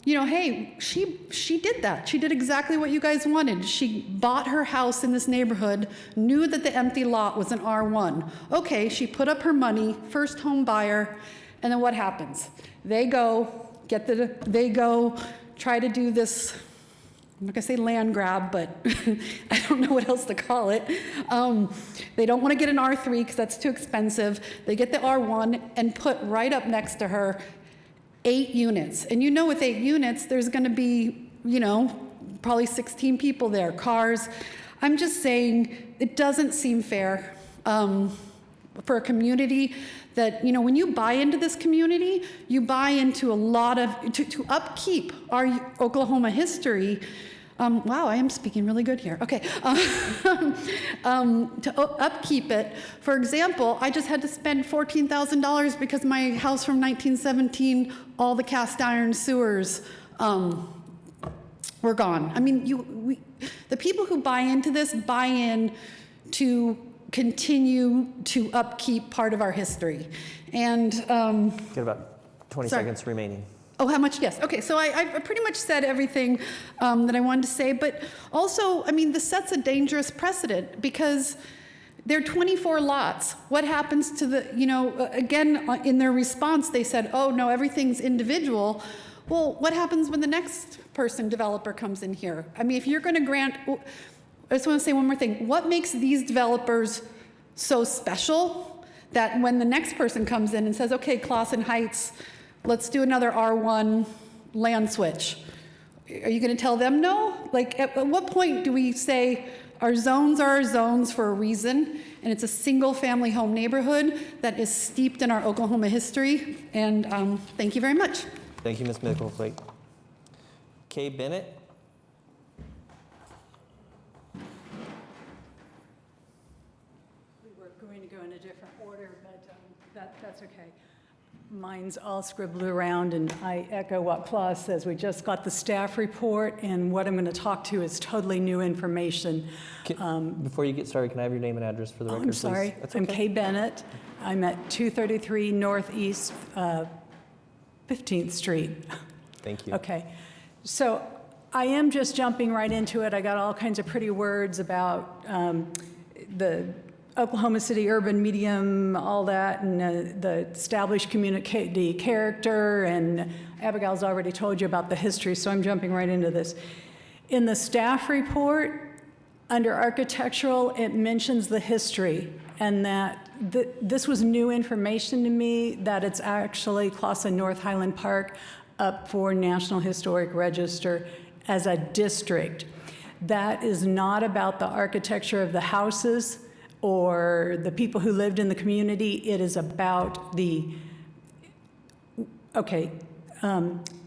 you know, hey, she did that. She did exactly what you guys wanted. She bought her house in this neighborhood, knew that the empty lot was an R1. Okay, she put up her money, first home buyer, and then what happens? They go try to do this, I'm not gonna say land grab, but I don't know what else to call it. They don't wanna get an R3 because that's too expensive. They get the R1 and put right up next to her 8 units. And you know, with 8 units, there's gonna be, you know, probably 16 people there, cars. I'm just saying, it doesn't seem fair for a community that, you know, when you buy into this community, you buy into a lot of, to upkeep our Oklahoma history, Wow, I am speaking really good here. Okay. Upkeep it. For example, I just had to spend $14,000 because my house from 1917, all the cast iron sewers were gone. I mean, the people who buy into this buy in to continue to upkeep part of our history. And Get about 20 Sorry. seconds remaining. oh, how much? Yes. Okay, so I pretty much said everything that I wanted to say, but also, I mean, this sets a dangerous precedent because there are 24 lots. What happens to the, again, in their response, they said, oh, no, everything's individual. Well, what happens when the next developer comes in here? I mean, if you're going to grant, I just want to say one more thing. What makes these developers so special that when the next person comes in and says, okay, Clausen Heights, let's do another R1 land switch, are you going to tell them no? Like, at what point do we say our zones are our zones for a reason, and it's a single-family home neighborhood that is steeped in our Oklahoma history? And thank you very much. Thank you, Ms. Micklethwaite. Kay Bennett? We were going to go in a different order, but that's okay. Mine's all scribbled around, and I echo what Claus says. We just got the staff report, and what I'm going to talk to is totally new information. Before you get started, can I have your name and address for the record, I'm please? sorry. That's I'm okay. Kay Bennett. I'm at 233 Northeast 15th Street. Thank you. Okay. So I am just jumping right into it. I got all kinds of pretty words about the Oklahoma City urban medium, all that, and the established community character, and Abigail's already told you about the history, so I'm jumping right into this. In the staff report, under architectural, it mentions the history, and that this was new information to me, that it's actually Clausen North Highland Park up for National Historic Register as a district. That is not about the architecture of the houses or the people who lived in the community. It is about the, okay,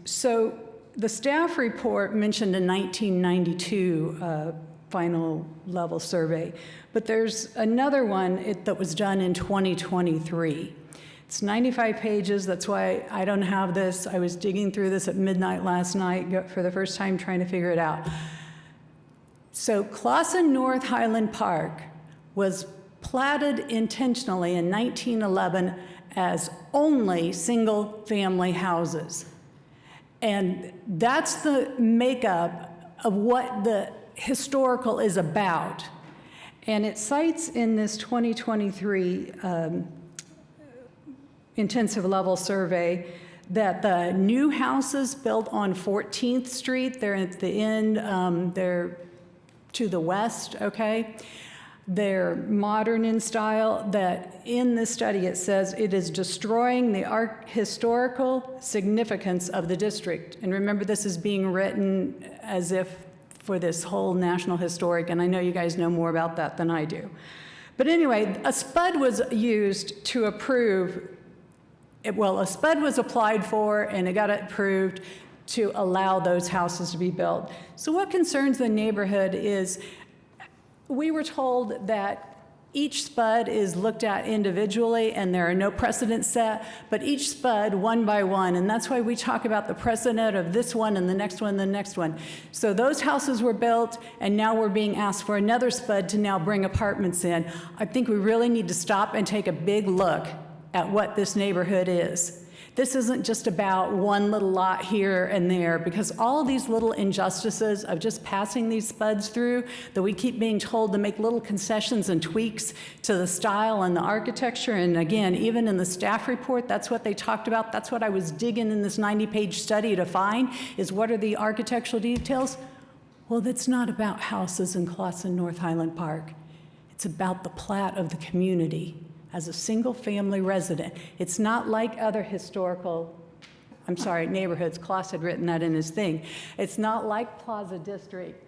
so the staff report mentioned a 1992 final level survey, but there's another one that was done in 2023. It's 95 pages, that's why I don't have this. I was digging through this at midnight last night for the first time trying to figure it out. So Clausen North Highland Park was platted intentionally in 1911 as only single-family houses. And that's the makeup of what the historical is about. And it cites in this 2023 intensive level survey that the new houses built on 14th Street, they're at the end, they're to the west, okay? They're modern in style, that in this study it says it is destroying the historical significance of the district. And remember, this is being written as if for this whole National Historic, and I know you guys know more about that than I do. But anyway, a SPUD was used to approve, well, a SPUD was applied for and it got approved to allow those houses to be built. So what concerns the neighborhood is, we were told that each SPUD is looked at individually and there are no precedents set, but each SPUD one by one, and that's why we talk about the precedent of this one and the next one and the next one. So those houses were built and now we're being asked for another SPUD to now bring apartments in. I think we really need to stop and take a big look at what this neighborhood is. This isn't just about one little lot here and there, because all of these little injustices of just passing these SPUDs through, that we keep being told to make little concessions and tweaks to the style and the architecture, and again, even in the staff report, that's what they talked about. That's what I was digging in this 90-page study to find, is what are the architectural details? Well, that's not about houses in Clausen North Highland Park. It's about the plat of the community as a single-family resident. It's not like other historical, neighborhoods. Klaus had written that in his thing. It's not like Plaza District.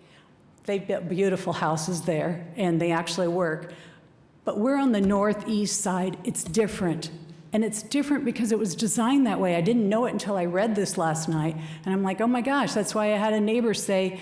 They've built beautiful houses there, and they actually work. But we're on the northeast side. It's different. And it's different because it was designed that way. I didn't know it until I read this last night. And I'm like, oh my gosh, that's why I had a neighbor say,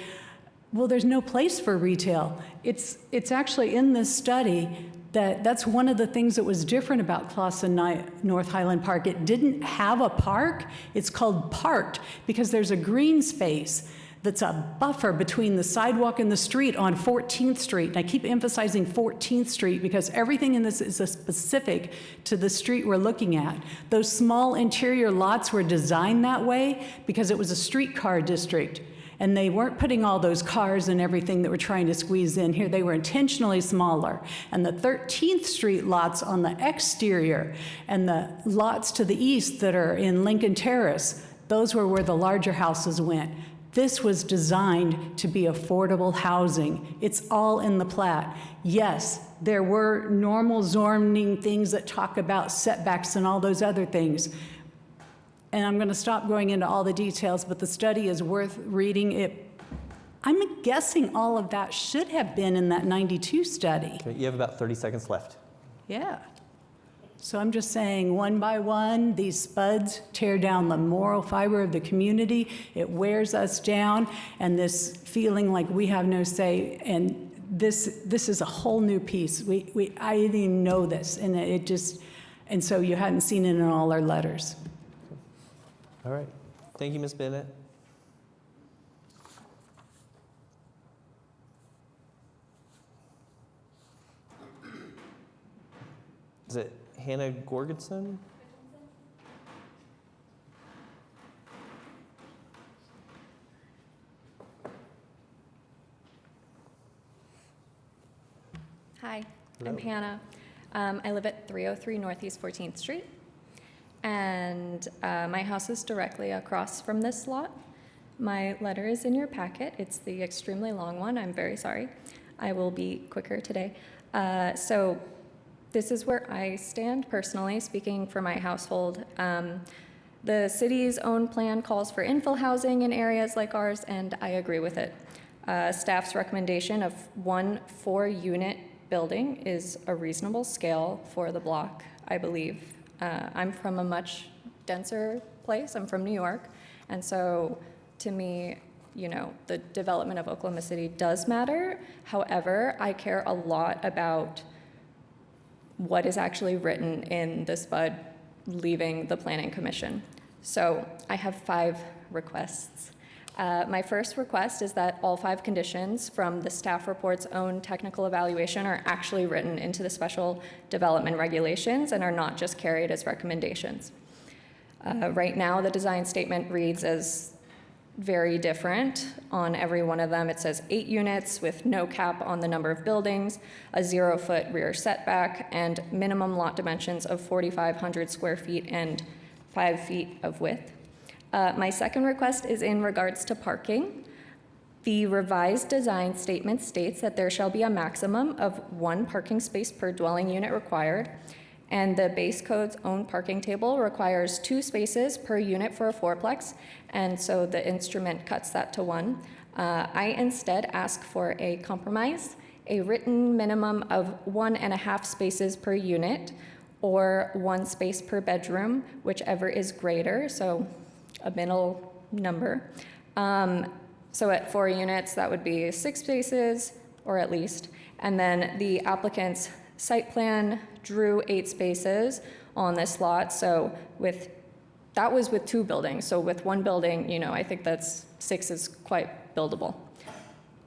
Well, there's no place for retail. It's actually in this study that's one of the things that was different about Clausen North Highland Park. It didn't have a park. It's called parked because there's a green space that's a buffer between the sidewalk and the street on 14th Street. And I keep emphasizing 14th Street because everything in this is specific to the street we're looking at. Those small interior lots were designed that way because it was a streetcar district. And they weren't putting all those cars and everything that we're trying to squeeze in here. They were intentionally smaller. And the 13th Street lots on the exterior and the lots to the east that are in Lincoln Terrace, those were where the larger houses went. This was designed to be affordable housing. It's all in the plat. Yes, there were normal zoning things that talk about setbacks and all those other things. And I'm going to stop going into all the details, but the study is worth reading. I'm guessing all of that should have been in that 92 study. Okay, you have about 30 seconds left. Yeah. So I'm just saying, one by one, these spuds tear down the moral fiber of the community. It wears us down, and this feeling like we have no say. And this is a whole new piece. I didn't even know this, and so you hadn't seen it in all our letters. All right. Thank you, Ms. Bennett. Is it Hannah Gorgensen? Hi, Hello. I'm Hannah. I live at 303 Northeast 14th Street. And my house is directly across from this lot. My letter is in your packet. It's the extremely long one. I'm very sorry. I will be quicker today. So this is where I stand personally, speaking for my household. The city's own plan calls for infill housing in areas like ours, and I agree with it. Staff's recommendation of 1 4-unit building is a reasonable scale for the block, I believe. I'm from a much denser place. I'm from New York. And so to me, the development of Oklahoma City does matter. However, I care a lot about what is actually written in the SPUD leaving the Planning Commission. So I have 5 requests. My first request is that all 5 conditions from the staff report's own technical evaluation are actually written into the special development regulations and are not just carried as recommendations. Right now, the design statement reads as very different. On every one of them, it says 8 units with no cap on the number of buildings, a 0-foot rear setback, and minimum lot dimensions of 4,500 square feet and 5 feet of width. My second request is in regards to parking. The revised design statement states that there shall be a maximum of 1 parking space per dwelling unit required, and the base code's own parking table requires 2 spaces per unit for a 4-plex, and so the instrument cuts that to 1. I instead ask for a compromise, a written minimum of 1.5 spaces per unit, or 1 space per bedroom, whichever is greater, so a middle number. So at 4 units, that would be 6 spaces, or at least. And then the applicant's site plan drew 8 spaces on this lot. So that was with 2 buildings. So with 1 building, I think that's 6 is quite buildable.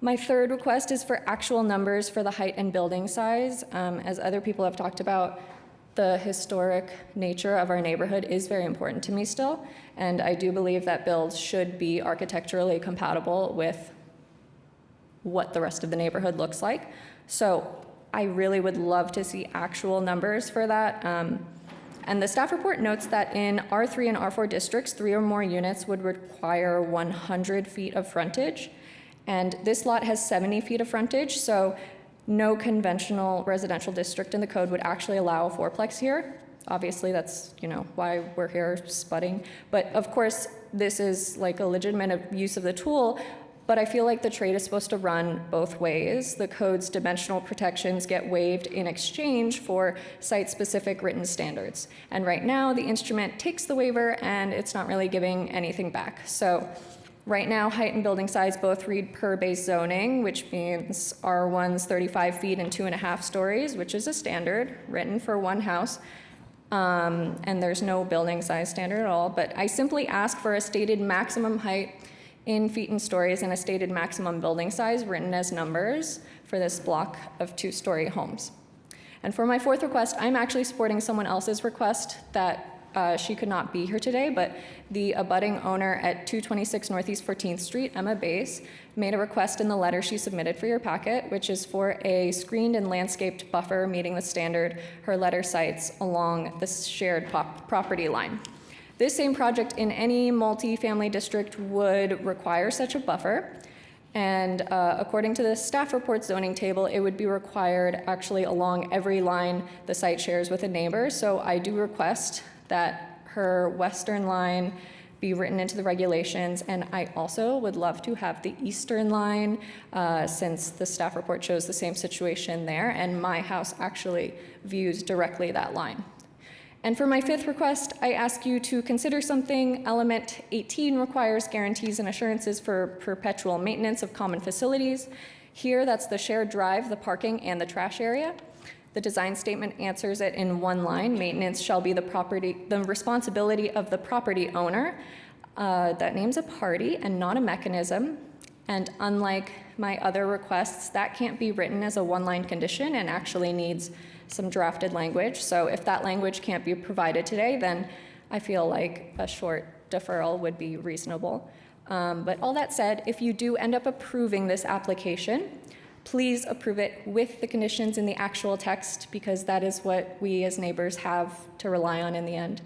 My third request is for actual numbers for the height and building size. As other people have talked about, the historic nature of our neighborhood is very important to me still, and I do believe that builds should be architecturally compatible with what the rest of the neighborhood looks like. So I really would love to see actual numbers for that. And the staff report notes that in R3 and R4 districts, 3 or more units would require 100 feet of frontage, and this lot has 70 feet of frontage, so no conventional residential district in the code would actually allow a 4-plex here. Obviously, that's why we're here spudding. But of course, this is like a legitimate use of the tool, but I feel like the trade is supposed to run both ways. The code's dimensional protections get waived in exchange for site-specific written standards. And right now, the instrument takes the waiver and it's not really giving anything back. So Right now, height and building size both read per base zoning, which means R1's 35 feet and 2.5 stories, which is a standard written for one house. And there's no building size standard at all, but I simply ask for a stated maximum height in feet and stories and a stated maximum building size written as numbers for this block of 2-story homes. And for my fourth request, I'm actually supporting someone else's request that she could not be here today, but the abutting owner at 226 Northeast 14th Street, Emma Bass, made a request in the letter she submitted for your packet, which is for a screened and landscaped buffer meeting the standard her letter cites along the shared property line. This same project in any multifamily district would require such a buffer. And according to the staff report zoning table, it would be required actually along every line the site shares with a neighbor. So I do request that her western line be written into the regulations. And I also would love to have the eastern line, since the staff report shows the same situation there. And my house actually views directly that line. And for my fifth request, I ask you to consider something. Element 18 requires guarantees and assurances for perpetual maintenance of common facilities. Here, that's the shared drive, the parking, and the trash area. The design statement answers it in one line. Maintenance shall be the responsibility of the property owner. That names a party and not a mechanism. And unlike my other requests, that can't be written as a one-line condition and actually needs some drafted language. So if that language can't be provided today, then I feel like a short deferral would be reasonable. But all that said, if you do end up approving this application, please approve it with the conditions in the actual text, because that is what we as neighbors have to rely on in the end.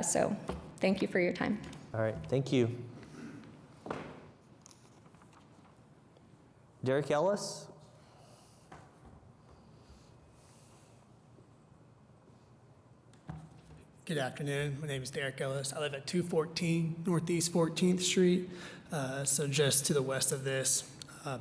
So thank you for your time. All right, thank you. Derek Ellis? Good afternoon. My name is Derek Ellis. I live at 214 Northeast 14th Street, so just to the west of this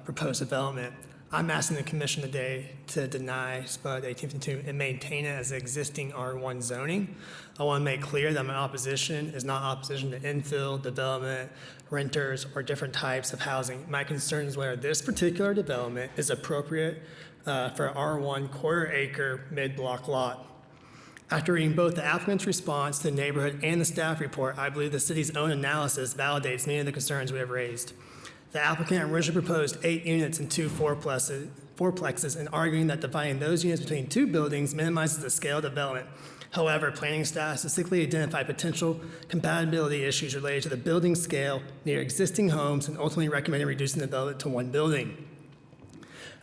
proposed development. I'm asking the commission today to deny SPUD 1852 and maintain it as existing R1 zoning. I want to make clear that my opposition is not opposition to infill, development, renters, or different types of housing. My concern is whether this particular development is appropriate for R1 quarter-acre mid-block lot. After reading both the applicant's response to the neighborhood and the staff report, I believe the city's own analysis validates many of the concerns we have raised. The applicant originally proposed 8 units and 2 fourplexes, and arguing that dividing those units between 2 buildings minimizes the scale of development. However, planning staff specifically identified potential compatibility issues related to the building scale near existing homes and ultimately recommended reducing the development to 1 building.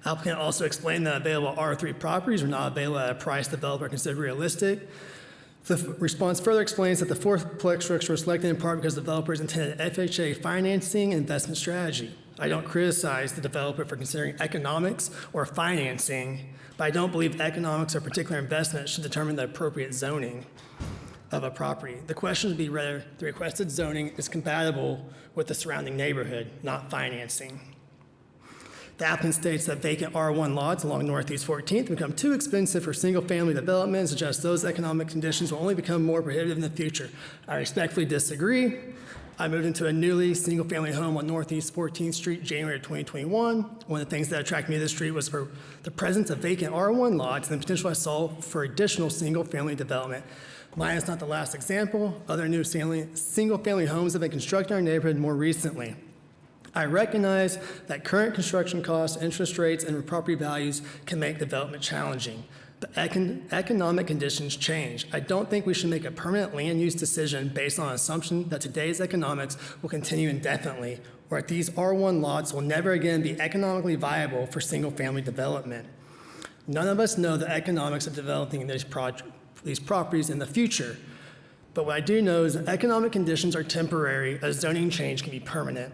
Applicant also explained that available R3 properties were not available at a price the developer considered realistic. The response further explains that the fourplex structure was selected in part because the developers intended FHA financing and investment strategy. I don't criticize the developer for considering economics or financing, but I don't believe economics or particular investment should determine the appropriate zoning of a property. The question would be whether the requested zoning is compatible with the surrounding neighborhood, not financing. The applicant states that vacant R1 lots along Northeast 14th become too expensive for single-family development, and suggests those economic conditions will only become more prohibitive in the future. I respectfully disagree. I moved into a newly single-family home on Northeast 14th Street, January 2021. One of the things that attracted me to this street was for the presence of vacant R1 lots and the potential I saw for additional single-family development. Mine is not the last example. Other new single-family homes have been constructed in our neighborhood more recently. I recognize that current construction costs, interest rates, and property values can make development challenging, but economic conditions change. I don't think we should make a permanent land use decision based on an assumption that today's economics will continue indefinitely, or that these R1 lots will never again be economically viable for single-family development. None of us know the economics of developing these properties in the future, but what I do know is that economic conditions are temporary, a zoning change can be permanent.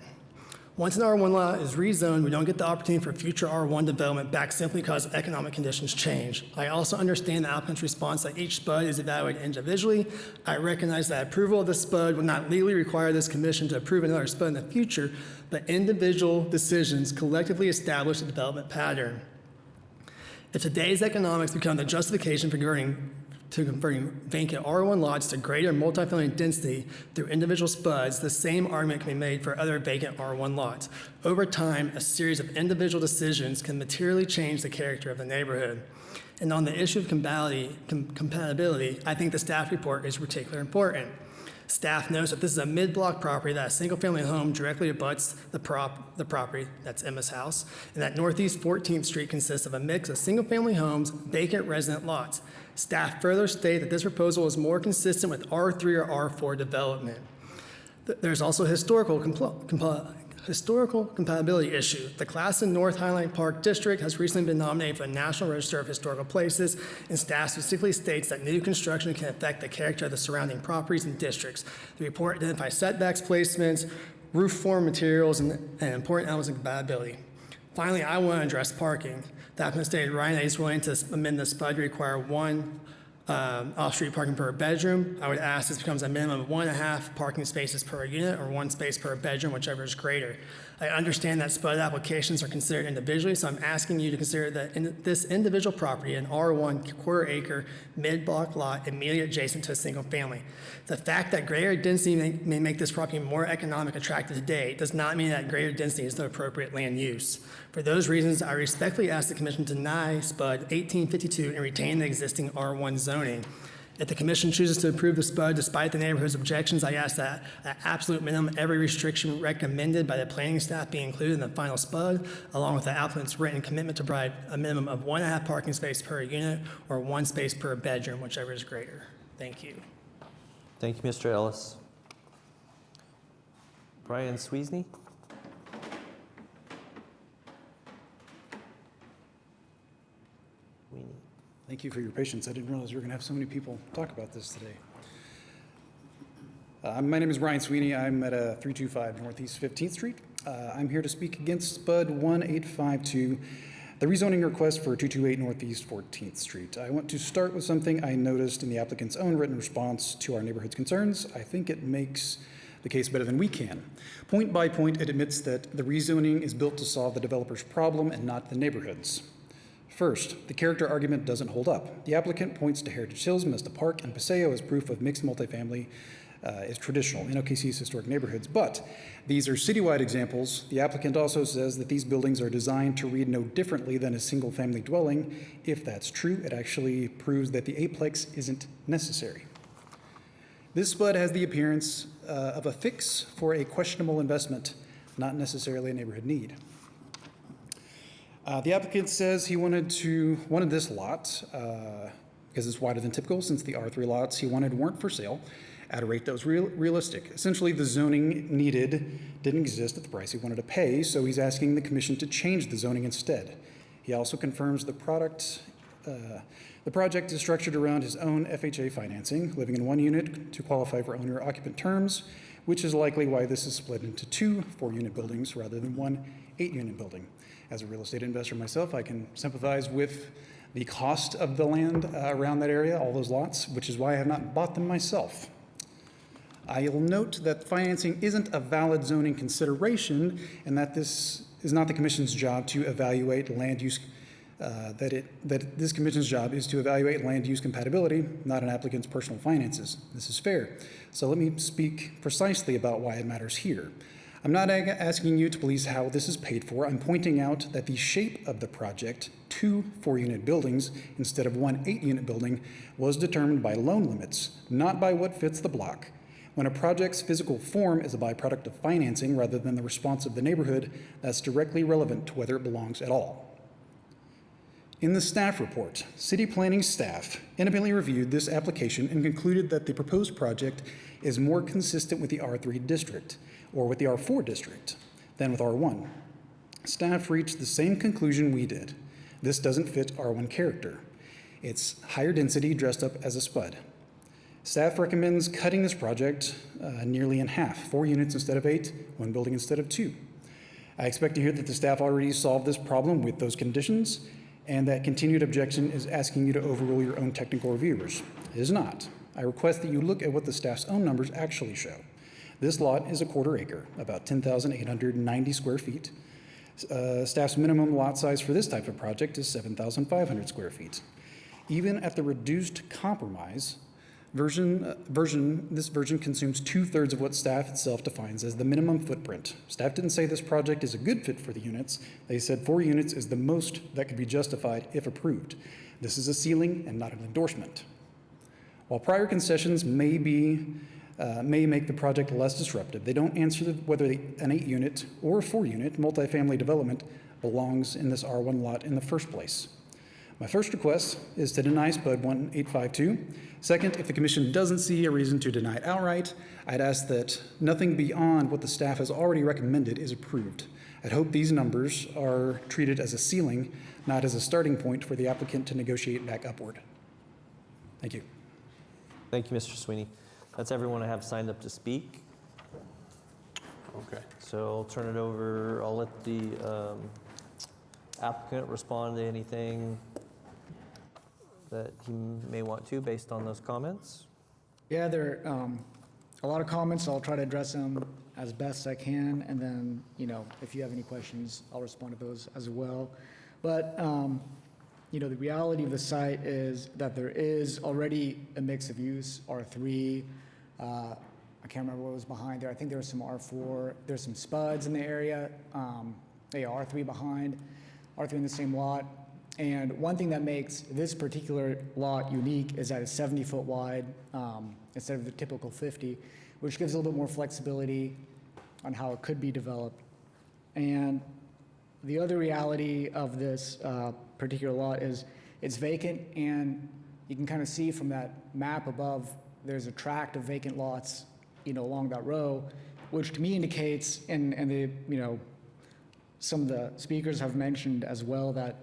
Once an R1 lot is rezoned, we don't get the opportunity for future R1 development back simply because economic conditions change. I also understand the applicant's response that each SPUD is evaluated individually. I recognize that approval of the SPUD would not legally require this commission to approve another SPUD in the future, but individual decisions collectively establish a development pattern. If today's economics become the justification for converting to converting vacant R1 lots to greater multifamily density through individual spuds, the same argument can be made for other vacant R1 lots. Over time, a series of individual decisions can materially change the character of the neighborhood. And on the issue of compatibility, I think the staff report is particularly important. Staff notes that this is a mid-block property that a single-family home directly abuts the property, that's Emma's house, and that Northeast 14th Street consists of a mix of single-family homes, vacant resident lots. Staff further state that this proposal is more consistent with R3 or R4 development. There's also a historical compatibility issue. The Classen North Highline Park District has recently been nominated for the National Register of Historical Places, and staff specifically states that new construction can affect the character of the surrounding properties and districts. The report identifies setbacks, placements, roof form materials, and important elements of compatibility. Finally, I want to address parking. The applicant stated Ryan is willing to amend the SPUD to require one off-street parking per bedroom. I would ask this becomes a minimum of 1.5 parking spaces per unit or 1 space per bedroom, whichever is greater. I understand that SPUD applications are considered individually, so I'm asking you to consider that this individual property, an R1 quarter-acre mid-block lot immediately adjacent to a single family. The fact that greater density may make this property more economic attractive today does not mean that greater density is the appropriate land use. For those reasons, I respectfully ask the Commission to deny SPUD 1852 and retain the existing R1 zoning. If the Commission chooses to approve the SPUD despite the neighborhood's objections, I ask that at absolute minimum, every restriction recommended by the planning staff be included in the final SPUD, along with the applicant's written commitment to provide a minimum of 1.5 parking space per unit or 1 space per bedroom, whichever is greater. Thank you. Thank you, Mr. Ellis. Brian Sweesney? Thank you for your patience. I didn't realize we were going to have so many people talk about this today. My name is Brian Sweeney. I'm at 325 Northeast 15th Street. I'm here to speak against SPUD 1852, the rezoning request for 228 Northeast 14th Street. I want to start with something I noticed in the applicant's own written response to our neighborhood's concerns. I think it makes the case better than we can. Point by point, it admits that the rezoning is built to solve the developer's problem and not the neighborhood's. First, the character argument doesn't hold up. The applicant points to Heritage Hills, Mesta Park, and Paseo as proof of mixed multifamily is traditional in OKC's historic neighborhoods, but these are citywide examples. The applicant also says that these buildings are designed to read no differently than a single-family dwelling. If that's true, it actually proves that the aplex isn't necessary. This SPUD has the appearance of a fix for a questionable investment, not necessarily a neighborhood need. The applicant says he wanted this lot, because it's wider than typical since the R3 lots he wanted weren't for sale, at a rate that was realistic. Essentially, the zoning needed didn't exist at the price he wanted to pay, so he's asking the Commission to change the zoning instead. He also confirms the project is structured around his own FHA financing, living in 1 unit to qualify for owner-occupant terms, which is likely why this is split into 2 4-unit buildings rather than 1 8-unit building. As a real estate investor myself, I can sympathize with the cost of the land around that area, all those lots, which is why I have not bought them myself. I'll note that financing isn't a valid zoning consideration and that this is not the Commission's job to evaluate land use, that this Commission's job is to evaluate land use compatibility, not an applicant's personal finances. This is fair. So let me speak precisely about why it matters here. I'm not asking you to police how this is paid for. I'm pointing out that the shape of the project, 2 4-unit buildings instead of 1 8-unit building, was determined by loan limits, not by what fits the block. When a project's physical form is a byproduct of financing rather than the response of the neighborhood, that's directly relevant to whether it belongs at all. In the staff report, city planning staff independently reviewed this application and concluded that the proposed project is more consistent with the R3 district or with the R4 district than with R1. Staff reached the same conclusion we did. This doesn't fit R1 character. It's higher density dressed up as a SPUD. Staff recommends cutting this project nearly in half, 4 units instead of 8, 1 building instead of 2. I expect to hear that the staff already solved this problem with those conditions, and that continued objection is asking you to overrule your own technical reviewers. It is not. I request that you look at what the staff's own numbers actually show. This lot is a quarter acre, about 10,890 square feet. Staff's minimum lot size for this type of project is 7,500 square feet. Even at the reduced compromise this version consumes 2/3 of what staff itself defines as the minimum footprint. Staff didn't say this project is a good fit for the units. They said 4 units is the most that could be justified if approved. This is a ceiling and not an endorsement. While prior concessions may make the project less disruptive, they don't answer whether an 8-unit or a 4-unit multifamily development belongs in this R1 lot in the first place. My first request is to deny SPUD 1852. Second, if the commission doesn't see a reason to deny it outright, I'd ask that nothing beyond what the staff has already recommended is approved. I'd hope these numbers are treated as a ceiling, not as a starting point for the applicant to negotiate back upward. Thank you. Thank you, Mr. Sweeney. That's everyone I have signed up to speak. Okay. So I'll turn it over. I'll let the applicant respond to anything that he may want to based on those comments. Yeah, there are a lot of comments. I'll try to address them as best I can, and then, if you have any questions, I'll respond to those as well. But, the reality of the site is that there is already a mix of use, R3. I can't remember what was behind there. I think there was some R4. There's some SPUDs in the area. R3 behind, R3 in the same lot. And one thing that makes this particular lot unique is that it's 70-foot wide instead of the typical 50, which gives a little bit more flexibility on how it could be developed. And the other reality of this particular lot is it's vacant, and you can kind of see from that map above, there's a tract of vacant lots, along that row, which to me indicates, and some of the speakers have mentioned as well, that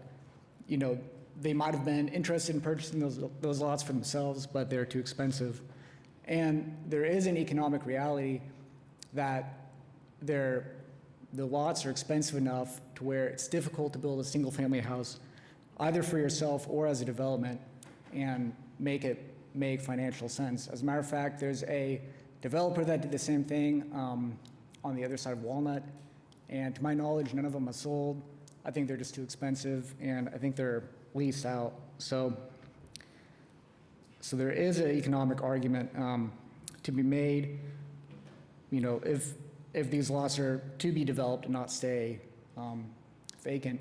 they might have been interested in purchasing those lots for themselves, but they're too expensive. And there is an economic reality that the lots are expensive enough to where it's difficult to build a single-family house, either for yourself or as a development, and make financial sense. As a matter of fact, there's a developer that did the same thing on the other side of Walnut, and to my knowledge, none of them have sold. I think they're just too expensive, and I think they're leased out. So there is an economic argument to be made, if these lots are to be developed and not stay vacant.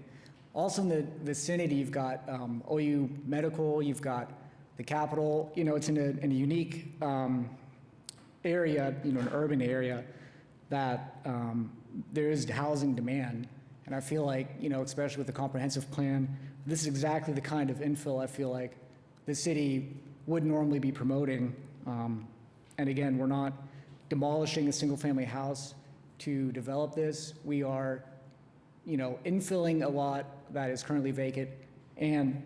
Also in the vicinity, you've got OU Medical, you've got the Capitol. It's in a unique area, an urban area that there is housing demand. And I feel like, especially with the comprehensive plan, this is exactly the kind of infill I feel like the city would normally be promoting. And again, we're not demolishing a single-family house to develop this. We are, infilling a lot that is currently vacant. And,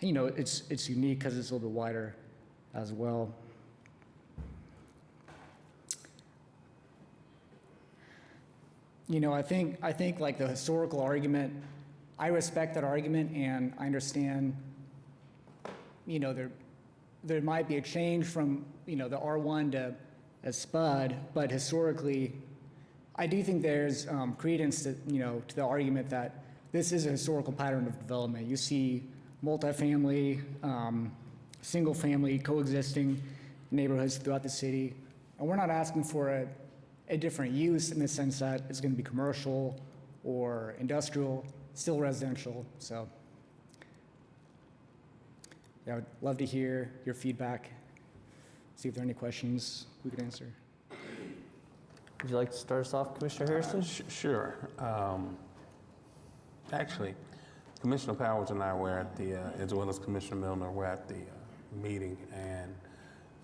it's unique because it's a little bit wider as well. I think like the historical argument, I respect that argument, and I understand, there might be a change from, the R1 to a SPUD, but historically, I do think there's credence to, to the argument that this is a historical pattern of development. You see multifamily, single-family coexisting neighborhoods throughout the city, and we're not asking for a different use in the sense that it's going to be commercial or industrial, still residential. So yeah, I would love to hear your feedback, see if there are any questions we could answer. Would you like to start us off, Commissioner Harrison? Sure. Actually, Commissioner Powers and I were at the, as well as Commissioner Milner, were at the meeting, and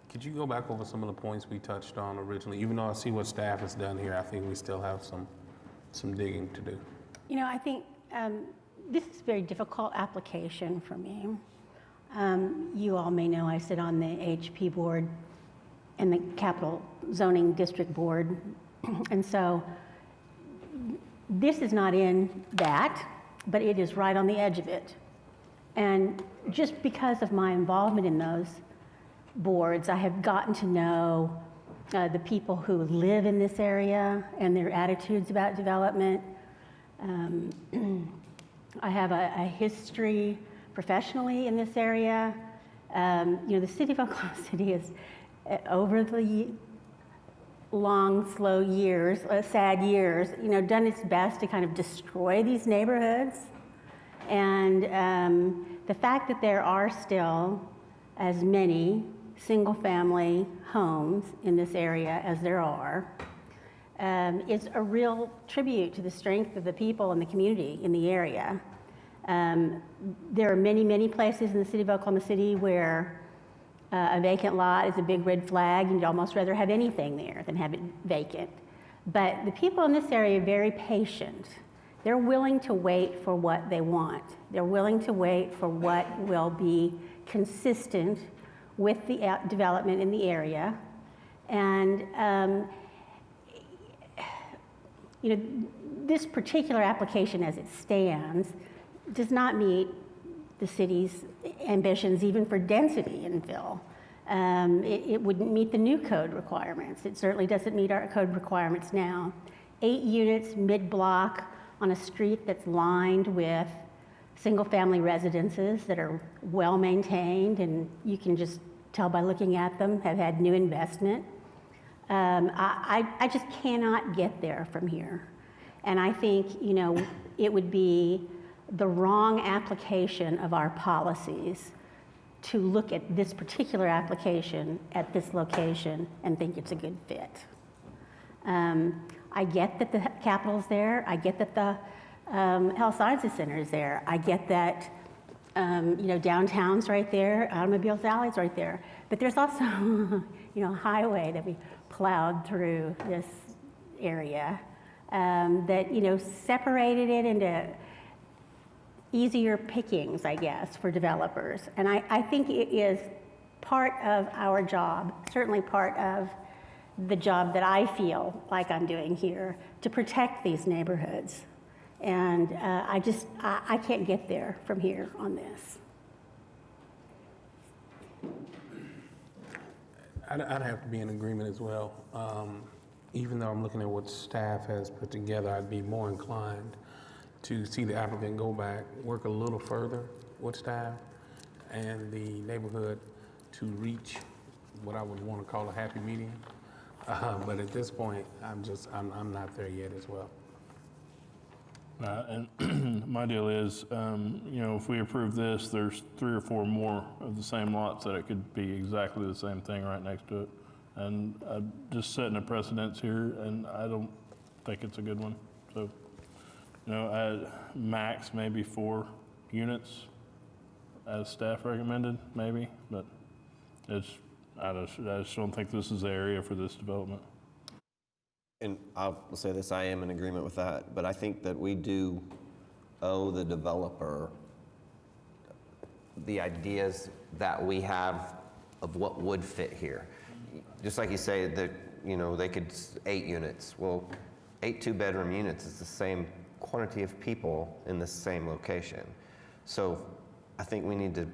could you go back over some of the points we touched on originally? Even though I see what staff has done here, I think we still have some digging to do. I think this is a very difficult application for me. You all may know I sit on the HP board and the Capital Zoning District Board. And so this is not in that, but it is right on the edge of it. And just because of my involvement in those boards, I have gotten to know the people who live in this area and their attitudes about development. I have a history professionally in this area. The city of Oklahoma City is, over the long, slow years, sad years, done its best to kind of destroy these neighborhoods. And the fact that there are still as many single-family homes in this area as there are is a real tribute to the strength of the people and the community in the area. There are many, many places in the city of Oklahoma City where a vacant lot is a big red flag, and you'd almost rather have anything there than have it vacant. But the people in this area are very patient. They're willing to wait for what they want. They're willing to wait for what will be consistent with the development in the area. And this particular application as it stands does not meet the city's ambitions even for density infill. It wouldn't meet the new code requirements. It certainly doesn't meet our code requirements now. 8 units mid-block on a street that's lined with single-family residences that are well-maintained, and you can just tell by looking at them, have had new investment. I just cannot get there from here. And I think, it would be the wrong application of our policies to look at this particular application at this location and think it's a good fit. I get that the Capitol's there. I get that the Health Sciences Center is there. I get that, downtown's right there, Automobiles Alley's right there. But there's also, a highway that we plowed through this area that, separated it into easier pickings, I guess, for developers. And I think it is part of our job, certainly part of the job that I feel like I'm doing here, to protect these neighborhoods. And I can't get there from here on this. I'd have to be in agreement as well. Even though I'm looking at what staff has put together, I'd be more inclined to see the applicant go back, work a little further with staff and the neighborhood to reach what I would want to call a happy medium. But at this point, I'm not there yet as well. And my deal is, if we approve this, there's 3 or 4 more of the same lots that it could be exactly the same thing right next to it. And just setting a precedence here, and I don't think it's a good one. So, at max maybe 4 units as staff recommended, maybe, but I just don't think this is the area for this development. And I'll say this, I am in agreement with that, but I think that we do owe the developer the ideas that we have of what would fit here. Just like you say that, they could 8 units. Well, 8 2-bedroom units is the same quantity of people in the same location. So I think we need to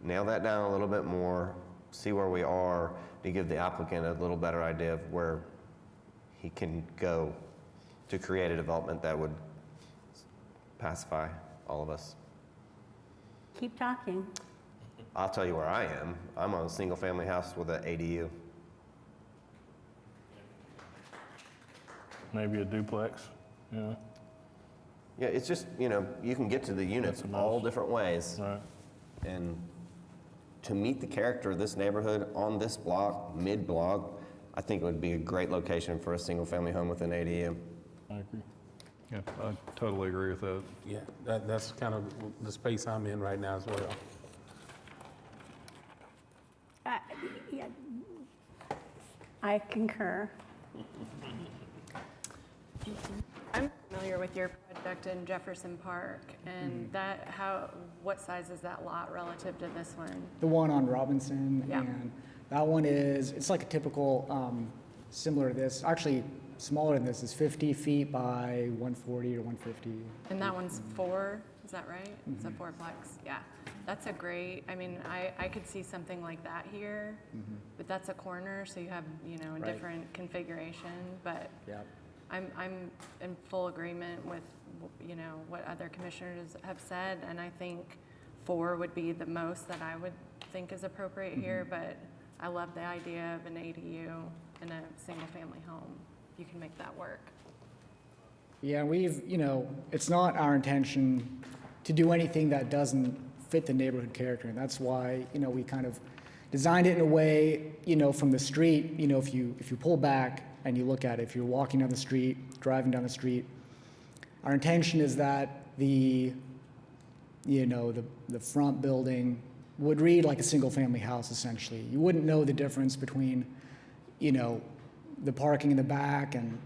nail that down a little bit more, see where we are, to give the applicant a little better idea of where he can go to create a development that would pacify all of us. Keep talking. I'll tell you where I am. I'm on a single-family house with an ADU. Maybe a duplex, Yeah, it's just, you can get to the units all different ways. Right. And to meet the character of this neighborhood on this block, mid-block, I think it would be a great location for a single-family home with an ADU. I agree. Yeah, I totally agree with that. Yeah, that's kind of the space I'm in right now as well. Yeah, I concur. I'm familiar with your project in Jefferson Park, and what size is that lot relative to this one? The one on Robinson, Yeah. and that one it's like a typical, similar to this, actually smaller than this, is 50 feet by 140 or 150. And that one's 4, is that right? It's a 4-plex, yeah. That's a great, I could see something like that here, but that's a corner, so you have, a Right. different configuration, but Yep. I'm in full agreement with, what other commissioners have said, and I think 4 would be the most that I would think is appropriate here, but I love the idea of an ADU in a single-family home. You can make that work. Yeah, it's not our intention to do anything that doesn't fit the neighborhood character, and that's why, we kind of designed it in a way, from the street, if you pull back and you look at it, if you're walking down the street, driving down the street, our intention is that the front building would read like a single-family house, essentially. You wouldn't know the difference between, the parking in the back and,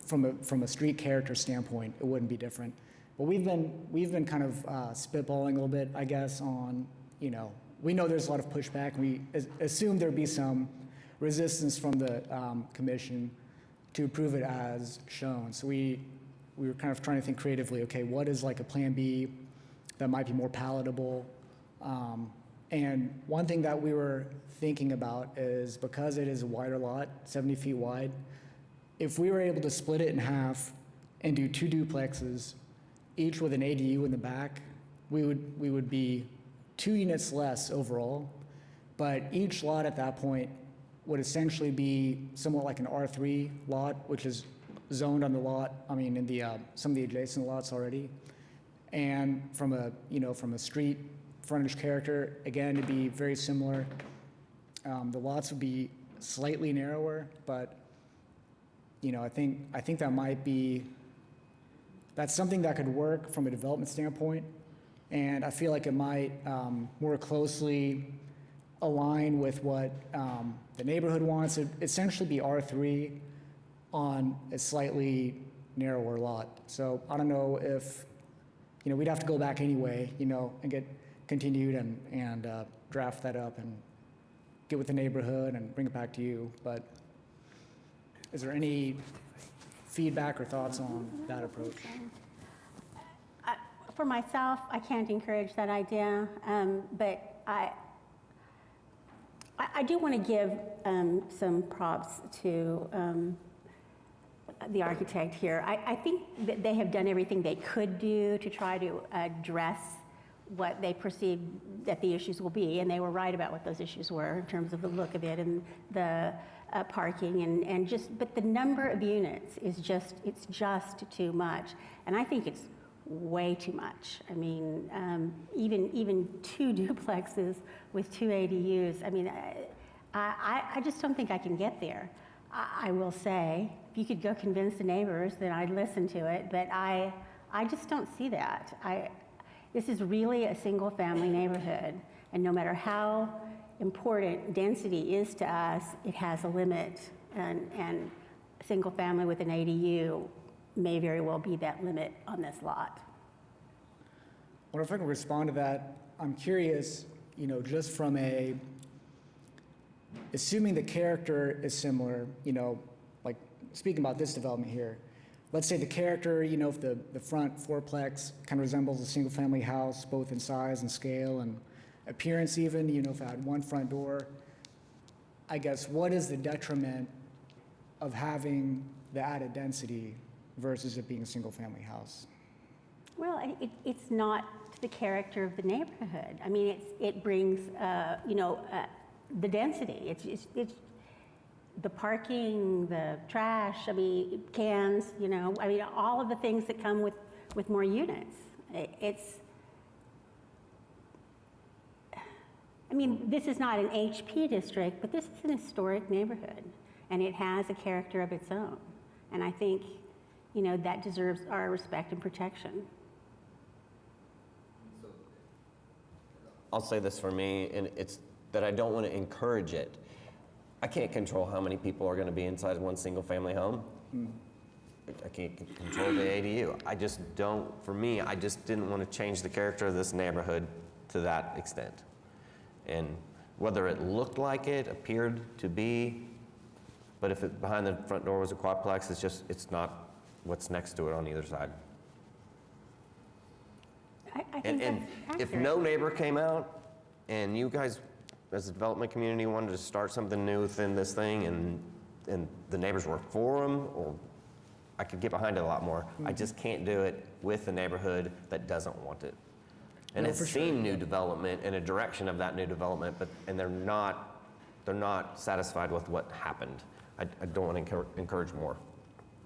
from a street character standpoint, it wouldn't be different. But we've been kind of spitballing a little bit, I guess, on, we know there's a lot of pushback. We assume there'd be some resistance from the commission to approve it as shown. So we were kind of trying to think creatively, okay, what is like a plan B that might be more palatable? And one thing that we were thinking about is, because it is a wider lot, 70 feet wide, if we were able to split it in half and do 2 duplexes, each with an ADU in the back, we would be 2 units less overall, but each lot at that point would essentially be somewhat like an R3 lot, which is zoned on the lot, in the some of the adjacent lots already. And from a street frontage character, again, it'd be very similar. The lots would be slightly narrower, but I think that's something that could work from a development standpoint, and I feel like it might more closely align with what the neighborhood wants. It'd essentially be R3 on a slightly narrower lot. So I don't know if, we'd have to go back anyway, and get continued and draft that up and get with the neighborhood and bring it back to you. But is there any feedback or thoughts on that approach? For myself, I can't encourage that idea, but I do want to give some props to the architect here. I think that they have done everything they could do to try to address what they perceive that the issues will be, and they were right about what those issues were in terms of the look of it and the parking but the number of units is just too much, and I think it's way too much. Even 2 duplexes with 2 ADUs. I just don't think I can get there. I will say, if you could go convince the neighbors, then I'd listen to it, but I just don't see that. This is really a single-family neighborhood, and no matter how important density is to us, it has a limit, and single family with an ADU may very well be that limit on this lot. Well, if I can respond to that, I'm curious, just from assuming the character is similar, like speaking about this development here, let's say the character, if the front fourplex kind of resembles a single family house, both in size and scale and appearance even, if I had one front door, I guess what is the detriment of having the added density versus it being a single family house? Well, it's not to the character of the neighborhood. It brings, the density. It's the parking, the trash, cans, all of the things that come with more units. This is not an HP district, but this is an historic neighborhood, and it has a character of its own. And I think, that deserves our respect and protection. I'll say this for me, and it's that I don't want to encourage it. I can't control how many people are going to be inside one single-family home. I can't control the ADU. I just didn't want to change the character of this neighborhood to that extent. And whether it looked like it, appeared to be, but if behind the front door was a quadplex, it's not what's next to it on either side. I think And that's if accurate. no neighbor came out and you guys, as a development community, wanted to start something new within this thing and the neighbors were for them, or I could get behind it a lot more. I just can't do it with the neighborhood that doesn't want it. and No, has for sure, seen new development and a direction of that new development, and they're not satisfied with what happened. I don't want to encourage more.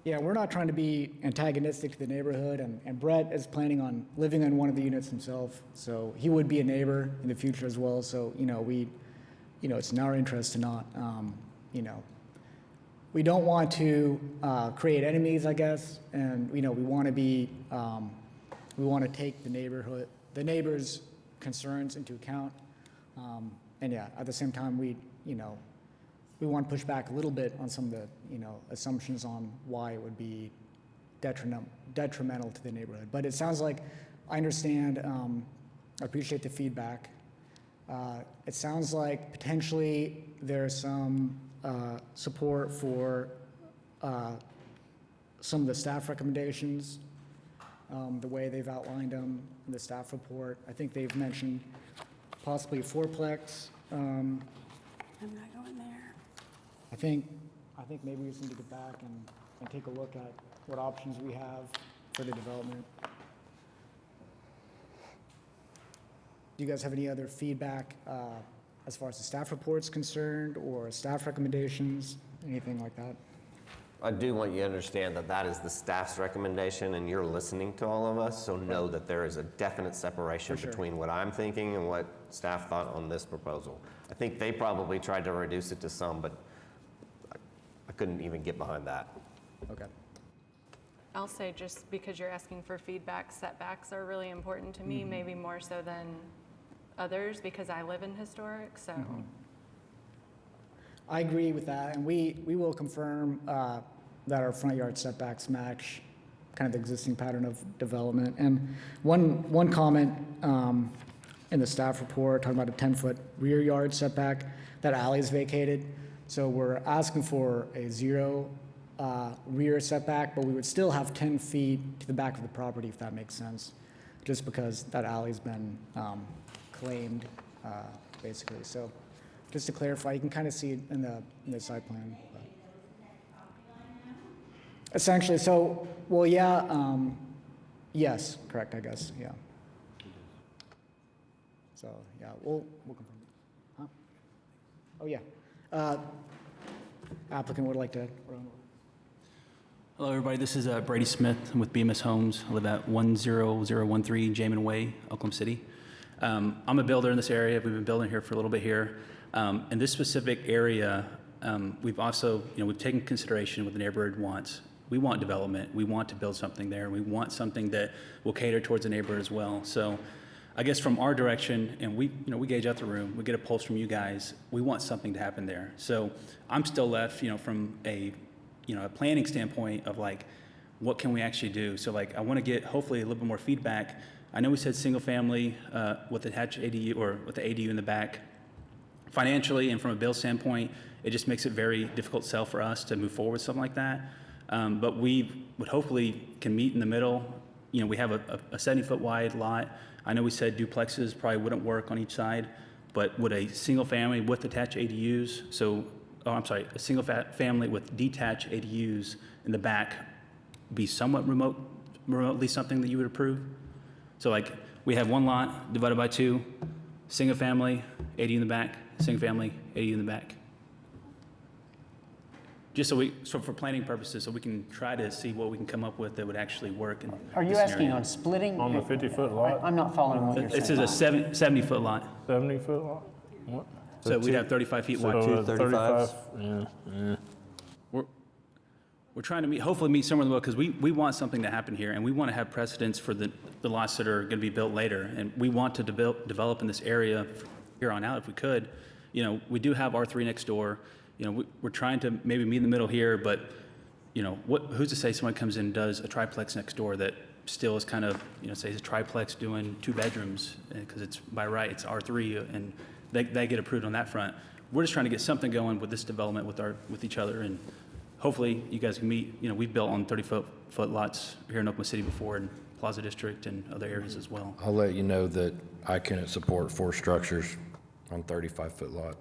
Yeah, we're not trying to be antagonistic to the neighborhood, and Brett is planning on living in one of the units himself, so he would be a neighbor in the future as well. So, it's in our interest to not, we don't want to create enemies, I guess, and, we want to be, we want to take the neighbors' concerns into account. And yeah, at the same time, we want to push back a little bit on some of the, assumptions on why it would be detrimental to the neighborhood. But it sounds like, I understand, I appreciate the feedback. It sounds like potentially there's some support for some of the staff recommendations, the way they've outlined them in the staff report. I think they've mentioned possibly a fourplex. I'm not going there. I think maybe we just need to get back and take a look at what options we have for the development. Do you guys have any other feedback as far as the staff report's concerned, or staff recommendations, anything like that? I do want you to understand that that is the staff's recommendation, and you're listening to all of us, so know that there is a definite separation between what I'm thinking and what staff thought on this proposal. I think they probably tried to reduce it to some, but I couldn't even get behind that. Okay. I'll say, just because you're asking for feedback, setbacks are really important to me, maybe more so than others, because I live in historic, so. I agree with that, and we will confirm that our front yard setbacks match kind of the existing pattern of development. And one comment in the staff report talking about a 10-foot rear yard setback, that alley is vacated. So we're asking for a 0 rear setback, but we would still have 10 feet to the back of the property, if that makes sense, just because that alley's been claimed, basically. So just to clarify, you can kind of see it in the site plan. But essentially, so, well, yeah, yes, correct, I guess, yeah. So, yeah, we'll confirm it. Huh? Oh, yeah. Applicant would like to run. Hello, everybody. This is Brady Smith. I'm with BMS Homes. I live at 10013 Jamin Way, Oklahoma City. I'm a builder in this area. We've been building here for a little bit here. In this specific area, we've also, we've taken consideration what the neighborhood wants. We want development. We want to build something there. We want something that will cater towards the neighborhood as well. So I guess from our direction, and we gauge out the room, we get a pulse from you guys, we want something to happen there. So I'm still left, from a planning standpoint of like, what can we actually do? So like, I want to get hopefully a little bit more feedback. I know we said single family with attached ADU or with the ADU in the back. Financially and from a bill standpoint, it just makes it very difficult sell for us to move forward with something like that. But we would hopefully can meet in the middle. We have a 70-foot wide lot. I know we said duplexes probably wouldn't work on each side, but would a single family with attached ADUs, a single family with detached ADUs in the back be somewhat remotely something that you would approve? So like, we have one lot divided by 2, single family, ADU in the back, single family, ADU in the back. Just so for planning purposes, so we can try to see what we can come up with that would actually work in Are you this asking scenario. on splitting? On the 50-foot lot? I'm not following what you're saying. This is a 70-foot lot. 70-foot lot? What? So we'd have 35 feet wide. So 35, yeah. We're trying to hopefully meet somewhere in the middle, because we want something to happen here, and we want to have precedents for the lots that are going to be built later, and we want to develop in this area from here on out if we could. We do have R3 next door. We're trying to maybe meet in the middle here, but who's to say someone comes in and does a triplex next door that still is kind of, say it's a triplex doing 2 bedrooms, because it's by right, it's R3, and they get approved on that front. We're just trying to get something going with this development with each other, and hopefully you guys can meet. We've built on 30-foot lots here in Oklahoma City before, in Plaza District and other areas as well. I'll let you know that I couldn't support 4 structures on 35-foot lot.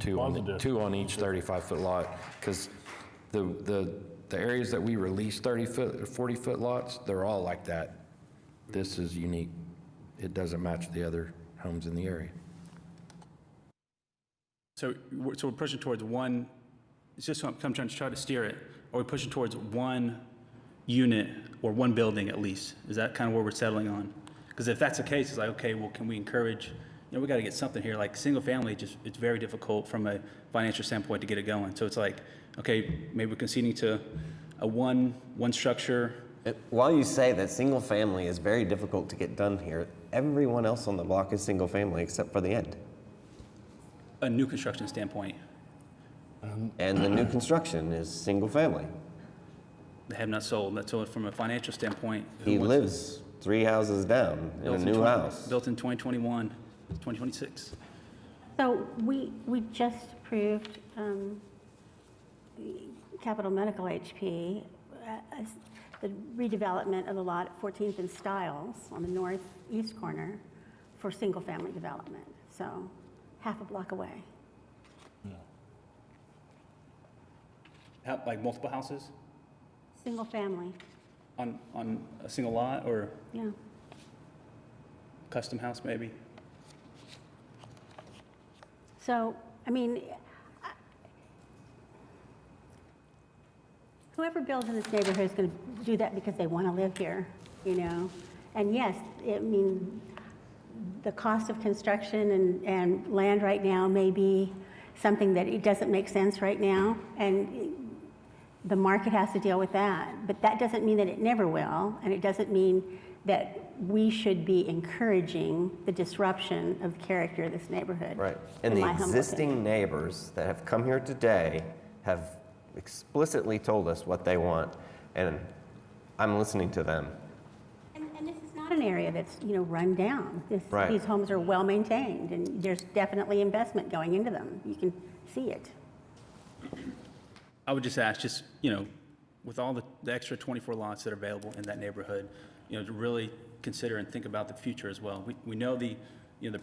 2 on each 35-foot lot, because the areas that we release 30-foot, 40-foot lots, they're all like that. This is unique. it doesn't match the other homes in the area. So we're pushing towards one, it's just I'm trying to try to steer it. Are we pushing towards one unit or one building at least? Is that kind of where we're settling on? Because if that's the case, it's like, okay, well, can we encourage, we got to get something here. Like single family, it's very difficult from a financial standpoint to get it going. So it's like, okay, maybe we're conceding to a one structure. While you say that single family is very difficult to get done here, everyone else on the block is single family except for the end. A new construction standpoint. And the new construction is single family. They have not sold. That's so from a financial standpoint. He lives 3 houses down in a new house. Built in 2021, 2026. So we just approved Capital Medical HP, the redevelopment of the lot at 14th and Stiles on the northeast corner for single-family development. So half a block away. Like multiple houses Single family, on a single lot or yeah. custom house maybe? So, I mean, whoever builds in this neighborhood is going to do that because they want to live here, And yes, the cost of construction and land right now may be something that it doesn't make sense right now, and the market has to deal with that. But that doesn't mean that it never will, and it doesn't mean that we should be encouraging the disruption of the character of this neighborhood. Right. And in the my humble existing opinion. neighbors that have come here today have explicitly told us what they want, and I'm listening to them. And this is not an area that's, run down. Right. These homes are well maintained, and there's definitely investment going into them. You can see it. I would just ask, with all the extra 24 lots that are available in that neighborhood, to really consider and think about the future as well. We know the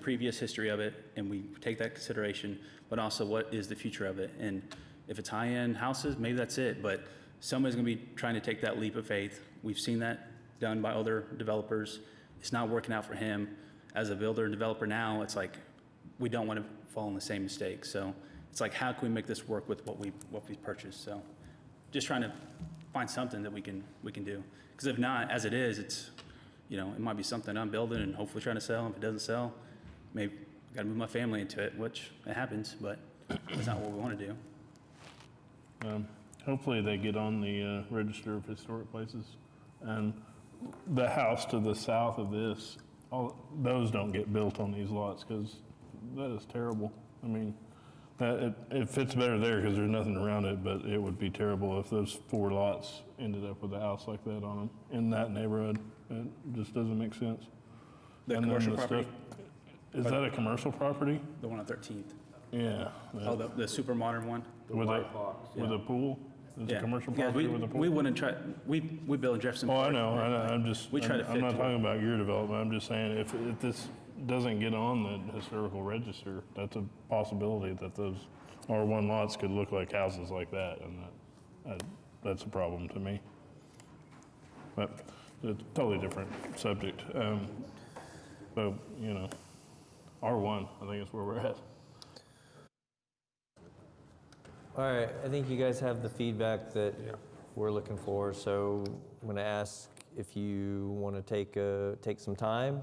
previous history of it, and we take that consideration, but also what is the future of it. And if it's high-end houses, maybe that's it, but somebody's gonna be trying to take that leap of faith. We've seen that done by other developers. It's not working out for him. As a builder and developer now, it's like, we don't want to fall in the same mistake. So it's like, how can we make this work with what we purchased? So just trying to find something that we can do. Because if not, as it is, it's, it might be something I'm building and hopefully trying to sell. If it doesn't sell, maybe I gotta move my family into it, which it happens, but it's not what we want to do. Hopefully they get on the Register of Historic Places. And the house to the south of this, those don't get built on these lots because that is terrible. I mean, it fits better there because there's nothing around it, but it would be terrible if those 4 lots ended up with a house like that on them in that neighborhood. It just doesn't make sense. The And then commercial the property? stuff- Is that a commercial property? The one on 13th. Yeah. Oh, the super modern one? With a pool? It's a commercial Yeah, property with a pool? we wouldn't try, we build in Jefferson Oh, I Park. know, I'm just, We try to I'm fit not to it. talking about your development, I'm just saying if this doesn't get on the historical register, that's a possibility that those R1 lots could look like houses like that, and that's a problem to me. But it's a totally different subject. So, R1, I think is where we're at. All right, I think you guys have the feedback that we're looking for, so I'm going to ask if you want to take some time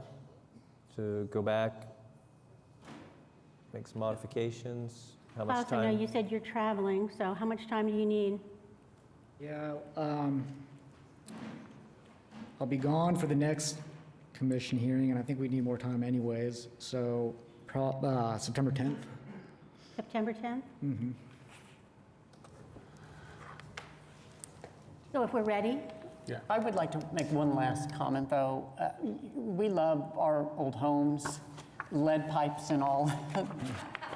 to go back, make some modifications. How much Klaus, I know time? you said you're traveling, so how much time do you need? Yeah, I'll be gone for the next commission hearing, and I think we need more time anyways, so September 10th. September 10th? Mm-hmm. So if we're ready? I would like to make one last comment, though. We love our old homes, lead pipes and all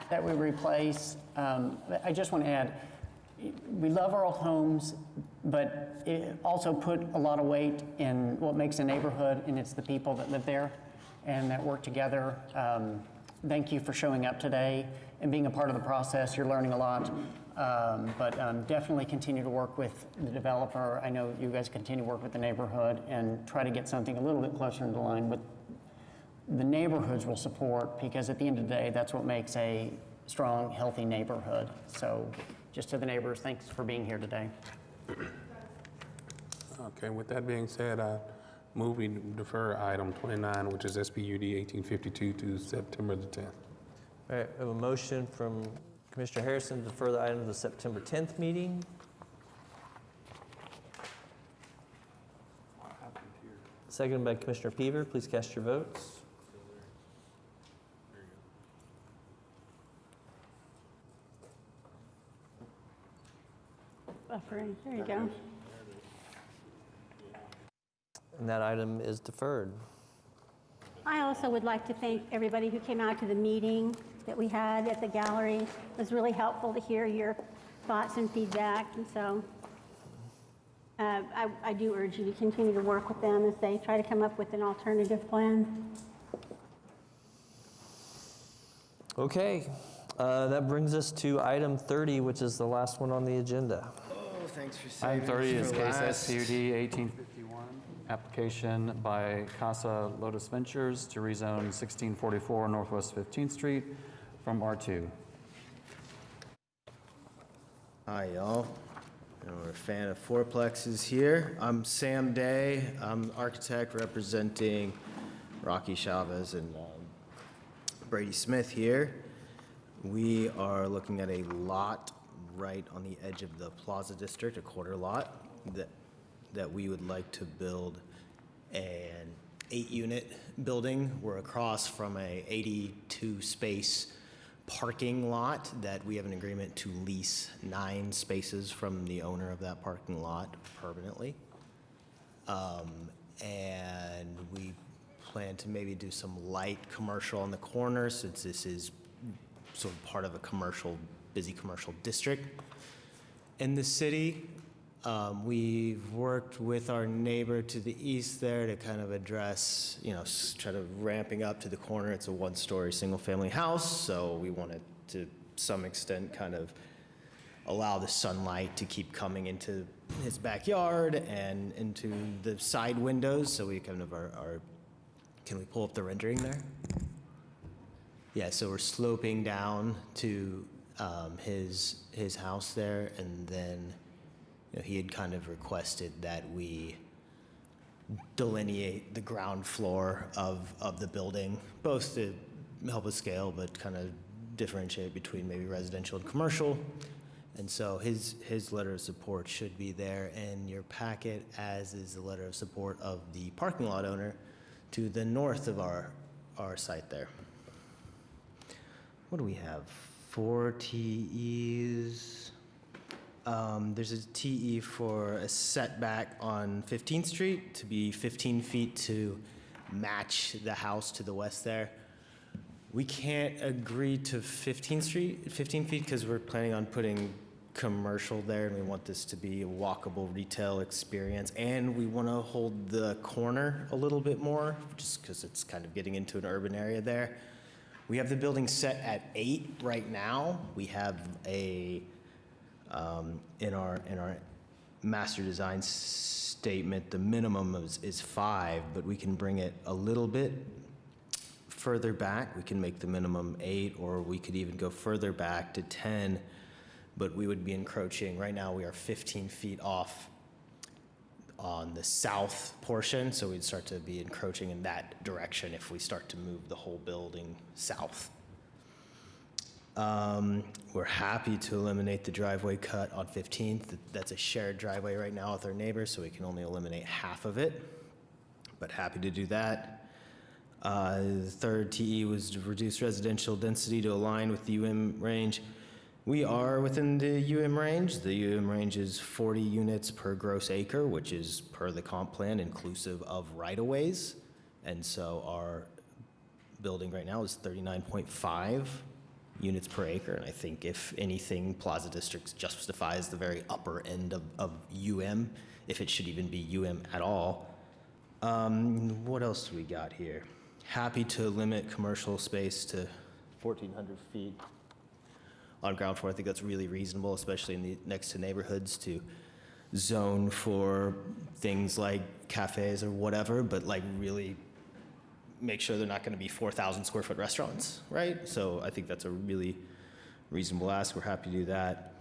that we replace. I just want to add, we love our old homes, but it also put a lot of weight in what makes a neighborhood, and it's the people that live there and that work together. Thank you for showing up today and being a part of the process. You're learning a lot. But definitely continue to work with the developer. I know you guys continue to work with the neighborhood and try to get something a little bit closer into line with the neighborhoods will support, because at the end of the day, that's what makes a strong, healthy neighborhood. So just to the neighbors, thanks for being here today. Okay, with that being said, I move we defer item 29, which is SPUD 1852, to September the 10th. All right, I have a motion from Commissioner Harrison to defer the item to the September 10th meeting. Seconded by Commissioner Peaver. Please cast your votes. Buffering, there you go. And that item is deferred. I also would like to thank everybody who came out to the meeting that we had at the gallery. It was really helpful to hear your thoughts and feedback, and so I do urge you to continue to work with them as they try to come up with an alternative plan. Okay, that brings us to item 30, which is the last one on the agenda. Oh, thanks for saying Item 30 is case last. SPUD 1851, application by Casa Lotus Ventures to rezone 1644 Northwest 15th Street from R2. Hi, y'all. We're a fan of fourplexes here. I'm Sam Day. I'm an architect representing Rocky Chavez and Brady Smith here. We are looking at a lot right on the edge of the Plaza District, a quarter lot, that we would like to build an 8-unit building. We're across from a 82-space parking lot that we have an agreement to lease 9 spaces from the owner of that parking lot permanently. And we plan to maybe do some light commercial on the corner, since this is sort of part of a busy commercial district in the city. We've worked with our neighbor to the east there to kind of address, try to ramping up to the corner. It's a 1-story single-family house, so we wanted to some extent kind of allow the sunlight to keep coming into his backyard and into the side windows. So we kind of can we pull up the rendering there? Yeah, so we're sloping down to his house there, and then he had kind of requested that we delineate the ground floor of the building, both to help with scale, but kind of differentiate between maybe residential and commercial. And so his letter of support should be there in your packet, as is the letter of support of the parking lot owner to the north of our site there. What do we have? 4 TEs. There's a TE for a setback on 15th Street to be 15 feet to match the house to the west there. We can't agree to 15 feet, because we're planning on putting commercial there, and we want this to be a walkable retail experience, and we want to hold the corner a little bit more, just because it's kind of getting into an urban area there. We have the building set at 8 right now. We have a in our master design statement, the minimum is 5, but we can bring it a little bit further back. We can make the minimum 8, or we could even go further back to 10, but we would be encroaching. Right now, we are 15 feet off on the south portion, so we'd start to be encroaching in that direction if we start to move the whole building south. We're happy to eliminate the driveway cut on 15th. That's a shared driveway right now with our neighbors, so we can only eliminate half of it, but happy to do that. The third TE was to reduce residential density to align with the UM range. We are within the UM range. The UM range is 40 units per gross acre, which is per the comp plan, inclusive of right-of-ways. And so our building right now is 39.5 units per acre. And I think if anything, Plaza Districts justifies the very upper end of UM, if it should even be UM at all. What else do we got here? Happy to limit commercial space to 1,400 feet on ground floor. I think that's really reasonable, especially next to neighborhoods, to zone for things like cafes or whatever, but like really make sure they're not going to be 4,000 square foot restaurants, right? So I think that's a really reasonable ask. We're happy to do that.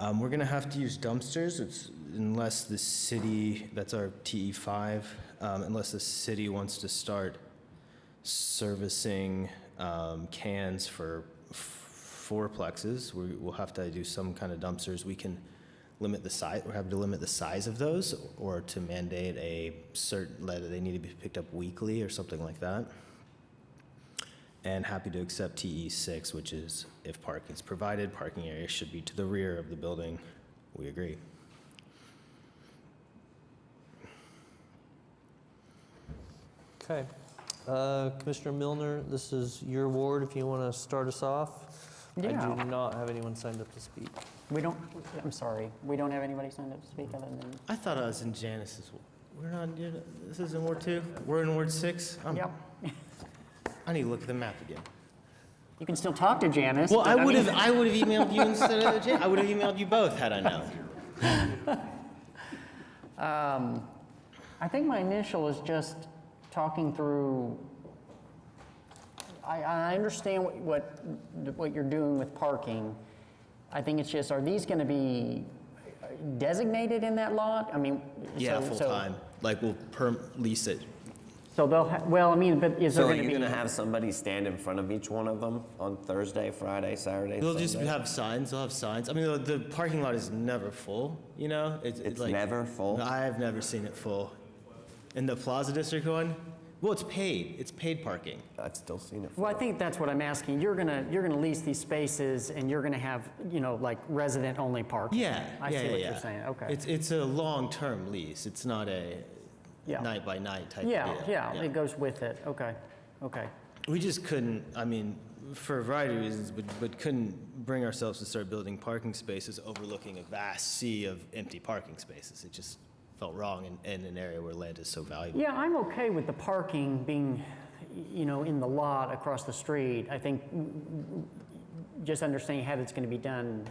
We're going to have to use dumpsters unless the city, that's our TE5, unless the city wants to start servicing cans for fourplexes. We'll have to do some kind of dumpsters. We can limit the size, we're happy to limit the size of those, or to mandate a certain, that they need to be picked up weekly or something like that. And happy to accept TE6, which is if parking is provided, parking area should be to the rear of the building. We agree. Okay. Commissioner Milner, this is your ward if you want to start us off. Yeah. I do not have anyone signed up to speak. We don't, I'm sorry, we don't have anybody signed up to speak other than, I thought I was in Janice's. We're not, this is in Ward 2? We're in Ward 6? yep. I need to look at the map again. You can still talk to Janice. Well, but I would mean- have emailed you instead of Janice. I would have emailed you both had I known. I think my initial is just talking through, I understand what you're doing with parking. I think it's just, are these going to be designated in that lot? I mean, Yeah, full time. Like we'll lease it. So they'll, well, I mean, but is there So are going to you be? going to have somebody stand in front of each one of them on Thursday, Friday, Saturday, They'll just Sunday? have signs. They'll have signs. I mean, the parking lot is never full. You know, It's like, never full? I've never seen it full. In the Plaza District one, well, it's paid. It's paid parking. I've still seen it. Well, I think that's what I'm asking. You're gonna lease these spaces, and you're gonna have, like resident-only parking. Yeah, I see what you're saying. Okay. It's a long-term lease. It's not a night by night type Yeah, deal. yeah, it goes with it. Okay, okay. We just couldn't, I mean, for a variety of reasons, but couldn't bring ourselves to start building parking spaces overlooking a vast sea of empty parking spaces. It just felt wrong in an area where land is so valuable. Yeah, I'm okay with the parking being, in the lot across the street. I think just understanding how it's going to be done,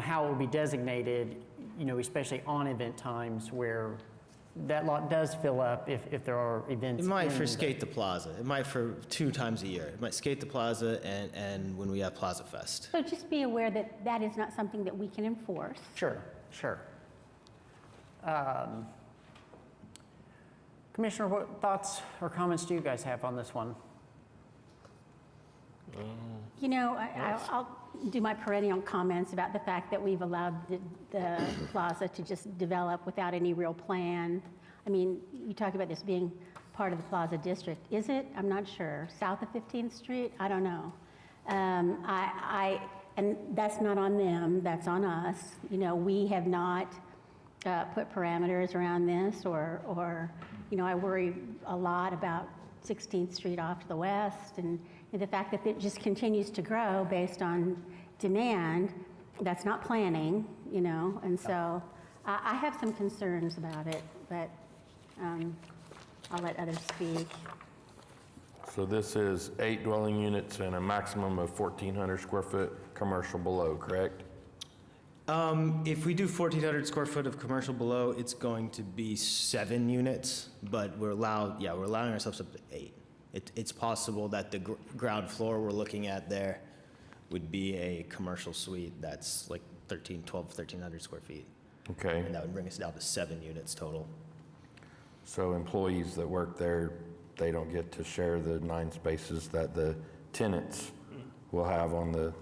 how it will be designated, especially on event times where that lot does fill up if there are events. It might in for the- Skate the Plaza. It might for 2 times a year. It might Skate the Plaza and when we have Plaza Fest. So just be aware that that is not something that we can enforce. Sure, sure. Commissioner, what thoughts or comments do you guys have on this one? I'll do my perennial comments about the fact that we've allowed the plaza to just develop without any real plan. I mean, you talk about this being part of the Plaza District. Is it? I'm not sure. South of 15th Street? I don't know. And that's not on them, that's on us. We have not put parameters around this or I worry a lot about 16th Street off to the west and the fact that it just continues to grow based on demand. That's not planning, and so I have some concerns about it, but I'll let others speak. So this is 8 dwelling units and a maximum of 1,400 square foot commercial below, correct? If we do 1,400 square foot of commercial below, it's going to be 7 units, but we're allowing ourselves up to 8. It's possible that the ground floor we're looking at there would be a commercial suite that's like 1,300 square feet. Okay. And that would bring us down to 7 units total. So employees that work there, they don't get to share the 9 spaces that the tenants will have on the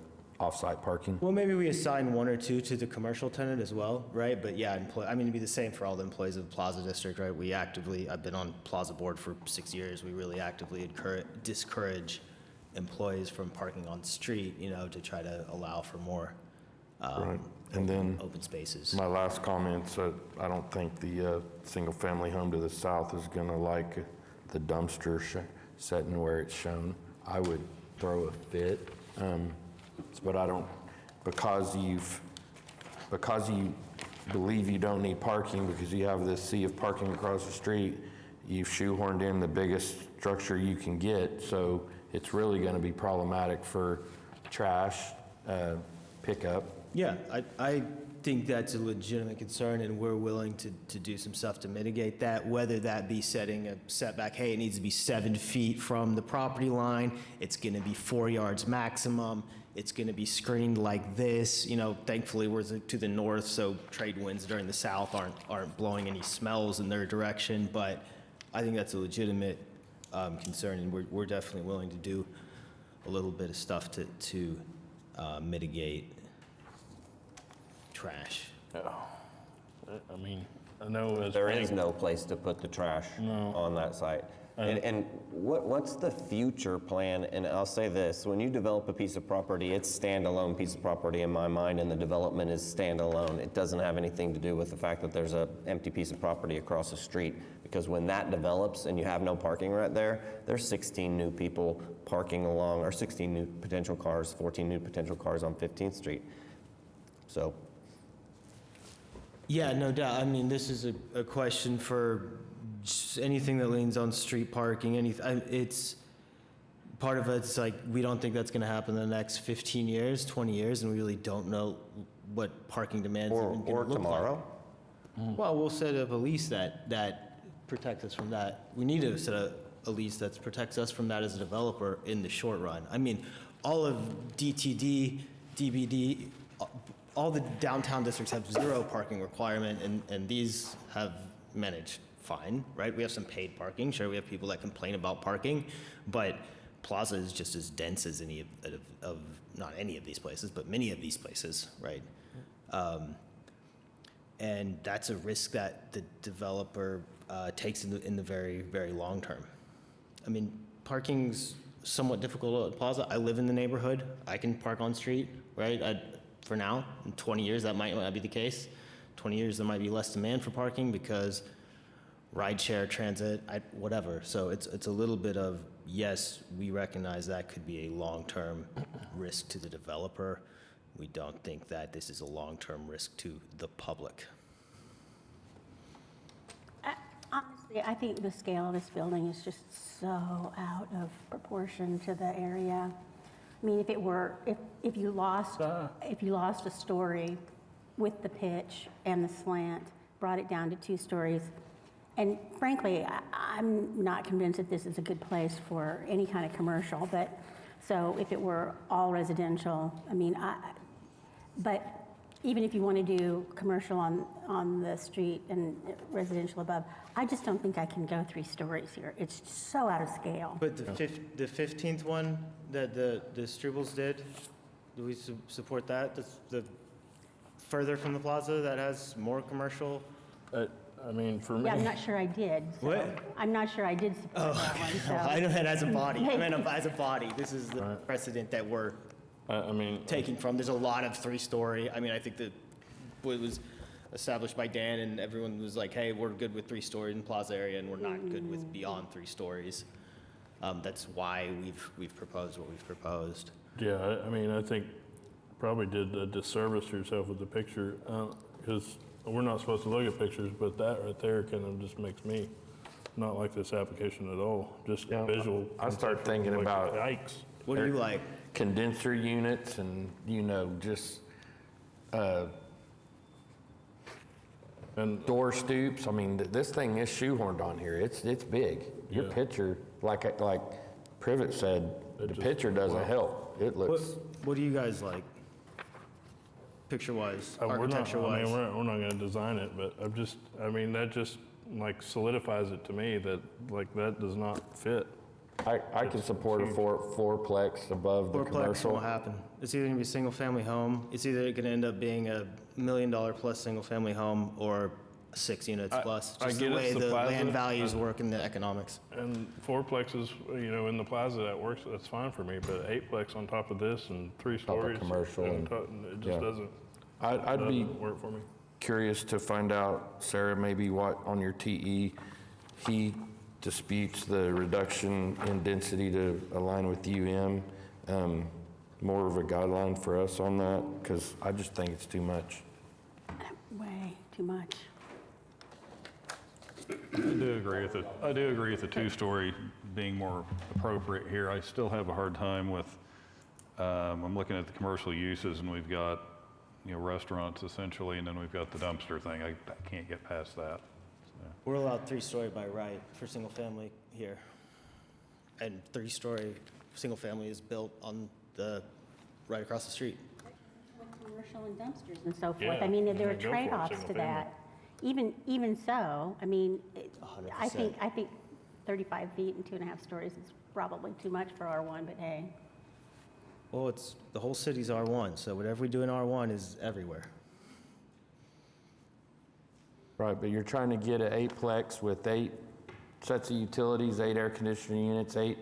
off-site parking? Well, maybe we assign 1 or 2 to the commercial tenant as well, right? But yeah, it'd be the same for all the employees of the Plaza District, right? I've been on Plaza Board for 6 years. We really actively discourage employees from parking on street, to try to allow for more Right. And then open spaces. my last comment, so I don't think the single-family home to the south is going to like the dumpster setting where it's shown. I would throw a fit, but I don't, because you believe you don't need parking because you have this sea of parking across the street, you've shoehorned in the biggest structure you can get, so it's really going to be problematic for trash pickup. Yeah, I think that's a legitimate concern, and we're willing to do some stuff to mitigate that, whether that be setting a setback, hey, it needs to be 7 feet from the property line, it's gonna be 4 yards maximum, it's gonna be screened like this. You know, thankfully, we're to the north, so trade winds during the south aren't blowing any smells in their direction, but I think that's a legitimate concern, and we're definitely willing to do a little bit of stuff to mitigate trash. I mean, I know as There is no place to put the trash on that site. And what's the future plan? And I'll say this, when you develop a piece of property, it's standalone piece of property in my mind, and the development is standalone. It doesn't have anything to do with the fact that there's an empty piece of property across the street. Because when that develops and you have no parking right there, there's 16 new people parking along, or 16 new potential cars, 14 new potential cars on 15th Street. So. Yeah, no doubt. I mean, this is a question for just anything that leans on street parking. It's part of it's like, we don't think that's going to happen in the next 15 years, 20 years, and we really don't know what parking demands even going to look tomorrow. like. Well, we'll set up a lease that protects us from that. We need to set a lease that protects us from that as a developer in the short run. I mean, all of DTD, DBD, all the downtown districts have 0 parking requirement, and these have managed fine, right? We have some paid parking. Sure, we have people that complain about parking, but Plaza is just as dense as any of not any of these places, but many of these places, right? And that's a risk that the developer takes in the very, very long term. I mean, parking's somewhat difficult at Plaza. I live in the neighborhood. I can park on street, right? For now, in 20 years, that might not be the case. 20 years, there might be less demand for parking because rideshare, transit, whatever. So it's a little bit of, yes, we recognize that could be a long-term risk to the developer. We don't think that this is a long-term risk to the public. Honestly, I think the scale of this building is just so out of proportion to the area. I mean, if you lost a story with the pitch and the slant, brought it down to 2 stories, and frankly, I'm not convinced that this is a good place for any kind of commercial, but, so if it were all residential, I mean, but even if you want to do commercial on the street and residential above, I just don't think I can go 3 stories here. It's so out of scale. But the 15th one that the Strubles did, do we support that? The further from the plaza that has more commercial? I mean, for me. Yeah, I'm not sure I did. So What? I'm not sure I did support that one. So. I know that as a body. I mean, as a body, this is the precedent that we're taking from. There's a lot of 3-story. I mean, I think that it was established by Dan, and everyone was like, hey, we're good with 3-story in plaza area, and we're not good with beyond 3 stories. That's why we've proposed what we've proposed. Yeah, I mean, I think probably did a disservice to yourself with the picture, because we're not supposed to look at pictures, but that right there kind of just makes me not like this application at all. Just visual. I start thinking like, about yikes. What do you like? Condenser units and, just and door stoops. I mean, this thing is shoehorned on here. It's big. Your picture, like Privet said, the picture doesn't help. It looks. What do you guys like? Picture-wise, We're not architecture-wise? going to design it, but that just like solidifies it to me that like that does not fit. I could support a fourplex above the Fourplex commercial. won't happen. It's either gonna be a single-family home, it's either gonna end up being a $1 million plus single-family home or 6 units plus. I Just get the way it's the the plaza. land values work in the economics. And fourplexes, in the plaza that works, that's fine for me, but 8plex on top of this and 3 Top of stories. commercial and and- it just doesn't. I'd be doesn't work for me. curious to find out, Sarah, maybe what on your TE, he disputes the reduction in density to align with more of a guideline for us on that, because I just think it's too much. Way too much. I do agree with the 2-story being more appropriate here. I still have a hard time with, I'm looking at the commercial uses, and we've got restaurants essentially, and then we've got the dumpster thing. I can't get past that. We're allowed 3-story by right for single family here. And 3-story single family is built on the, right across the street. With commercial and dumpsters and so forth. Yeah, I mean, there are go for it, trade-offs to single that. Even so, I mean, I 100%. think 35 feet and 2.5 stories is probably too much for R1, but hey. Well, it's, the whole city's R1, so whatever we do in R1 is everywhere. Right, but you're trying to get an 8-plex with 8 sets of utilities, 8 air conditioning units, 2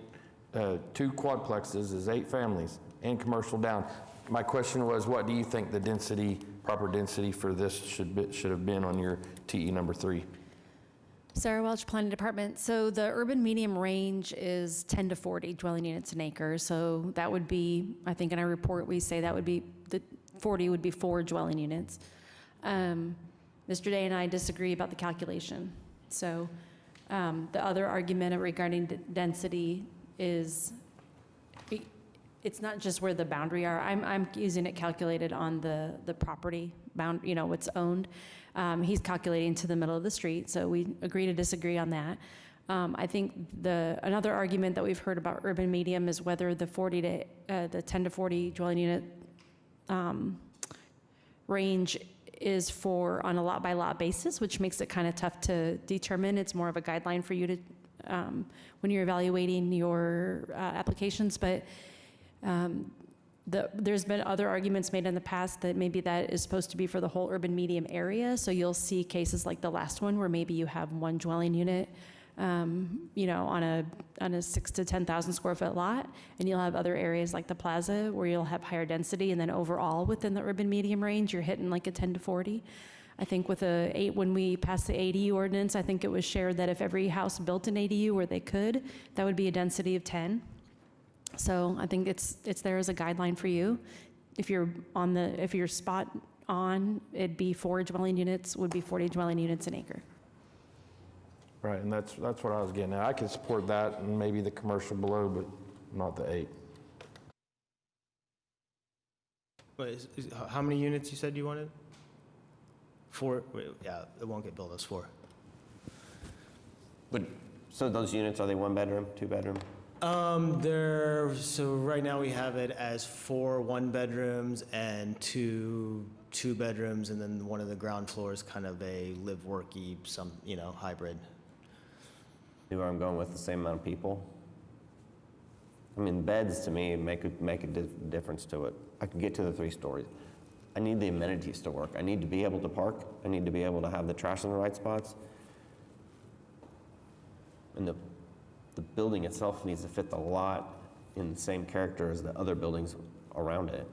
quadplexes is 8 families, and commercial down. My question was, what do you think the density, proper density for this should have been on your TE number 3? Sarah Welch, Planning Department. So the urban medium range is 10 to 40 dwelling units an acre. So that would be, I think in our report, we say that would be, the 40 would be 4 dwelling units. Mr. Day and I disagree about the calculation. So the other argument regarding density is, it's not just where the boundary are. I'm using it calculated on the property bound, what's owned. He's calculating to the middle of the street, so we agree to disagree on that. I think another argument that we've heard about urban medium is whether the 10 to 40 dwelling unit range is on a lot by lot basis, which makes it kind of tough to determine. It's more of a guideline for you to when you're evaluating your applications, but there's been other arguments made in the past that maybe that is supposed to be for the whole urban medium area. So you'll see cases like the last one where maybe you have 1 dwelling unit, on a 6 to 10,000 square foot lot, and you'll have other areas like the plaza where you'll have higher density, and then overall within the urban medium range, you're hitting like a 10 to 40. I think with when we passed the ADU ordinance, I think it was shared that if every house built an ADU where they could, that would be a density of 10. So I think it's there as a guideline for you. If you're spot on, it'd be 4 dwelling units, would be 40 dwelling units an acre. Right, and that's what I was getting at. I could support that and maybe the commercial below, but not the 8. Wait, how many units you said you wanted? 4, yeah, it won't get built as 4. But, so those units, are they 1 bedroom, 2 bedroom? So right now we have it as 4 1-bedrooms and 2 2-bedrooms, and then one of the ground floors kind of a live-worky, hybrid. See where I'm going with the same amount of people? I mean, beds to me make a difference to it. I can get to the 3 stories. I need the amenities to work. I need to be able to park. I need to be able to have the trash in the right spots. And the building itself needs to fit the lot in the same character as the other buildings around it.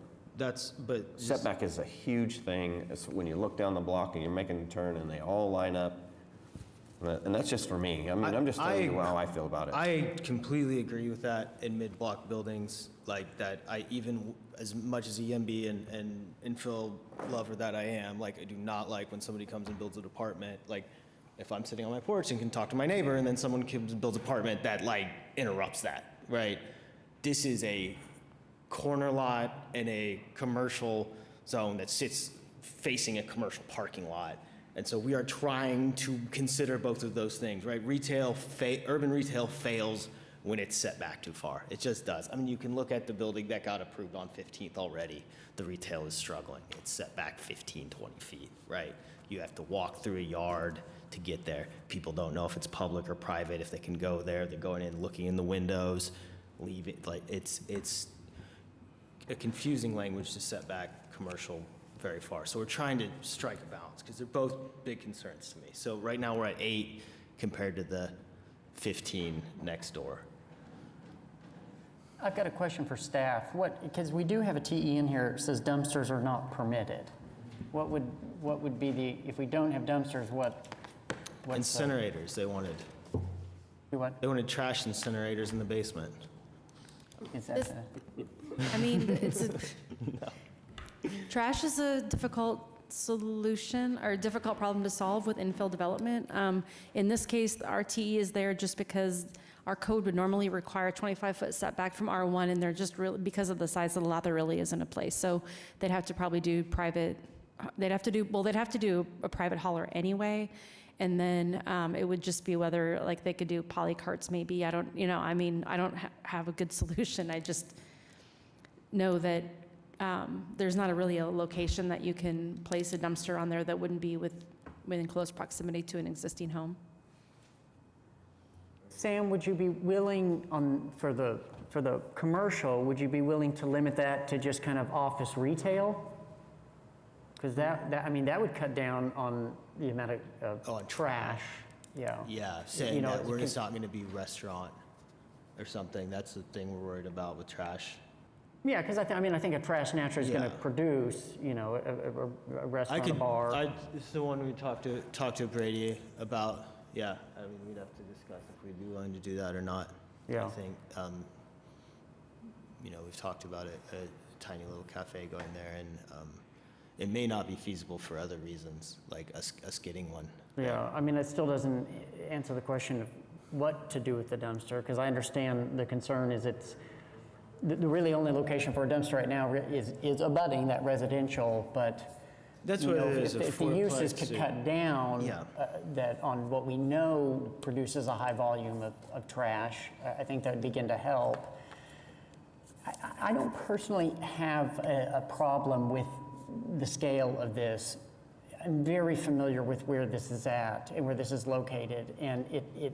Setback is a huge thing. It's when you look down the block and you're making a turn and they all line up. And that's just for me. I mean, I'm just telling you how I feel about it. I completely agree with that in mid-block buildings like that. I even, as much as a YIMBY and infill lover that I am, I do not like when somebody comes and builds an apartment. If I'm sitting on my porch and can talk to my neighbor and then someone comes and builds an apartment that interrupts that, right? This is a corner lot in a commercial zone that sits facing a commercial parking lot. And so we are trying to consider both of those things, right? Urban retail fails when it's set back too far. It just does. I mean, you can look at the building that got approved on 15th already. The retail is struggling. It's set back 15, 20 feet, right? You have to walk through a yard to get there. People don't know if it's public or private, if they can go there. They're going in, looking in the windows, leave it. It's a confusing language to set back commercial very far. So we're trying to strike a balance because they're both big concerns to me. So right now we're at 8 compared to the 15 next door. I've got a question for staff. Because we do have a TE in here that says dumpsters are not permitted. What would be if we don't have dumpsters, what's incinerators they wanted. What? They wanted trash incinerators in the basement. Is that Trash is a difficult solution or difficult problem to solve with infill development. In this case, the RTE is there just because our code would normally require a 25-foot setback from R1, and they're just really, because of the size of the lot, there really isn't a place. So they'd have to probably do private, they'd have to do a private hauler anyway. And then it would just be whether, like, they could do poly carts maybe. I don't, I mean, I don't have a good solution. I just know that there's not really a location that you can place a dumpster on there that wouldn't be within close proximity to an existing home. Sam, would you be willing for the commercial, would you be willing to limit that to just kind of office retail? Because that would cut down on the amount of trash. Yeah. Yeah, saying that we're just not going to be restaurant or something. That's the thing we're worried about with trash. Yeah, because I think a trash naturally is going to produce, a restaurant, a bar. It's the one we talked to Brady about. Yeah, I mean, we'd have to discuss if we'd be willing to do that or not. Yeah. I think, we've talked about a tiny little cafe going there, and it may not be feasible for other reasons, like us getting one. Yeah, I mean, it still doesn't answer the question of what to do with the dumpster, because I understand the concern is it's the really only location for a dumpster right now is abutting that residential, but that's what it is. If the uses could cut down, that on what we know produces a high volume of trash, I think that would begin to help. I don't personally have a problem with the scale of this. I'm very familiar with where this is at and where this is located, and it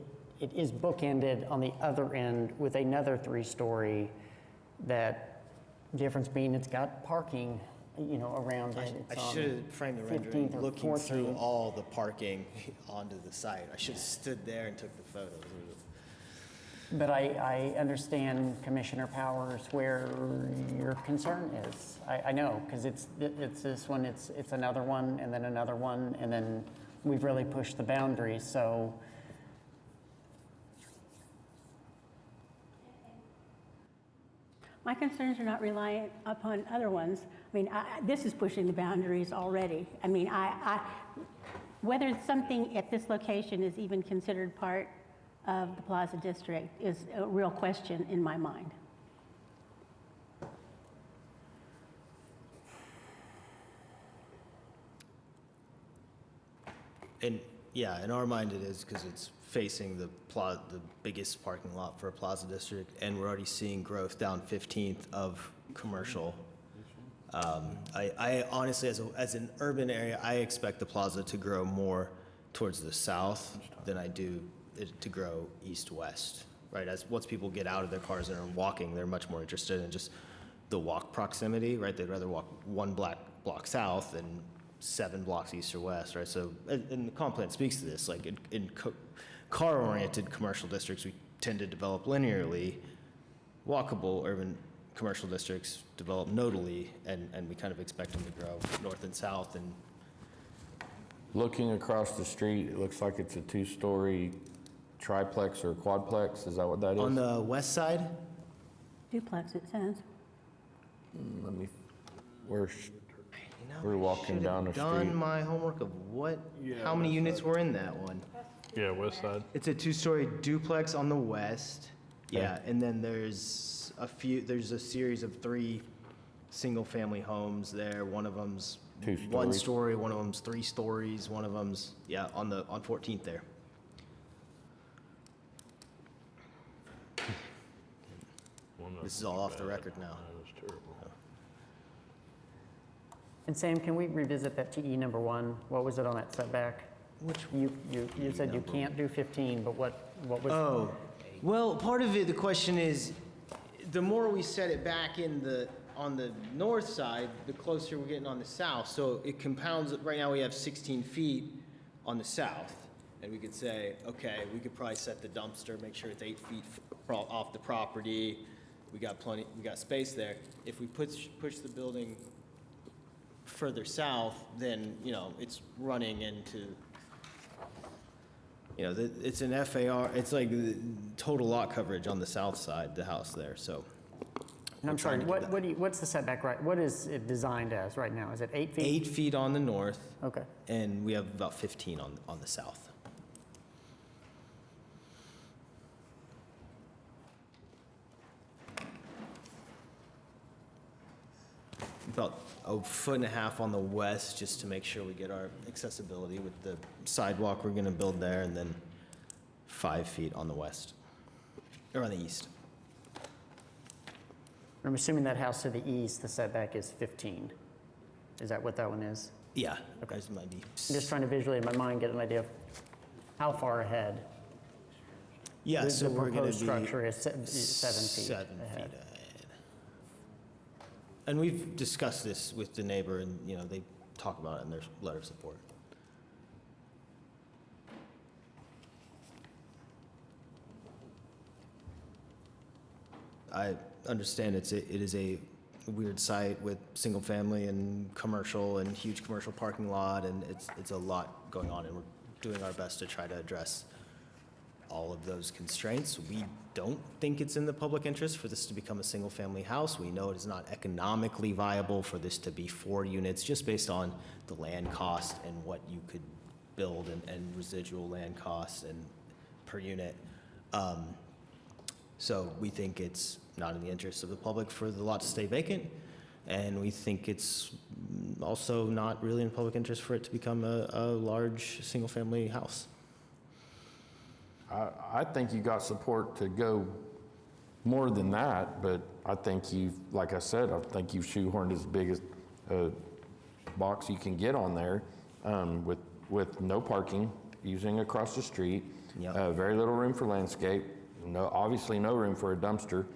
is bookended on the other end with another 3-story. That difference being it's got parking, around it. I should have framed the rendering looking through all the parking onto the site. I should have stood there and took the photos. But I understand, Commissioner Powers, where your concern is. I know, because it's this one, it's another one, and then another one, and then we've really pushed the boundaries, so. My concerns are not reliant upon other ones. I mean, this is pushing the boundaries already. I mean, whether something at this location is even considered part of the Plaza District is a real question in my mind. And yeah, in our mind it is, because it's facing the biggest parking lot for a Plaza District, and we're already seeing growth down 15th of commercial. I honestly, as an urban area, I expect the Plaza to grow more towards the south than I do it to grow east-west, right? Once people get out of their cars and are walking, they're much more interested in just the walk proximity, right? They'd rather walk one block south than 7 blocks east or west, right? So, and the comp plan speaks to this, like in car-oriented commercial districts, we tend to develop linearly. Walkable urban commercial districts develop nodally, and we kind of expect them to grow north and south. And looking across the street, it looks like it's a 2-story triplex or quadplex. Is that what that is? On the west side? Duplex, it says. We're walking down the street. Done my homework of how many units were in that one. Yeah, west side. It's a 2-story duplex on the west. Yeah, and then there's a series of 3 single-family homes there. One of them's 1 story, one of them's 3 stories, one of them's, on 14th there. This is all off the record now. That was terrible. And Sam, can we revisit that TE number 1? What was it on that setback? Which you said you can't do 15, but what was? Oh, well, part of it, the question is, the more we set it back on the north side, the closer we're getting on the south. So it compounds. Right now we have 16 feet on the south, and we could say, okay, we could probably set the dumpster, make sure it's 8 feet off the property. We got space there. If we push the building further south, then, it's running into, it's an FAR, it's like the total lot coverage on the south side, the house there, so. And I'm sorry, what's the setback, right? What is it designed as right now? Is it 8 feet? 8 feet on the north. Okay. And we have about 15 on the south. about a foot and a half on the west, just to make sure we get our accessibility with the sidewalk we're gonna build there, and then 5 feet on the west, or on the east. I'm assuming that house to the east, the setback is 15. Is that what that one is? Yeah, okay. Might be. I'm just trying to visually in my mind get an idea of how far ahead. Yeah, so the we're gonna proposed be structure is 7 feet 7 feet ahead. ahead. And we've discussed this with the neighbor, and, you know, they talk about it in their letter of support. I understand it is a weird site with single family and commercial and huge commercial parking lot, and it's a lot going on, and we're doing our best to try to address all of those constraints. We don't think it's in the public interest for this to become a single family house. We know it is not economically viable for this to be 4 units, just based on the land cost and what you could build, and residual land costs and per unit. So we think it's not in the interest of the public for the lot to stay vacant, and we think it's also not really in the public interest for it to become a large single-family house. I think you got support to go more than that, but I think you've, like I said, I think you've shoehorned as big as box you can get on there, with no parking, using across the street, very little room for landscape, obviously no room for a dumpster,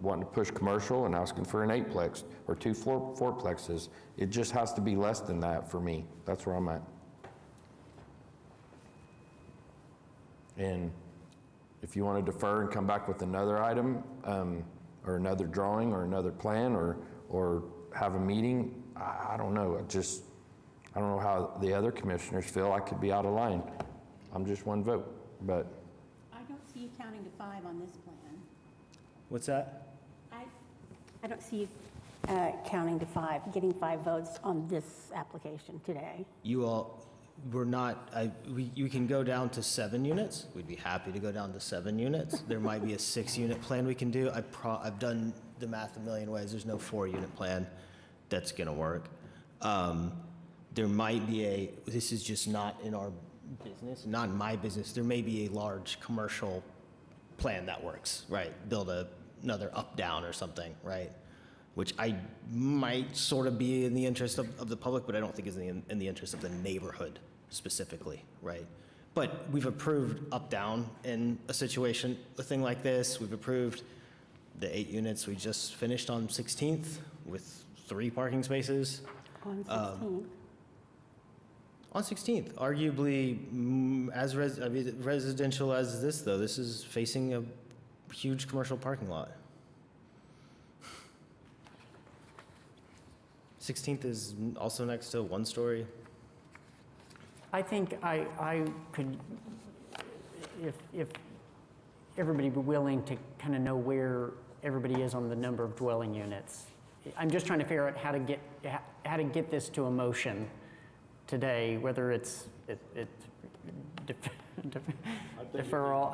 wanting to push commercial and asking for an 8-plex or 2 4-plexes. It just has to be less than that for me. That's where I'm at. And if you want to defer and come back with another item, or another drawing, or another plan, or have a meeting, I don't know. I don't know how the other commissioners feel. I could be out of line. I'm just one vote, but. I don't see you counting to 5 on this plan. What's that? I don't see you counting to 5, getting 5 votes on this application today. You all, we're not, we can go down to 7 units. We'd be happy to go down to 7 units. There might be a 6-unit plan we can do. I've done the math a million ways. There's no 4-unit plan that's gonna work. There might be this is just not in our business, not in my business. There may be a large commercial plan that works, right? Build another up-down or something, right? Which I might sort of be in the interest of the public, but I don't think is in the interest of the neighborhood specifically, right? But we've approved up-down in a thing like this. We've approved the 8 units we just finished on 16th with 3 parking spaces. On 16th. On 16th, arguably residential as this, though. This is facing a huge commercial parking lot. 16th is also next to 1-story. I think I could, if everybody be willing to kind of know where everybody is on the number of dwelling units. I'm just trying to figure out how to get this to a motion today, whether it's deferral.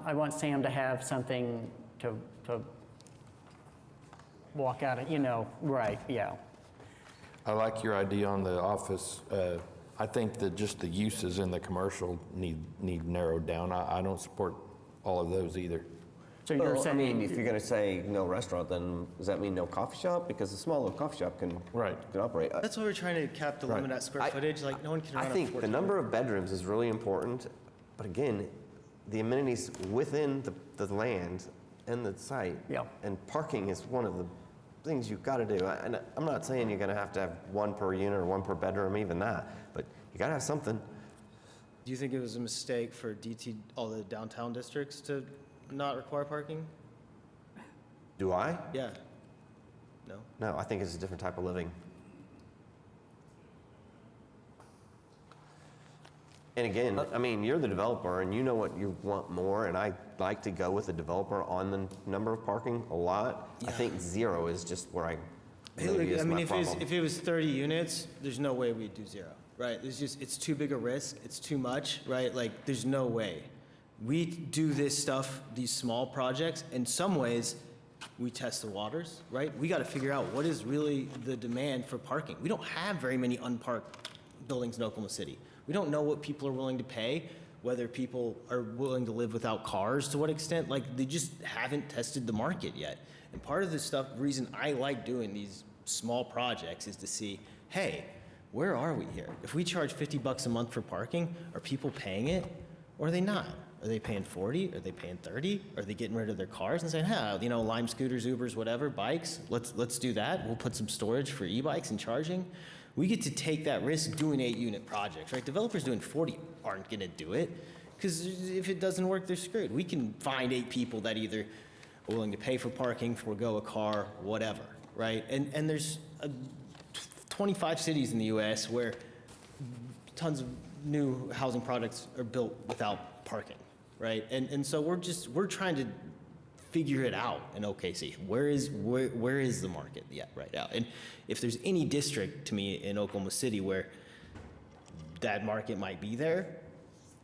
I want Sam to have something to walk out of, right, yeah. I like your idea on the office. I think that just the uses in the commercial need narrowed down. I don't support all of those either. So you're saying, I mean, if you're going to say no restaurant, then does that mean no coffee shop? Because a small little coffee shop can operate. That's why we're trying to cap the limit at square footage. Like, no one can run I a think 14 the number of bedrooms is really important, but again, the amenities within the land and the site, and parking is one of the things you've got to do. And I'm not saying you're going to have 1 per unit or 1 per bedroom, even that, but you got to have something. Do you think it was a mistake for all the downtown districts to not require parking? Do I? Yeah. No? No, I think it's a different type of living. And again, I mean, you're the developer and you know what you want more, and I like to go with the developer on the number of parking a lot. I think 0 is just where I maybe is my problem. If it was 30 units, there's no way we'd do 0, right? It's too big a risk, it's too much, right? Like, there's no way. We do this stuff, these small projects, in some ways, we test the waters, right? We got to figure out what is really the demand for parking. We don't have very many unparked buildings in Oklahoma City. We don't know what people are willing to pay, whether people are willing to live without cars, to what extent. Like, they just haven't tested the market yet. And part of the reason I like doing these small projects is to see, hey, where are we here? If we charge $50 a month for parking, are people paying it or are they not? Are they paying 40? Are they paying 30? Are they getting rid of their cars and saying, Lime scooters, Ubers, whatever, bikes, let's do that. We'll put some storage for e-bikes and charging. We get to take that risk doing 8-unit projects, right? Developers doing 40 aren't gonna do it, because if it doesn't work, they're screwed. We can find 8 people that either are willing to pay for parking, forego a car, whatever, right? And there's 25 cities in the US where tons of new housing projects are built without parking, right? And so we're trying to figure it out in OKC. Where is the market right now? And if there's any district to me in Oklahoma City where that market might be there,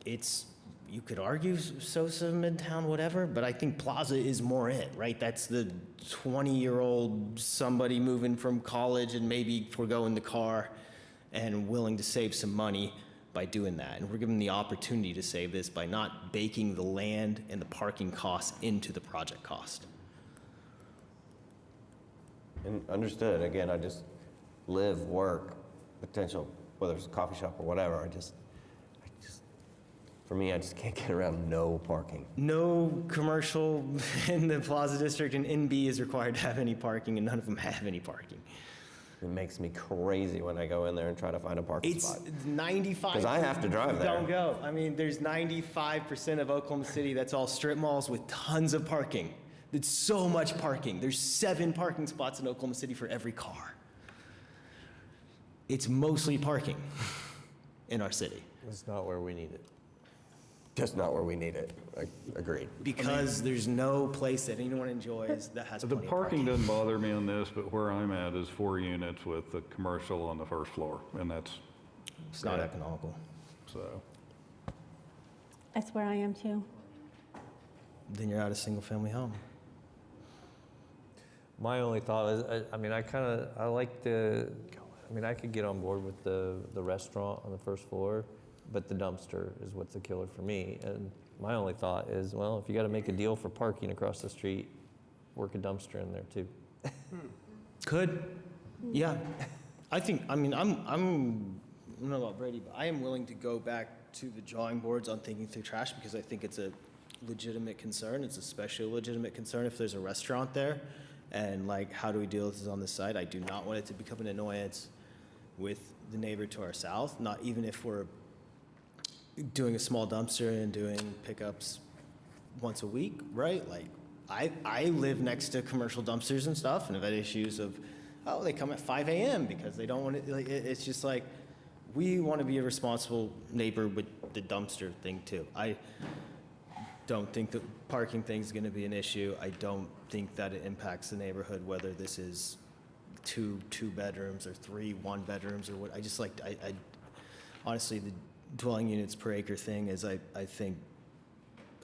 it's, you could argue Sosa, Midtown, whatever, but I think Plaza is more it, right? That's the 20-year-old somebody moving from college and maybe foregoing the car and willing to save some money by doing that. And we're given the opportunity to save this by not baking the land and the parking costs into the project cost. And understood. Again, I just live, work, potential, whether it's a coffee shop or whatever. For me, I just can't get around no parking. No commercial in the Plaza District and NB is required to have any parking, and none of them have any parking. It makes me crazy when I go in there and try to find a parking spot. It's 95. Because I have to drive there. Don't go. I mean, there's 95% of Oklahoma City that's all strip malls with tons of parking. It's so much parking. There's 7 parking spots in Oklahoma City for every car. It's mostly parking in our city. It's not where we need it. Just not where we need it. Agreed. Because there's no place that anyone enjoys that has The plenty of parking doesn't bother me on this, but where I'm at is 4 units with the commercial on the first floor, and that's. It's not economical. So. That's where I am too. Then you're out of single-family home. My only thought is, I like I could get on board with the restaurant on the first floor, but the dumpster is what's the killer for me. And my only thought is, well, if you got to make a deal for parking across the street, work a dumpster in there too. Could, yeah. I don't know about Brady, but I am willing to go back to the drawing boards on thinking through trash because I think it's a legitimate concern. It's especially a legitimate concern if there's a restaurant there. And like, how do we deal with this on this site? I do not want it to become an annoyance with the neighbor to our south, not even if we're doing a small dumpster and doing pickups once a week, right? Like, I live next to commercial dumpsters and stuff, and I've had issues of, they come at 5 a.m. because they don't want it. Like, it's just like, we want to be a responsible neighbor with the dumpster thing too. I don't think the parking thing is going to be an issue. I don't think that it impacts the neighborhood, whether this is two bedrooms or 3 one-bedrooms or what. I honestly, the dwelling units per acre thing is, I think,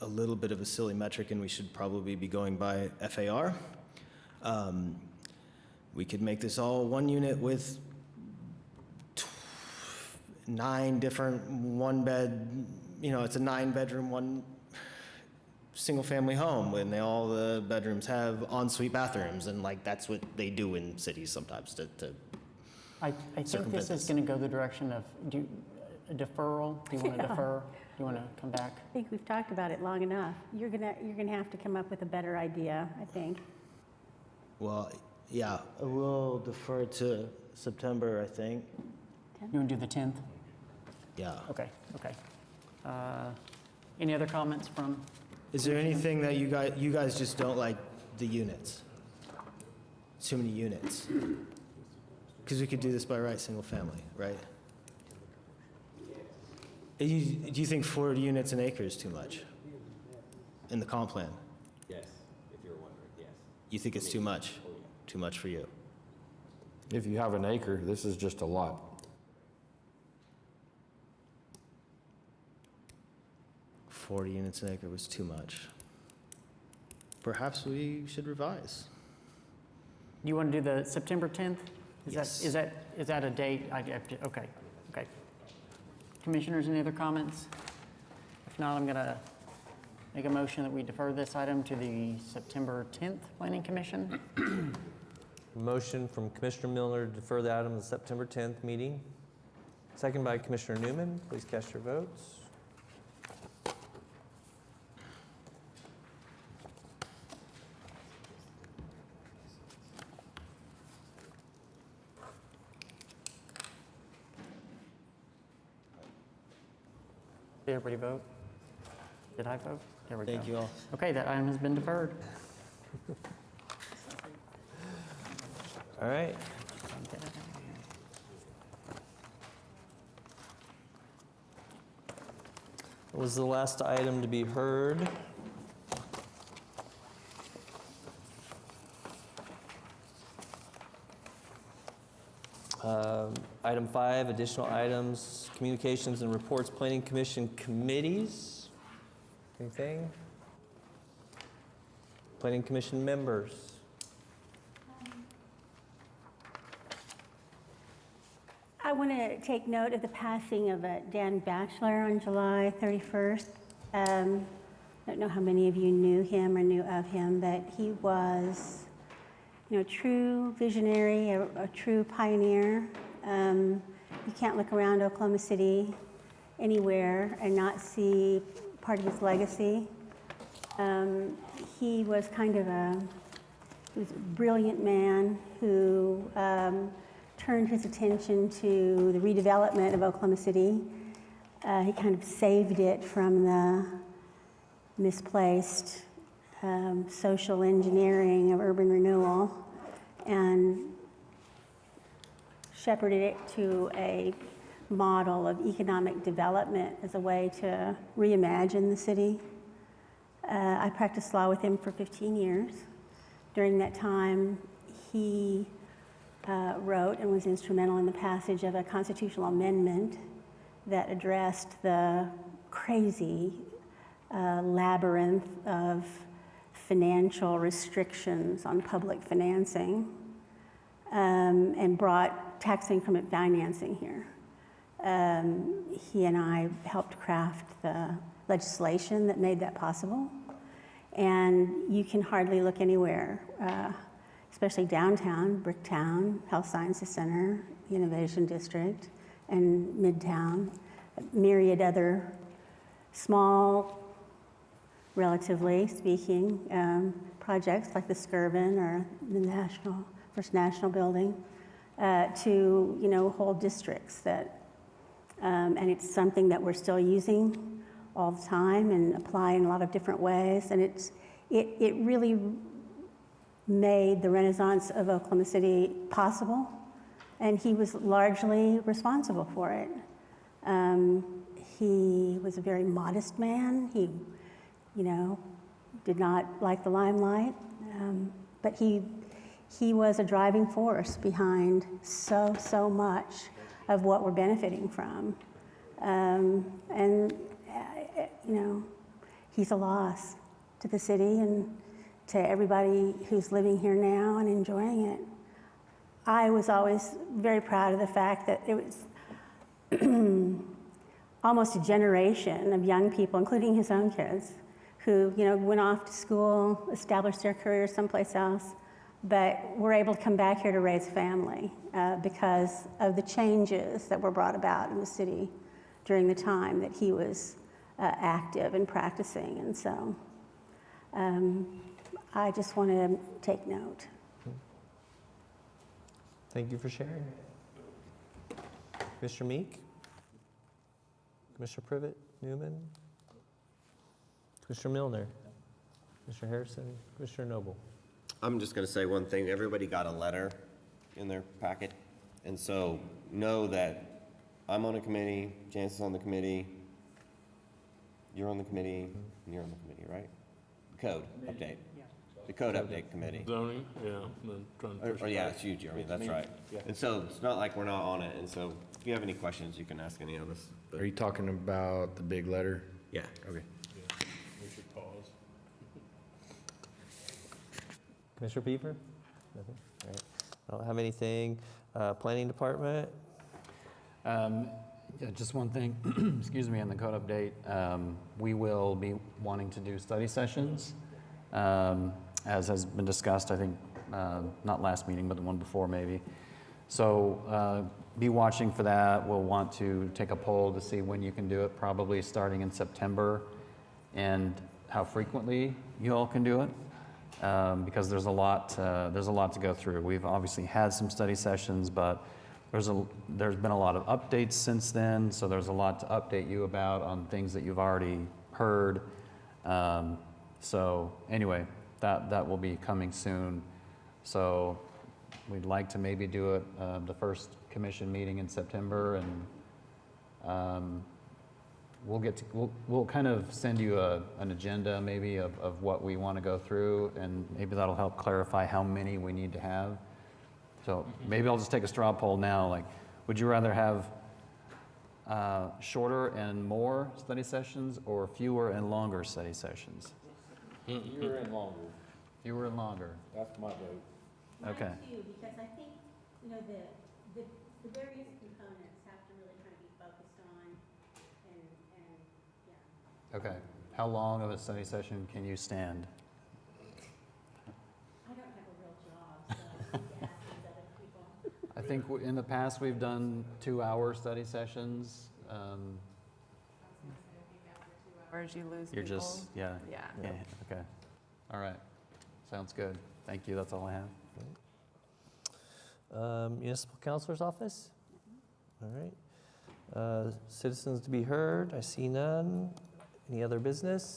a little bit of a silly metric, and we should probably be going by FAR. We could make this all 1 unit with 9 different one-bed, it's a 9-bedroom, 1 single-family home, and all the bedrooms have ensuite bathrooms, and like, that's what they do in cities sometimes to I think this is going to go the direction of a deferral. Do you want to defer? Do you want to come back? I think we've talked about it long enough. You're gonna have to come up with a better idea, I think. Well, yeah, we'll defer to September, I think. You want to do the 10th? Yeah. Okay. Any other comments from? Is there anything that you guys just don't like the units? Too many units? Because we could do this by right, single family, right? Do you think 40 units an acre is too much in the comp plan? Yes, if you're wondering, yes. You think it's too much? Too much for you? If you have an acre, this is just a lot. $40 units an acre was too much. perhaps we should revise. You want to do the September 10th? Yes. Is that a date? Okay. Commissioners, any other comments? If not, I'm going to make a motion that we defer this item to the September 10th Planning Commission. Motion from Commissioner Milner to defer the item to the September 10th meeting. Second by Commissioner Newman. Please cast your votes. Did everybody vote? Did I vote? There we go. Thank you all. Okay, that item has been deferred. All right. What was the last item to be heard? Item 5, additional items, communications and reports, Planning Commission committees. Anything? Planning Commission members. I want to take note of the passing of Dan Batchelor on July 31st. I don't know how many of you knew him or knew of him, but he was, a true visionary, a true pioneer. You can't look around Oklahoma City anywhere and not see part of his legacy. He was a brilliant man who turned his attention to the redevelopment of Oklahoma City. He kind of saved it from the misplaced social engineering of urban renewal and shepherded it to a model of economic development as a way to reimagine the city. I practiced law with him for 15 years. During that time, he wrote and was instrumental in the passage of a constitutional amendment that addressed the crazy labyrinth of financial restrictions on public financing and brought tax increment financing here. He and I helped craft the legislation that made that possible. And you can hardly look anywhere, especially downtown, Bricktown, Health Sciences Center, Innovation District, and Midtown, myriad other small, relatively speaking, projects like the Skirvin or the First National Building, to whole districts that, and it's something that we're still using all the time and apply in a lot of different ways. And it really made the renaissance of Oklahoma City possible, and he was largely responsible for it. He was a very modest man. He, did not like the limelight, but he was a driving force behind so much of what we're benefiting from. He's a loss to the city and to everybody who's living here now and enjoying it. I was always very proud of the fact that it was almost a generation of young people, including his own kids, who went off to school, established their careers someplace else, but were able to come back here to raise a family because of the changes that were brought about in the city during the time that he was active and practicing. And so I just want to take note. Thank you for sharing. Commissioner Meek? Commissioner Privet, Newman? Commissioner Milner? Commissioner Harrison? Commissioner Noble? I'm just going to say one thing. Everybody got a letter in their packet. And so know that I'm on a committee, Janice is on the committee, you're on the committee, and you're on the committee, right? Code update. The code update committee. Zoning, yeah. Trying to push it Yeah, back. it's you, Jeremy, It's that's me. right. Yeah. And so it's not like we're not on it. And so if you have any questions, you can ask any of us. But Are you talking about the big letter? yeah. Okay. We should pause. Commissioner Peaver? Nothing? All right. I don't have anything. Planning Department? Yeah, just one thing, excuse me, on the code update. We will be wanting to do study sessions, as has been discussed, I think, not last meeting, but the one before maybe. So be watching for that. We'll want to take a poll to see when you can do it, probably starting in September, and how frequently you all can do it, because there's a lot to go through. We've obviously had some study sessions, but there's been a lot of updates since then, so there's a lot to update you about on things that you've already heard. So anyway, that will be coming soon. So we'd like to maybe do it the first commission meeting in September, and we'll kind of send you an agenda maybe of what we want to go through, and maybe that'll help clarify how many we need to have. So maybe I'll just take a straw poll now. Like, would you rather have shorter and more study sessions, or fewer and longer study sessions? Fewer and longer. Fewer and longer. That's my vote. Okay. Mine too, because I think, you know, the various components have to really kind of be focused on and yeah. Okay. How long of a study session can you stand? I don't have a real job, so I think asking other people. I think in the past we've done 2-hour study sessions. Hours you lose You're people. just, yeah. Yeah. Okay. All right. Sounds good. Thank you. That's all I have. Municipal Counselor's Office? All right. Citizens to be heard, I see none. Any other business?